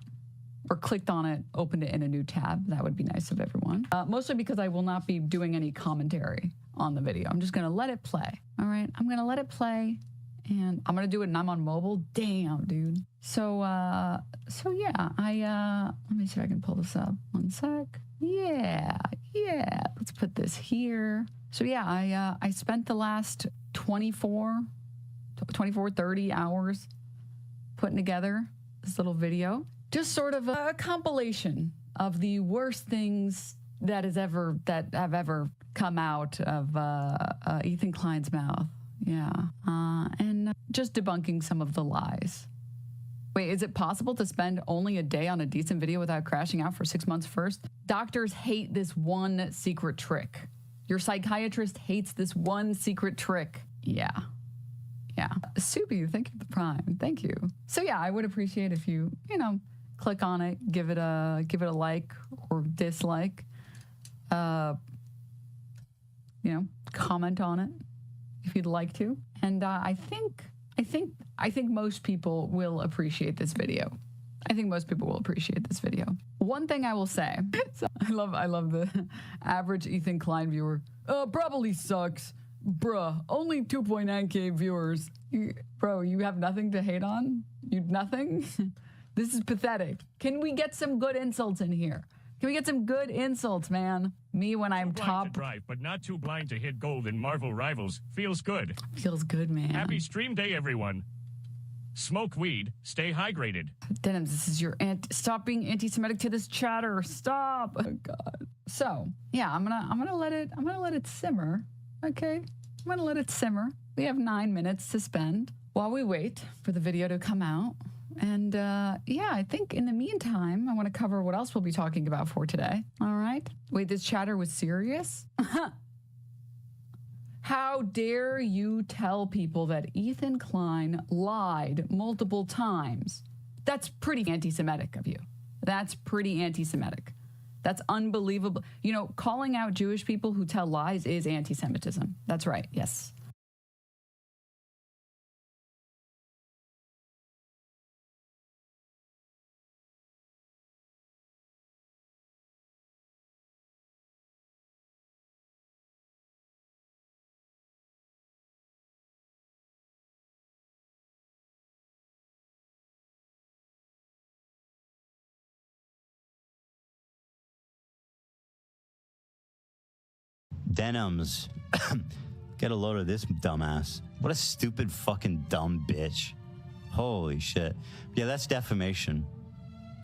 or clicked on it, opened it in a new tab. That would be nice of everyone. Mostly because I will not be doing any commentary on the video. I'm just going to let it play. All right. I'm going to let it play and I'm going to do it and I'm on mobile. Damn, dude. So yeah, let me see if I can pull this up. 1 sec. Yeah. Let's put this here. So yeah, I spent the last 24, 30 hours putting together this little video. Just sort of a compilation of the worst things that have ever come out of Ethan Klein's mouth. Yeah. And just debunking some of the lies. Wait, is it possible to spend only a day on a decent video without crashing out for 6 months first? Doctors hate this one secret trick. Your psychiatrist hates this one secret trick. Yeah. Subi, thank you for the prime. Thank you. So yeah, I would appreciate if you click on it, give it a like or dislike. Comment on it if you'd like to. And I think most people will appreciate this video. I think most people will appreciate this video. One thing I will say, so I love the average Ethan Klein viewer. Probably sucks. Bruh, only 2.9K viewers. Bro, you have nothing to hate on? Nothing? This is pathetic. Can we get some good insults in here? Can we get some good insults, man? Me when I'm top. To drive, but not too blind to hit gold in Marvel Rivals. Feels good. Feels good, man. Happy stream day, everyone. Smoke weed, stay hydrated. Denims, this is your stop being anti-Semitic to this chatter. Stop. Oh God. So yeah, I'm gonna let it simmer. Okay, I'm gonna let it simmer. We have 9 minutes to spend while we wait for the video to come out. And yeah, I think in the meantime, I want to cover what else we'll be talking about for today. All right. Wait, this chatter was serious? How dare you tell people that Ethan Klein lied multiple times? That's pretty anti-Semitic of you. That's pretty anti-Semitic. That's unbelievable. You know, calling out Jewish people who tell lies is anti-Semitism. That's right. Yes. Denims. Get a load of this dumbass. What a stupid fucking dumb bitch. Holy shit. Yeah, that's defamation.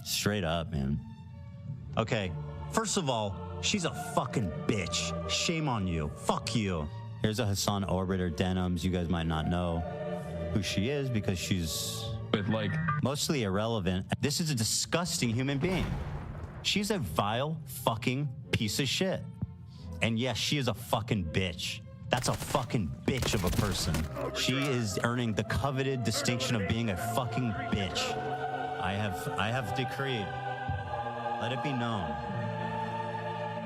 Straight up, man. Okay, first of all, she's a fucking bitch. Shame on you. Fuck you. Here's a Hassan Orbiter Denims. You guys might not know who she is because she's mostly irrelevant. This is a disgusting human being. She's a vile fucking piece of shit. And yes, she is a fucking bitch. That's a fucking bitch of a person. She is earning the coveted distinction of being a fucking bitch. I have decreed, let it be known,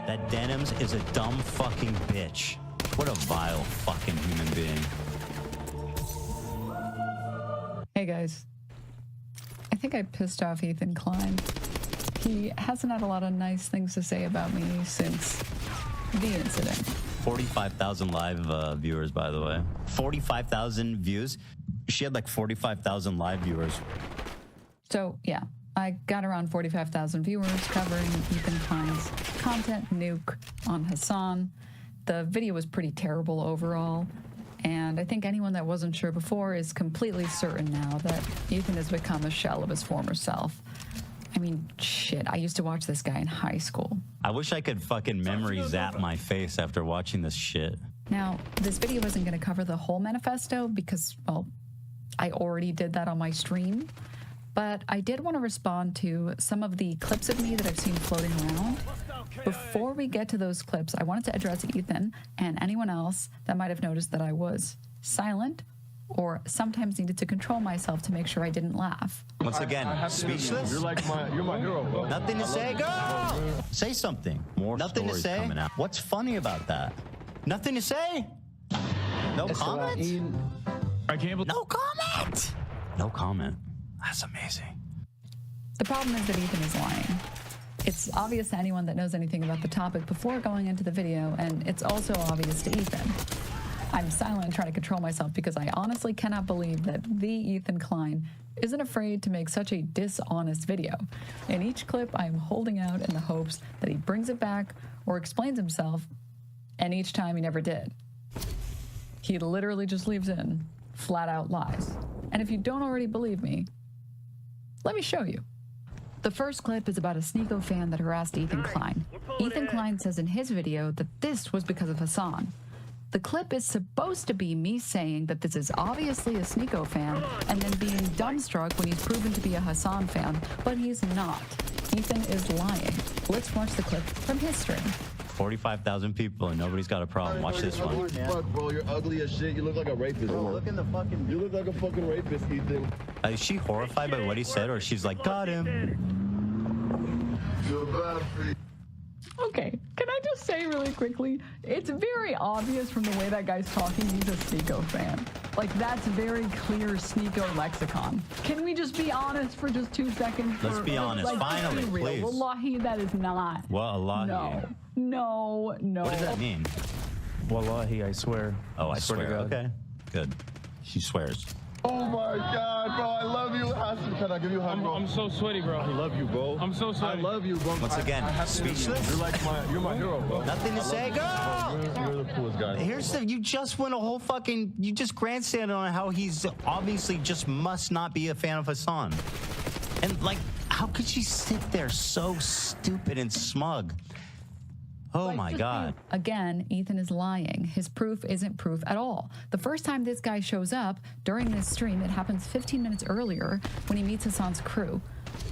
that Denims is a dumb fucking bitch. What a vile fucking human being. Hey guys, I think I pissed off Ethan Klein. He hasn't had a lot of nice things to say about me since the incident. 45,000 live viewers, by the way. 45,000 views. She had like 45,000 live viewers. So yeah, I got around 45,000 viewers covering Ethan Klein's content nuke on Hassan. The video was pretty terrible overall. And I think anyone that wasn't sure before is completely certain now that Ethan has become a shell of his former self. I mean, shit, I used to watch this guy in high school. I wish I could fucking memory zap my face after watching this shit. Now, this video isn't going to cover the whole manifesto because, well, I already did that on my stream. But I did want to respond to some of the clips of me that I've seen floating around. Before we get to those clips, I wanted to address Ethan and anyone else that might have noticed that I was silent or sometimes needed to control myself to make sure I didn't laugh. Once again, speechless? You're my hero, bro. Nothing to say? Go! Say something. More Nothing to say? Coming out. What's funny about that? Nothing to say? No comment? I can't believe. No comment! No comment. That's amazing. The problem is that Ethan is lying. It's obvious to anyone that knows anything about the topic before going into the video, and it's also obvious to Ethan. I'm silent and trying to control myself because I honestly cannot believe that the Ethan Klein isn't afraid to make such a dishonest video. In each clip, I'm holding out in the hopes that he brings it back or explains himself, and each time he never did. He literally just leaves in flat out lies. And if you don't already believe me, let me show you. The first clip is about a Sneeko fan that harassed Ethan Klein. Ethan Klein says in his video that this was because of Hassan. The clip is supposed to be me saying that this is obviously a Sneeko fan and then being dumbstruck when he's proven to be a Hassan fan, but he's not. Ethan is lying. Let's watch the clip from his stream. 45,000 people and nobody's got a problem. Watch this one. Fuck, bro, you're ugly as shit. You look like a rapist. Bro, look in the fucking. You look like a fucking rapist, Ethan. Is she horrified by what he said, or she's like, got him? Okay, can I just say really quickly, it's very obvious from the way that guy's talking he's a Sneeko fan. Like, that's very clear Sneeko lexicon. Can we just be honest for just 2 seconds? Let's be honest, like, finally, be real. please. Wallahi, that is not. Wallahi. No. What does that mean? Wallahi, I swear. Oh, I swear. to God. Okay, good. She swears. Oh my God, bro, I love you. Hassan, can I give you a hug, bro? I'm so sweaty, bro. I love you, bro. I'm so sweaty. I love you, bro. Once again, speechless? You're my hero, bro. Nothing to say, go! You're the coolest guy. Here's the, you just went a whole fucking, you just grandstanded on how he's obviously just must not be a fan of Hassan. And like, how could she sit there so stupid and smug? Oh my God. Again, Ethan is lying. His proof isn't proof at all. The first time this guy shows up during this stream, it happens 15 minutes earlier when he meets Hassan's crew.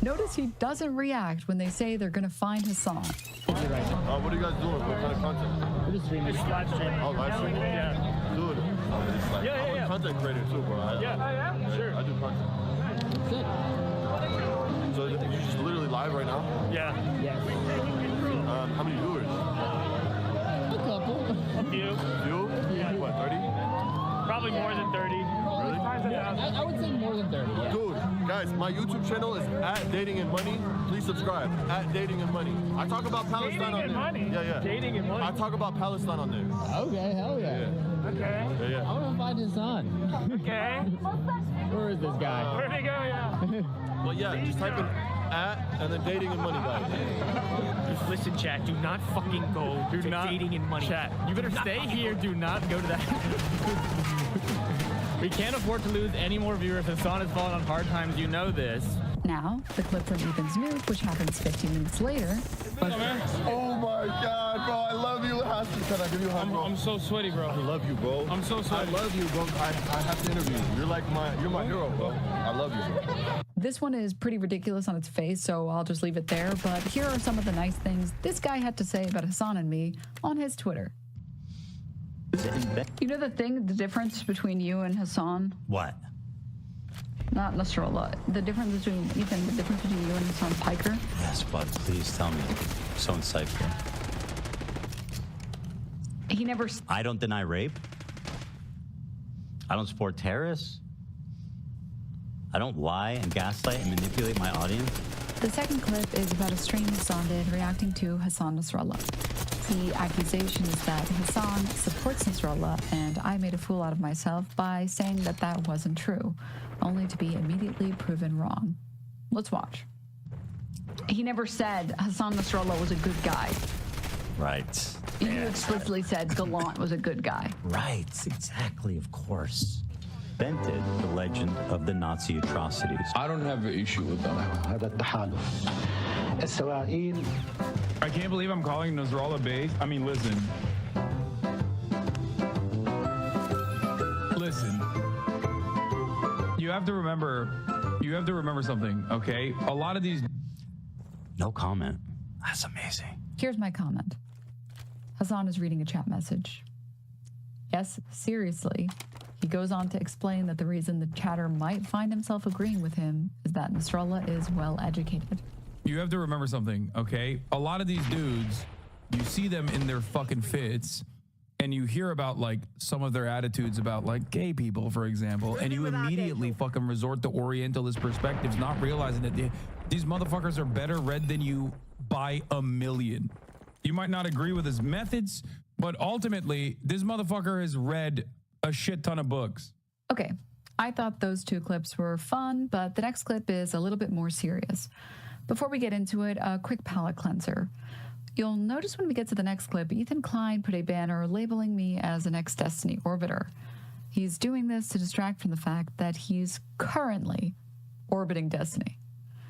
Notice he doesn't react when they say they're gonna find Hassan. What are you guys doing? What kind of content? We're just streaming. It's live stream. Oh, live stream? Yeah. Dude, it's like, I'm a content creator too, bro. Yeah, sure. I do content. Good. So you just literally live right now? Yeah. How many viewers? A couple. A few. You? Yeah. What, 30? Probably more than 30. Really? Yeah, I would say more than 30. Yeah. Dude, guys, my YouTube channel is @dating&money. Please subscribe. @dating&money. I talk about Palestine on there. Money. Yeah. Dating and money. I talk about Palestine on there. Okay, hell yeah. Okay. Yeah. I want to find his son. Okay. Where is this guy? Where'd he go? Yeah. Well, yeah, just type in and then dating and money, guys. Just listen, chat. Do not fucking go to dating and money. Chat. You better stay here. Do not go to that. We can't afford to lose any more viewers. Hassan has fallen on hard times. You know this. Now, the clip from Ethan's nuke, which happens 15 minutes later. Oh my God, bro, I love you. Hassan, can I give you a hug, bro? I'm so sweaty, bro. I love you, bro. I'm so sweaty. I love you, bro. I have to interview you. You're my hero, bro. I love you, bro. This one is pretty ridiculous on its face, so I'll just leave it there. But here are some of the nice things this guy had to say about Hassan and me on his Twitter. You know the difference between you and Hassan? What? Not Nasrallah. The difference between Ethan, the difference between you and Hassan Piker? Yes, but please tell me. So insightful. He never. I don't deny rape. I don't support terrorists. I don't lie and gaslight and manipulate my audience. The second clip is about a stream Hassan did reacting to Hassan Nasrallah. The accusation is that Hassan supports Nasrallah, and I made a fool out of myself by saying that that wasn't true, only to be immediately proven wrong. Let's watch. He never said Hassan Nasrallah was a good guy. Right. You explicitly said Gallant was a good guy. Right, exactly, of course. Invented the legend of the Nazi atrocities. I don't have an issue with them. I can't believe I'm calling Nasrallah base. I mean, listen. Listen. You have to remember something, okay? A lot of these... No comment. That's amazing. Here's my comment. Hassan is reading a chat message. Yes, seriously. He goes on to explain that the reason the chatter might find himself agreeing with him is that Nasrallah is well educated. You have to remember something, okay? A lot of these dudes, you see them in their fucking fits, and you hear about, like, some of their attitudes about, like, gay people, for example, and you immediately fucking resort to Orientalist perspectives, not realizing that these motherfuckers are better read than you by a million. You might not agree with his methods, but ultimately, this motherfucker has read a shit ton of books. Okay, I thought those two clips were fun, but the next clip is a little bit more serious. Before we get into it, a quick palate cleanser. You'll notice when we get to the next clip, Ethan Klein put a banner labeling me as an ex-Destiny orbiter. He's doing this to distract from the fact that he's currently orbiting Destiny.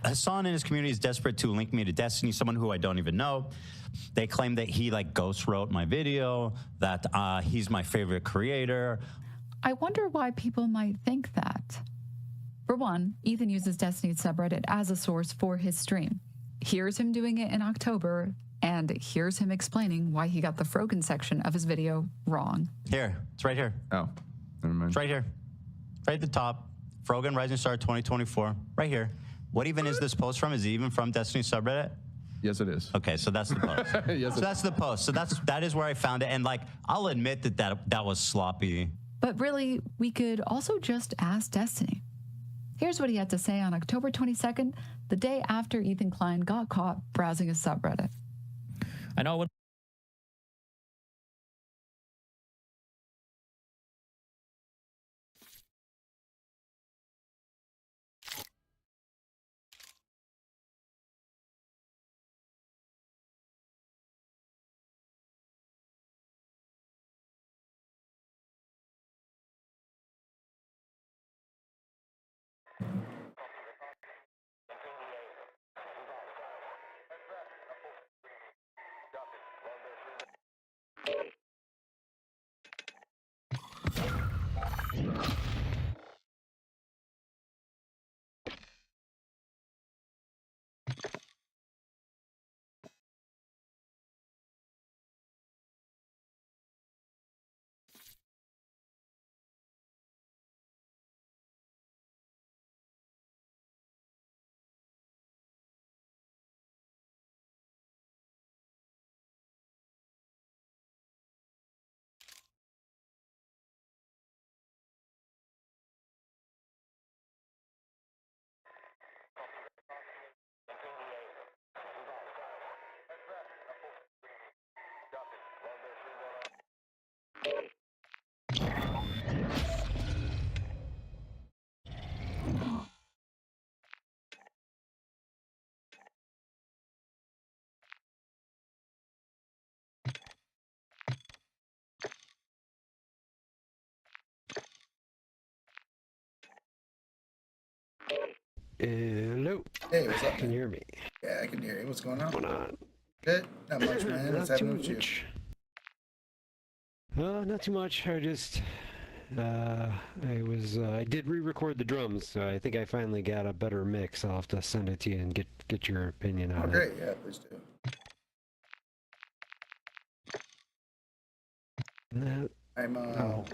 Hassan and his community is desperate to link me to Destiny, someone who I don't even know. They claim that he like ghost wrote my video, that he's my favorite creator. I wonder why people might think that. For one, Ethan uses Destiny subreddit as a source for his stream. Here's him doing it in October, and here's him explaining why he got the Frogan section of his video wrong. Here, it's right here. Oh, never mind. It's right here. Right at the top. Frogan Rising Star 2024. Right here. What even is this post from? Is it even from Destiny subreddit? Yes, it is. Okay, so that's the post. Yes, so that's the post. So that is where I found it. And like, I'll admit that was sloppy. But really, we could also just ask Destiny. Here's what he had to say on October 22nd, the day after Ethan Klein got caught browsing his subreddit. I know what. Hello. Hey, what's up? Can you hear me? Yeah, I can hear you. What's going on? What's going on? Good. Not much, man. What's happening with you? Not too much. I just, I did re-record the drums, so I think I finally got a better mix. I'll have to send it to you and get your opinion on it. Great. Yeah, please do. I'm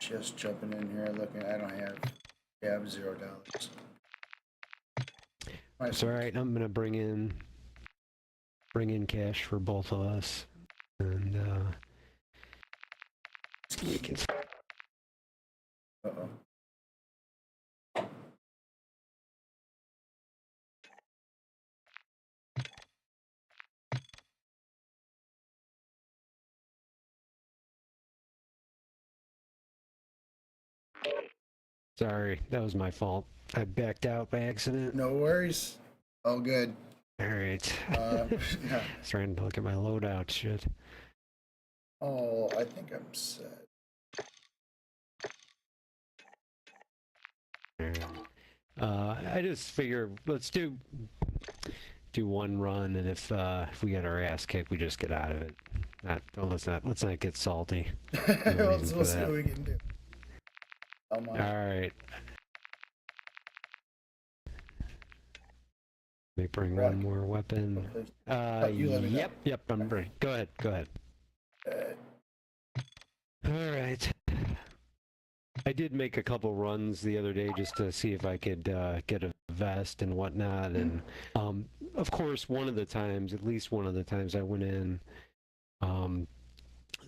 just jumping in here looking. I don't have. Yeah, I have $0. It's all right. I'm gonna bring in cash for both of us. And you can. Uh-oh. Sorry, that was my fault. I backed out by accident. No worries. All good. All right. Yeah. Trying to look at my loadout shit. Oh, I think I'm set. I just figure let's do one run, and if we get our ass kicked, we just get out of it. Let's not get salty. We'll see what we can do. All right. Let me bring one more weapon. Yep, I'm ready. Go ahead. All right. I did make a couple runs the other day just to see if I could get a vest and whatnot, and of course, at least one of the times I went in,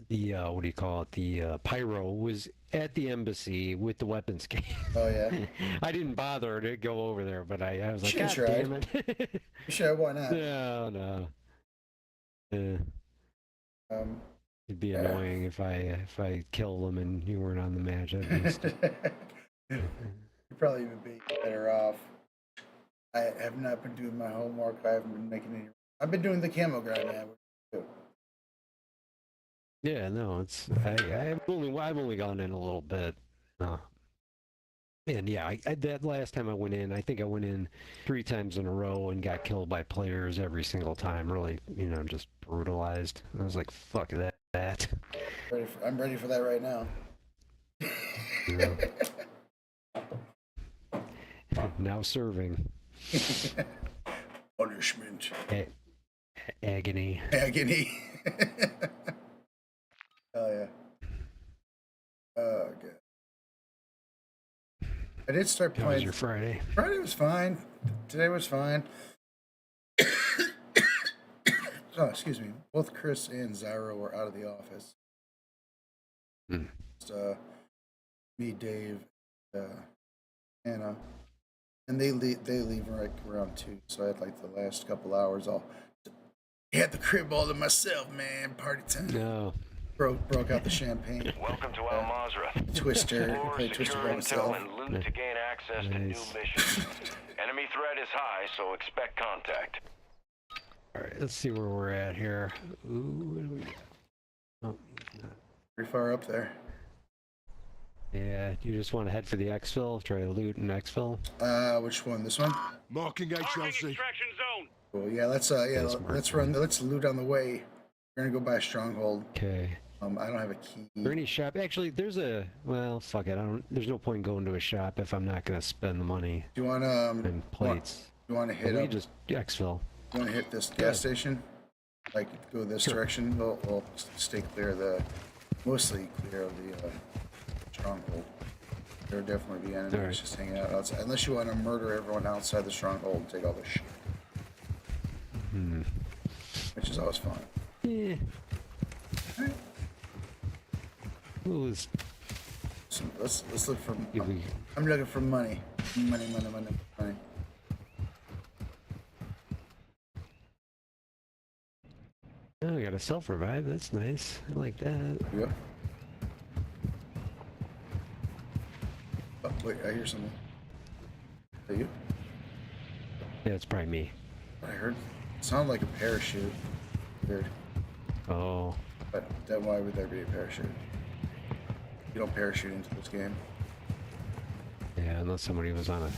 the what do you call it? The pyro was at the embassy with the weapons case. Oh yeah. I didn't bother to go over there, but I was like, God Sure, damn it. Sure, why not? No. It'd be annoying if I killed them and you weren't on the match. You'd probably even be better off. I have not been doing my homework. I haven't been making any. I've been doing the camo grind, man. Yeah, no, it's I've only gone in a little bit. And yeah, that last time I went in, I think I went in 3 times in a row and got killed by players every single time. Really, just brutalized. I was like, fuck that. I'm ready for that right now. Yeah. Now serving. Punishment. Agony. Oh yeah. Oh god. I did start playing. How was your Friday? Friday was fine. Today was fine. Oh, excuse me. Both Chris and Zyro were out of the office. Just, me, Dave, Anna, and they leave right around 2. So I had like the last couple hours all. I had the crib all to myself, man. Party time. No. Broke out the champagne. Welcome to Al Mazrah. Twister. Played Twister by myself. And loot to gain access to new missions. Enemy threat is high, so expect contact. All right, let's see where we're at here. Ooh, what do we got? Oh, pretty far up there. Yeah, you just want to head for the exfil, try to loot in exfil. Which one? This one? Marking HLC. Cool. Yeah, let's loot on the way. We're gonna go buy a stronghold. Okay. I don't have a key. Is there any shop? Actually, well, fuck it. There's no point going to a shop if I'm not gonna spend the money. Do you want and plates? You want to hit up? Just exfil. You want to hit this gas station? Like go this direction? We'll stay clear mostly clear of the stronghold. There'll definitely be enemies just hanging out outside. Unless you want to murder everyone outside the stronghold and take all the shit. Which is always fun. Yeah. Let's look for. I'm looking for money. Money. Oh, we got a self-revive. That's nice. I like that. Yep. Oh, wait, I hear something. Is that you? Yeah, it's probably me. I heard. It sounded like a parachute. Weird. Oh. But then why would there be a parachute? You don't parachute into this game. Yeah, unless somebody was on a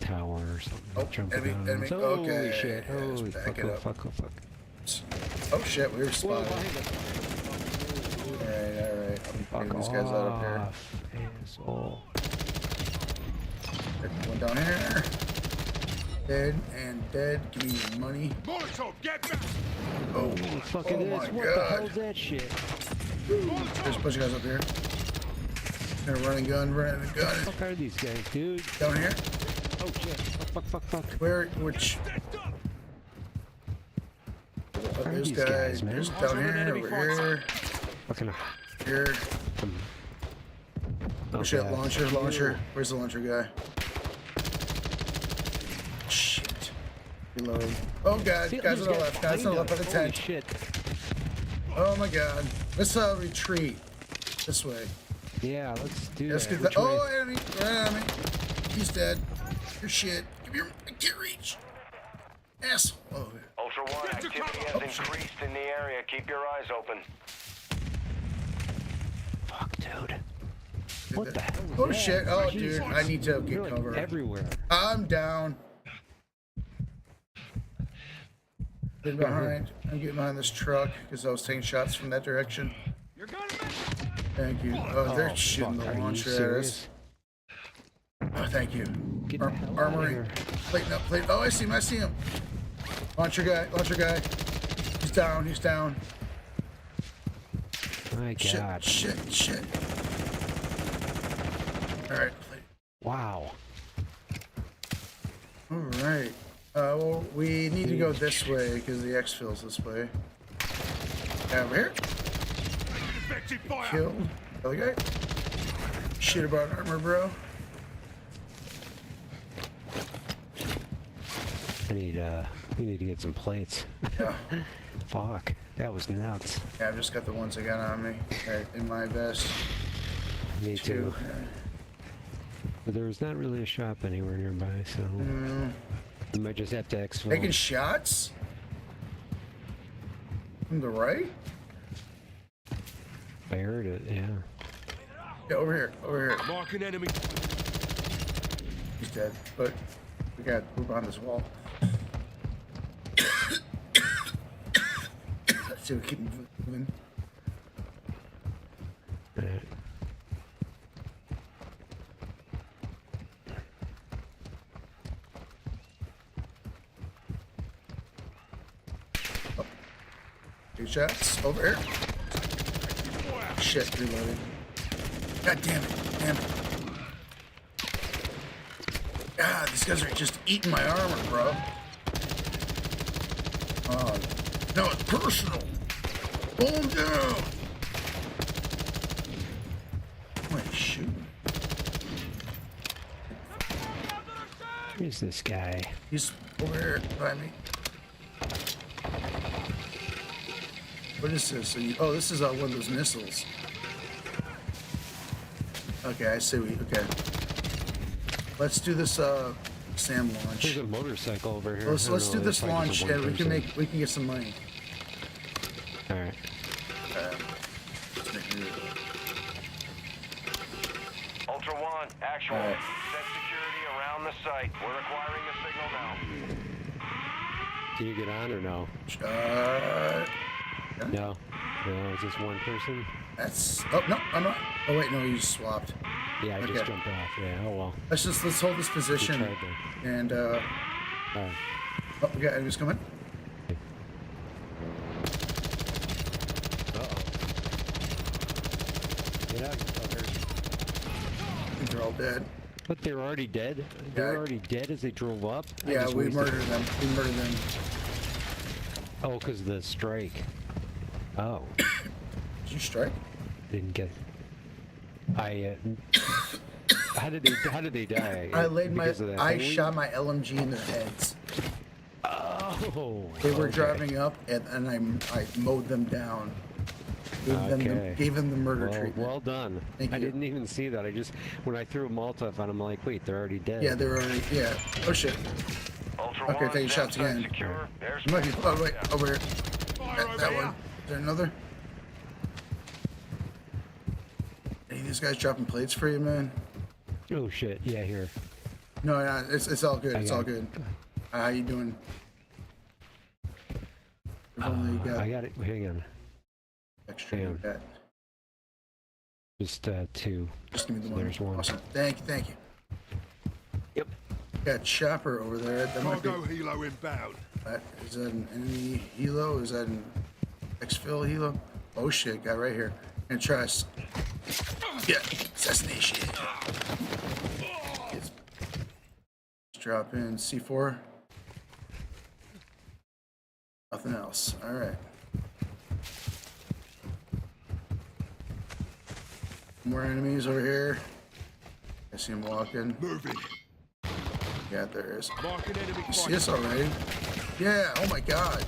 tower or something. Oh, enemy. Holy Okay. shit. Holy fuck. Oh shit, we were spotted. Alright. I'm getting these guys out up here. Asshole. One down here. Dead and dead. Give me your money. Get back! Oh, what the fuck is this? What the hell's that shit? There's a bunch of guys up here. Gonna run and gun. What the fuck are these guys, dude? Down here? Oh shit. Fuck. Where? Which? Where There's these guy. guys, man? There's down here, over here. Fucking here. Oh shit, God. launcher. Where's the launcher guy? Shit. Reload. Oh god, guys on the left. Guys on the left by the tent. Shit. Oh my god. Let's retreat. This way. Yeah, let's do Let's that. get the. Oh, enemy. Enemy. He's dead. Your shit. Give me your. I can't reach. Asshole. Oh, Ultra One, activity has increased in the area. Keep your eyes open. Fuck, dude. What the hell? Oh shit. Oh, dude. I need to get cover. Everywhere. I'm down. Get behind. I'm getting behind this truck because I was taking shots from that direction. Thank you. Oh, they're shooting the launcher at us. Oh, thank you. Armory. Plating up, plate. Oh, I see him. I see him. Launcher guy. Launcher guy. He's down. He's down. My God. Shit. All right. Wow. All right. Well, we need to go this way because the exfil's this way. Over here. Killed. Other guy. Shit about armor, bro. We need to get some plates. Yeah. Fuck. That was nuts. Yeah, I've just got the ones I got on me. Right, in my vest. Me too. But there's not really a shop anywhere nearby, so we might just have to exfil. Taking shots? From the right? I heard it, yeah. Yeah, over here. Marking enemy. He's dead, but we got to move on this wall. So we keep moving. Oh. 2 shots over here. Shit, reloaded. God damn it. God, these guys are just eating my armor, bro. Oh, no, it's personal. Pull him down. Wait, shoot. Where's this guy? He's over here by me. What is this? Oh, this is one of those missiles. Okay, I see. Okay. Let's do this SAM launch. There's a motorcycle over here. Let's do this launch, and we can get some money. All right. Ultra One, actual. Set security around the site. We're acquiring the signal now. Can you get on or no? No. No, is this one person? That's. Oh no, I'm not. Oh wait, no, you just swapped. Yeah, I just jumped off. Yeah. Oh well. Let's hold this position. And oh, we got enemies coming. Get out, fuckers. I think they're all dead. But they're already dead? They're already dead as they drove up? Yeah, we murdered them. Oh, because of the strike. Oh. Did you strike? Didn't get. How did they die? I shot my LMG in their heads. Oh. They were driving up, and I mowed them down. Gave them the murder treatment. Well done. I didn't even see that. When I threw a Molotov on, I'm like, wait, they're already dead. Yeah, they're already. Yeah. Oh shit. Okay, taking shots again. Might be. Oh wait, over here. That one. Is there another? Any of these guys dropping plates for you, man? Oh shit. Yeah, here. No, it's all good. It's all good. How you doing? I got it. Hang on. Extra. Just 2. Just give me the one. There's one. Awesome. Thank you. Yep. Got chopper over there. That might be. Helo inbound. Is that an enemy helo? Is that an exfil helo? Oh shit! Guy right here. And trust. Yeah. Assassination. Let's drop in C4. Nothing else. All right. More enemies over here. I see him walking. Moving. Yeah, there is. Marking enemy. You see us already? Yeah. Oh my god.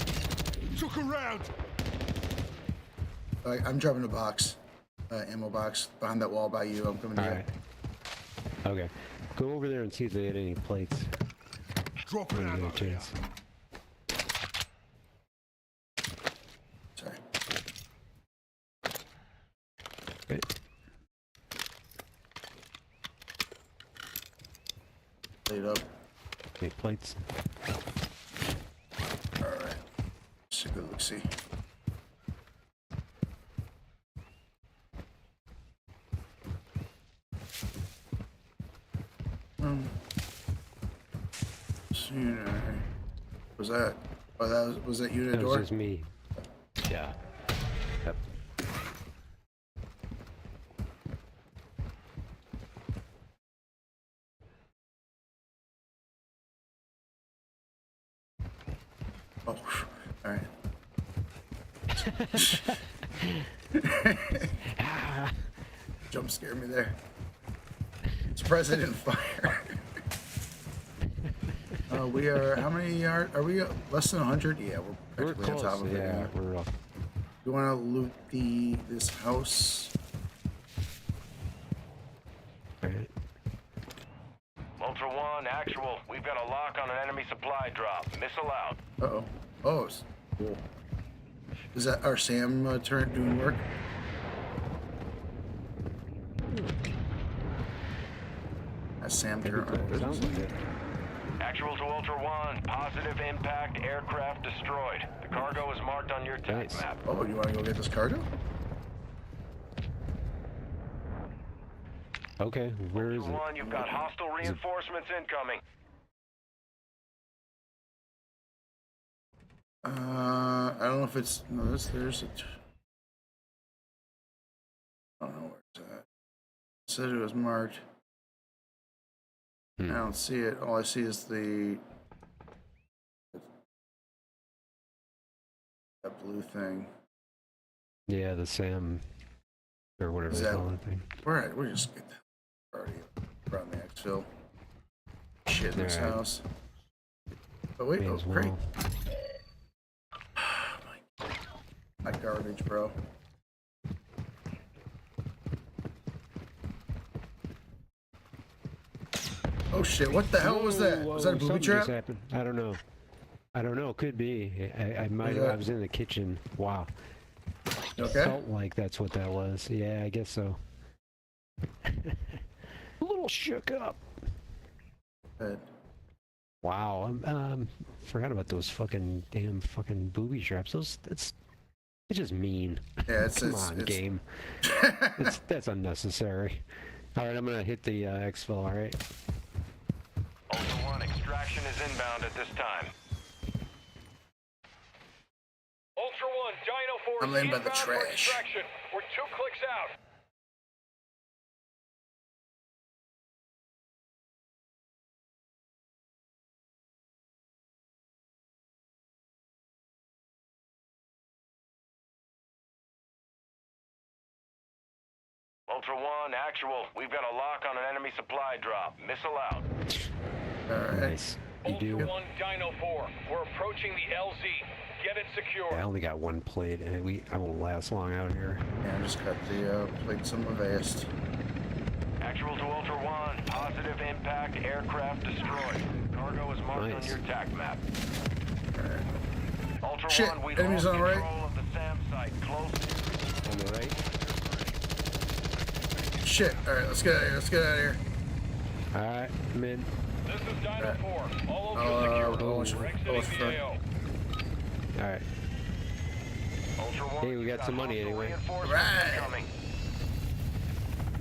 Took a round. I'm dropping a box, ammo box behind that wall by you. I'm coming to you. Alright. Okay. Go over there and see if they had any plates. Drop it ammo. Sorry. Okay. Plate up. Okay, plates. Alright. Just a good look see. Was that? Oh, was that you at the door? That was just me. Yeah. Yep. Oh, all right. Jump scared me there. Surprised I didn't fire. We are, how many are we? Less than 100? Yeah, we're practically close. on top of it. Yeah, we're up. We want to loot this house. Alright. Ultra One, actual. We've got a lock on an enemy supply drop. Missile out. Uh-oh. Oh, it's cool. Is that our SAM turret doing work? That SAM turret. Sounds like it. Actual to Ultra One, positive impact, aircraft destroyed. The cargo is marked on your tag map. Oh, you want to go get this cargo? Okay, where is Ultra it? One, you've got hostile reinforcements incoming. I don't know if it's, no, there's a, I don't know where it's at. It said it was marked. I don't see it. All I see is that blue thing. Yeah, the SAM or whatever they call that thing. Alright, we're just get that already around the exfil. Shit in this house. Oh wait, oh great. My garbage, bro. Oh shit, what the hell was that? Was that a booby trap? Happened. I don't know. I don't know. Could be. I might. I was in the kitchen. Wow. Okay. Felt like that's what that was. Yeah, I guess so. A little shook up. Good. Wow. Forgot about those fucking damn fucking booby traps. It's just mean. Yeah, Come on, game. That's unnecessary. All right, I'm gonna hit the exfil. All right. Ultra One, extraction is inbound at this time. Ultra One, Dino Force I'm laying by the inbound for trash. extraction. We're 2 clicks out. Ultra One, actual. We've got a lock on an enemy supply drop. Missile out. Alright. Nice. You do. Ultra One, Dino 4. We're approaching the LZ. Get it secure. Yeah, I only got one plate, and I won't last long out here. Yeah, I just got the plate some avast. Actual to Ultra One. Positive impact. Aircraft destroyed. Cargo is marked on your TAC map. Ultra Shit, One, we enemies lost on the right. control of the SAM site. Close. On the right. Shit. Alright, let's get out of here. Let's get out of here. Alright, I'm in. This is Dino 4. All over secure. We're exiting the AO. Alright. Ultra One, Hey, we got some money anyway. reinforcements incoming.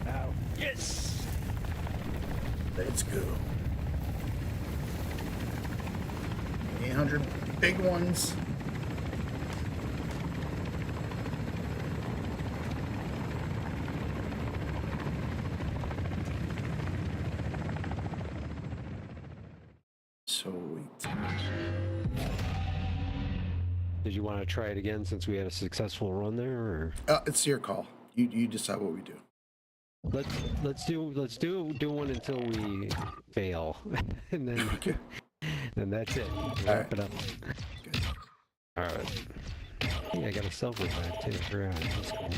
Ow. Yes! Let's go. 800 big ones. Sweet. Did you want to try it again since we had a successful run there, or? It's your call. You decide what we do. Let's do one until we fail, and then that's it. Wrap it up. All right. Yeah, I got a silver bag too. Yeah, that's cool.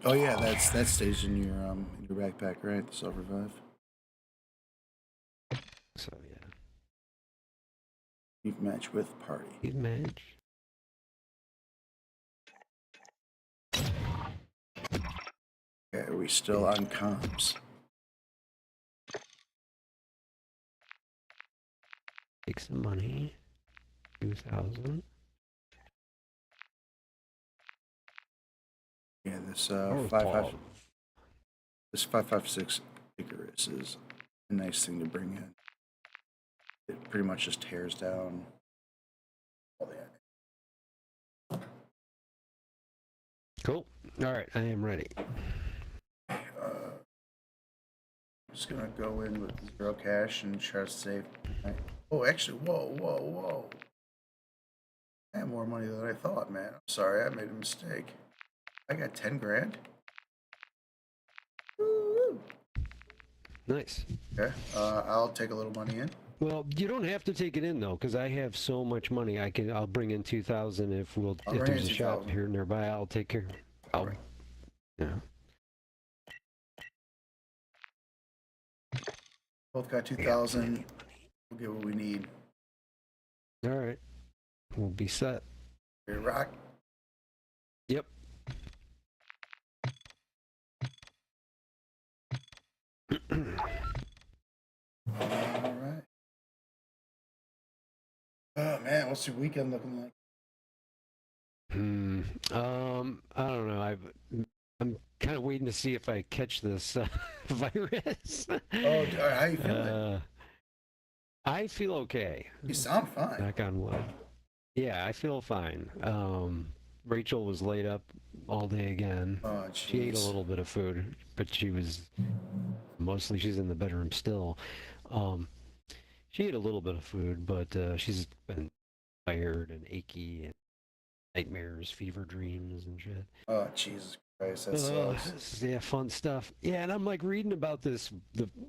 Oh yeah, that stays in your backpack, right? The silver revive. So yeah. You've match with party. You've match. Okay, are we still on comms? Take some money. 2,000. Yeah, this 556 Icarus is a nice thing to bring in. It pretty much just tears down all the. Cool. All right, I am ready. I'm just gonna go in with 0 cash and try to save. Oh, actually, whoa! I have more money than I thought, man. I'm sorry, I made a mistake. I got 10 grand. Woo! Nice. Okay, I'll take a little money in. Well, you don't have to take it in though, because I have so much money. I'll bring in 2,000 if there's a shop here nearby. I'll take care. Yeah. Both got 2,000. We'll get what we need. All right. We'll be set. Ready to rock? Yep. All right. Oh man, what's your weekend looking like? I don't know. I'm kind of waiting to see if I catch this virus. Oh, how you feeling? I feel okay. You sound fine. Knock on wood. Yeah, I feel fine. Rachel was laid up all day again. Oh, she ate a little bit of food, but she's in the bedroom still. She ate a little bit of food, but she's been tired and achy and nightmares, fever dreams and shit. Oh, Jesus Christ, that sucks. Yeah, fun stuff. Yeah, and I'm like reading about this.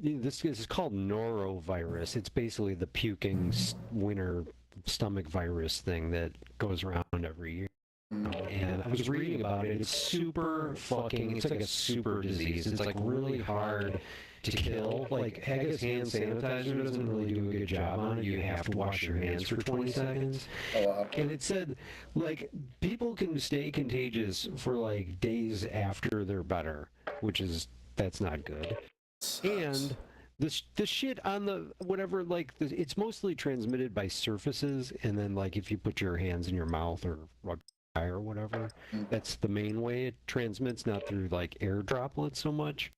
This is called norovirus. It's basically the puking winter stomach virus thing that goes around every year. And I was reading about it. It's super fucking. It's like a super disease. It's like really hard to kill. Like, I guess hand sanitizer doesn't really do a good job on it. You have to wash your hands for 20 seconds. And it said, like, people can stay contagious for like days after they're better, that's not good. And the shit on the whatever, like, it's mostly transmitted by surfaces, and then like if you put your hands in your mouth or rub or whatever, that's the main way it transmits, not through like air droplets so much.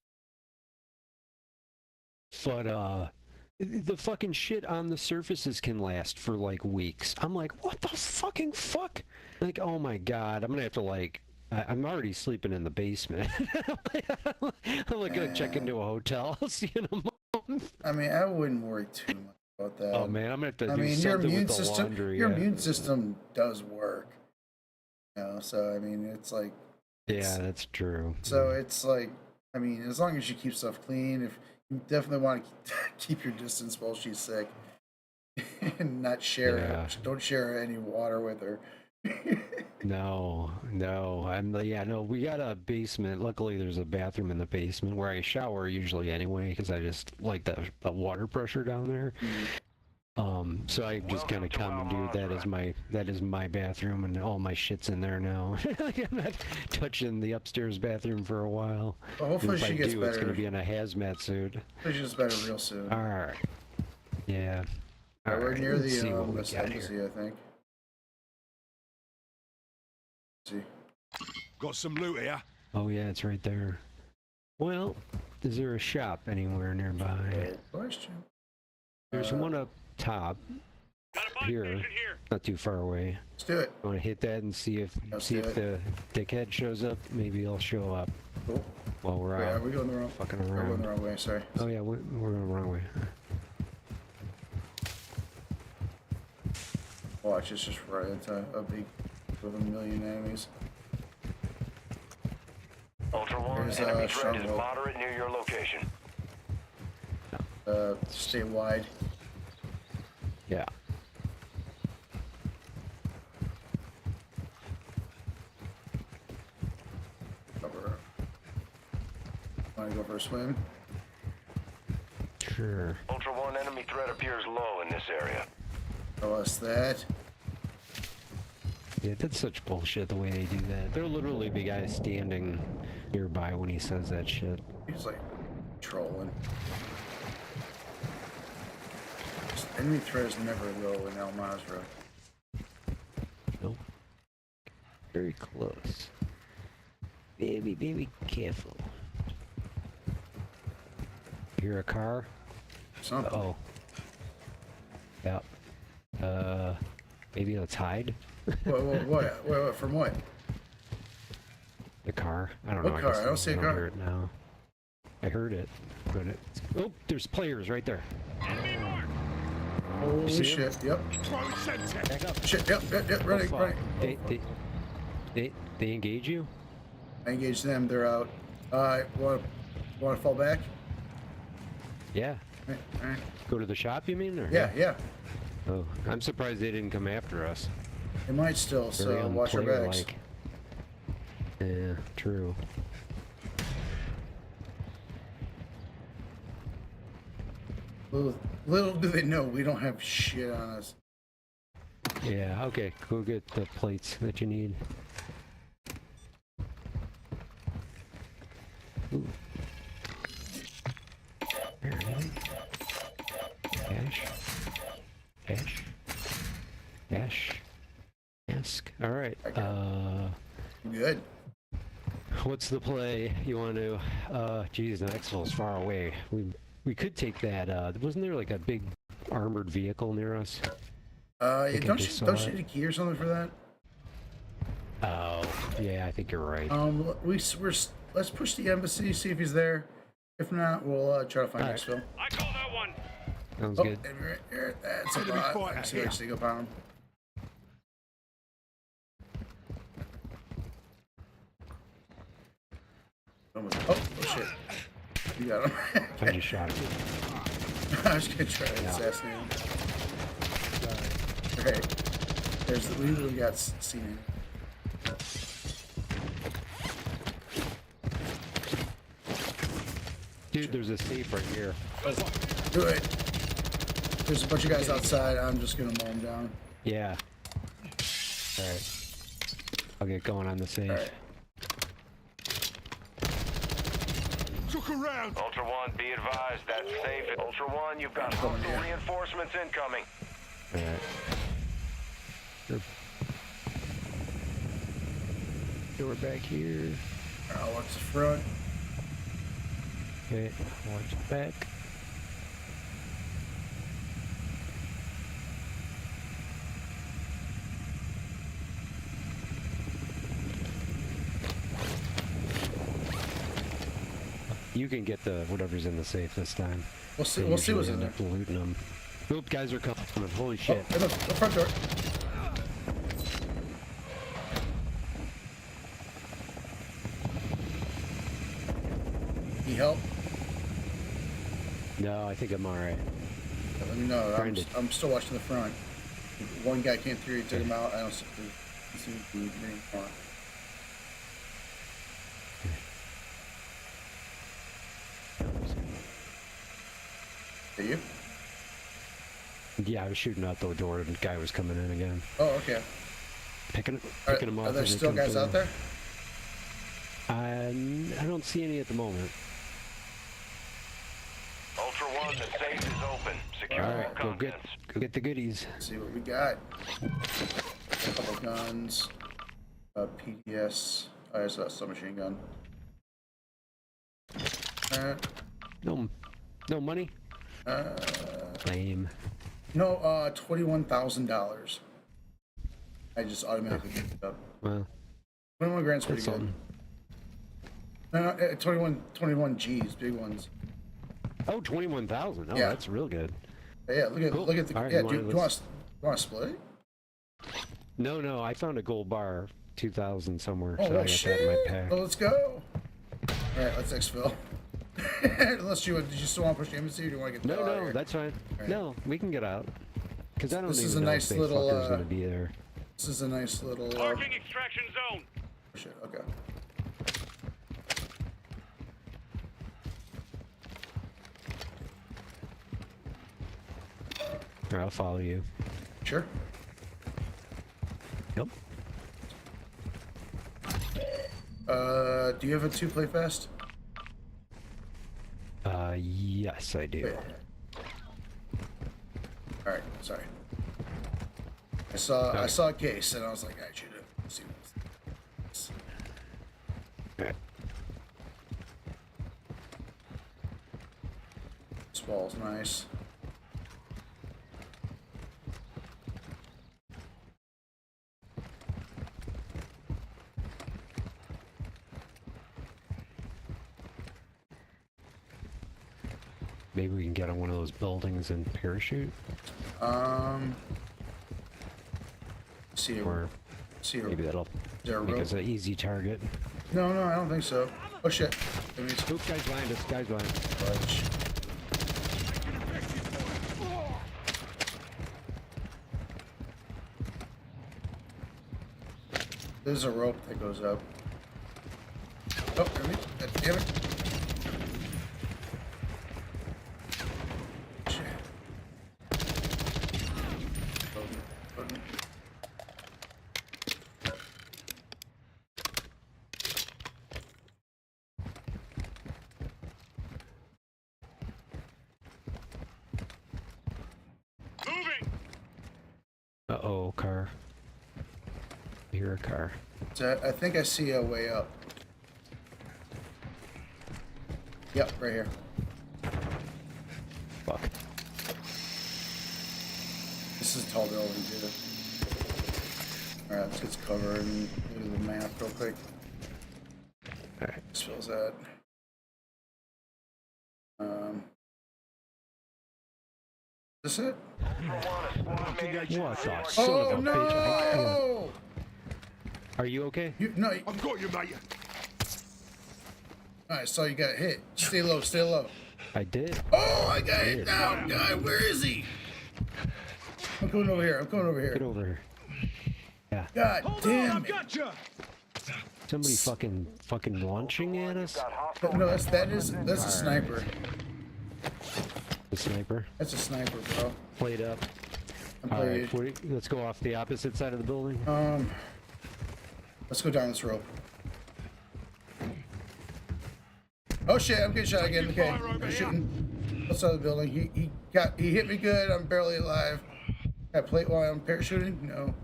But the fucking shit on the surfaces can last for like weeks. I'm like, what the fucking fuck? Like, oh my god, I'm gonna have to like, I'm already sleeping in the basement. I'm like gonna check into a hotel. I'll see you in a month. I mean, I wouldn't worry too much about that. Oh man, I'm gonna have to do something with the laundry. Your immune system does work. You know, so I mean, it's like. Yeah, that's true. So it's like, I mean, as long as you keep stuff clean, if you definitely want to keep your distance while she's sick, and not share it. Don't share any water with her. No, we got a basement. Luckily, there's a bathroom in the basement where I shower usually anyway, because I just like the water pressure down there. So I just kind of commandeered that is my bathroom, and all my shit's in there now. I'm not touching the upstairs bathroom for a while. Well, hopefully she gets better. It's gonna be in a hazmat suit. Hopefully she gets better real soon. All right. Yeah. We're near the West Embassy, I think. See. Got some loot here. Oh yeah, it's right there. Well, is there a shop anywhere nearby? Good question. There's one up top here, not too far away. Let's do it. I want to hit that and see if the dickhead shows up. Maybe he'll show up. Cool. While we're out. Are we going the wrong? Fucking around. We're going the wrong way. Sorry. Oh yeah, we're going the wrong way. Watch, it's just right into a big with a million enemies. There's Enemy a threat is stronghold. moderate near your location. Stay wide. Yeah. Cover. Want to go for a swim? Sure. Ultra One, enemy threat appears low in this area. Tell us that. Yeah, that's such bullshit the way they do that. There'll literally be guys standing nearby when he says that shit. He's like trolling. Enemy threat is never low in El Mazra. Nope. Very close. Very careful. Hear a car? Something. Oh. Yep. Maybe let's hide. What? From what? The car. I don't What know. car? guess I don't see a car. hear it now. I heard it, but it's... Oh, there's players right there. Holy see shit! Yep. Back up. Shit! Yep. Running. Oh, fuck. They engage you? I engage them. They're out. Want to fall back? Yeah. All right. Go to the shop, you mean? Or? Yeah. Oh, I'm surprised they didn't come after us. They might still. Very So watch our backs. unplayer-like. Yeah, true. Little do they know we don't have shit on us. Yeah, okay. Go get the plates that you need. Ooh. Alright. Cash. Mask. Alright. Good. What's the play you want to... geez, the Exfil's far away. We could take that, wasn't there like a big armored vehicle near us? Don't you need a key or something for that? Oh, yeah, I think you're right. Let's push the embassy, see if he's there. If not, we'll try to find All right. Exfil. I call that one. Sounds good. Enemy right here. That's a bot. I see actually go pound. Oh shit. You got him. I just shot him. I was gonna try to assassinate him. Okay. We really got seen. Dude, there's a safe right here. Do it. There's a bunch of guys outside. I'm just gonna mow them down. Yeah. Alright. I'll get going on the safe. Right. Look around. Ultra One, be advised that's safe. Ultra One, you've got hostile reinforcements incoming. Alright. Door back here. I'll watch the front. Okay, watch the back. You can get the whatever's in the safe this time. We'll see what's in there. Looting them. Oop, guys are coming. Holy shit. Oh, in the front door. Need help? No, I think I'm alright. Let me know. I'm still watching the front. One guy came through, he took him out. I don't see the green front. Are you? Yeah, I was shooting out the door and the guy was coming in again. Oh, okay. Picking him up. Are there still guys out there? I don't see any at the moment. Ultra One, the safe is open. Secure all Alright, go get the goodies. Let's see what we got. A couple guns. PDS. Oh, there's a submachine gun. No money? Lame. No, $21,000. I just automatically picked it up. Well, 21 grand's pretty that's good. No, 21 G's, big ones. Oh, 21,000. Oh, Yeah. that's real good. Yeah, look at Cool. the All right, yeah. you Do you want to split it? No, I found a gold bar, 2,000 somewhere. Oh, so I got shit! that in my pack. Well, let's go. All right, let's exfil. Unless did you still want to push the embassy, or do you want to get the hell out of No, here? that's fine. Right. No, we can get out. Because I don't This is even a know nice if they little, fuckers gonna be there. This is a nice little. Marking extraction zone. Oh, shit. Okay. I'll follow you. Sure. Yep. Do you have a 2-play fest? Yes, I do. Wait. All right, sorry. I saw a case and I was like, I should see what's. Okay. This wall's nice. Maybe we can get on one of those buildings and parachute. Maybe that'll make us an easy target. No, I don't think so. Oh shit! Oop, guys behind us. Guys behind. Fudge. There's a rope that goes up. Oh, damn it. Uh-oh, car. I hear a car. So I think I see a way up. Yep, right here. Fuck. This is a tall building too. Alright, let's get cover and do the math real quick. Alright. Spills that. Is this it? What the son Oh of a no! bitch. Are you okay? No. I've got you, mate. I saw you got hit. Stay low, stay low. I did. Oh, I got hit now, guy. Where is he? I'm coming over here. Get over here. Yeah. God damn it. Gotcha. Somebody fucking launching at us? No, that's a sniper. The sniper? That's a sniper, bro. Played up. I'm All played. right, let's go off the opposite side of the building. Let's go down this rope. Oh shit, I'm getting shot again. Okay, I'm shooting outside the building. He hit me good. I'm barely alive. Got plate while I'm parachuting? No.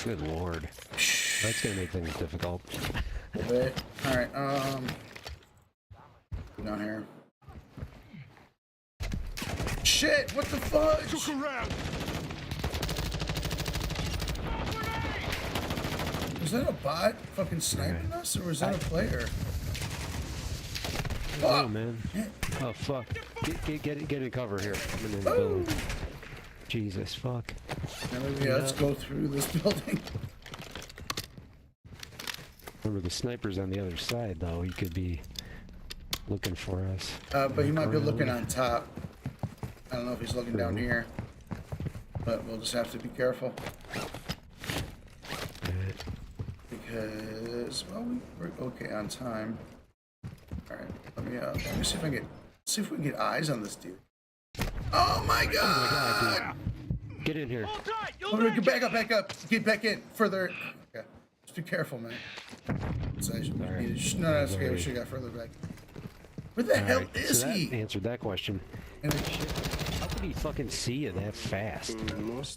Good lord. That's gonna make things difficult. A bit. Alright, down here. Shit, what the fuck? Look around. Was that a bot fucking sniping us, or was that a player? Oh man. Oh fuck. Get in cover here. I'm in the building. Jesus fuck. Yeah, let's go through this building. Remember the sniper's on the other side though. He could be looking for us. But he might be looking on top. I don't know if he's looking down here. But we'll just have to be careful. Because, well, we're okay on time. Alright, let me see if I can get eyes on this dude. Oh my god! Get in here. Back up! Get back in! Further. Okay. Just be careful, man. So no, that's okay. We should have got further back. Where the hell is so he? That answered that question. How could he fucking see you that fast? What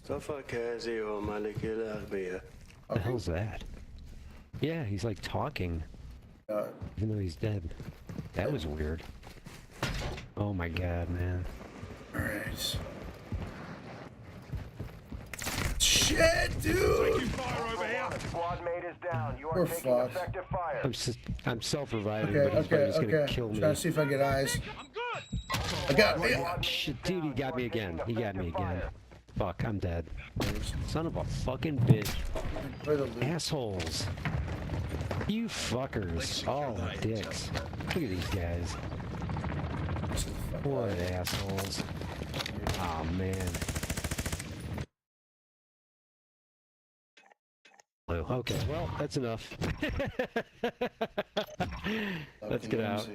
the hell's that? Yeah, he's like talking. Even though he's dead. That was weird. Oh my god, man. Alright. Shit, dude! Squad mate is down. You are We're taking fucked. effective fire. I'm self-reviving, but he's probably just gonna kill me. Trying to see if I get eyes. I got me. Shit, dude, he got me again. Fuck, I'm dead. Son of a fucking bitch. Assholes. You fuckers. All dicks. Look at these guys. What assholes. Oh man. Okay, well, that's enough. Let's get out.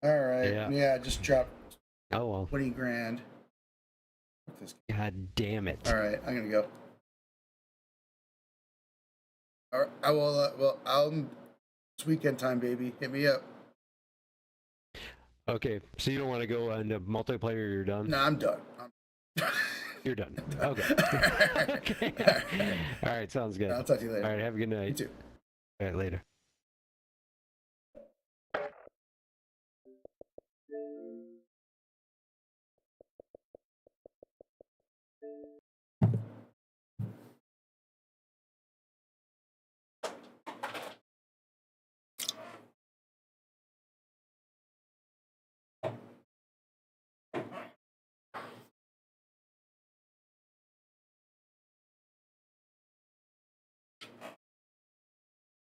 All right. Yeah, just drop. Oh well. 20 grand. God damn it. All right, I'm gonna go. All right, I will. Well, it's weekend time, baby. Hit me up. Okay, so you don't want to go into multiplayer? You're done. No, I'm done. You're done. Okay. Okay. All right, sounds good. I'll talk to you later. All right, have a good night. You too. All right, later.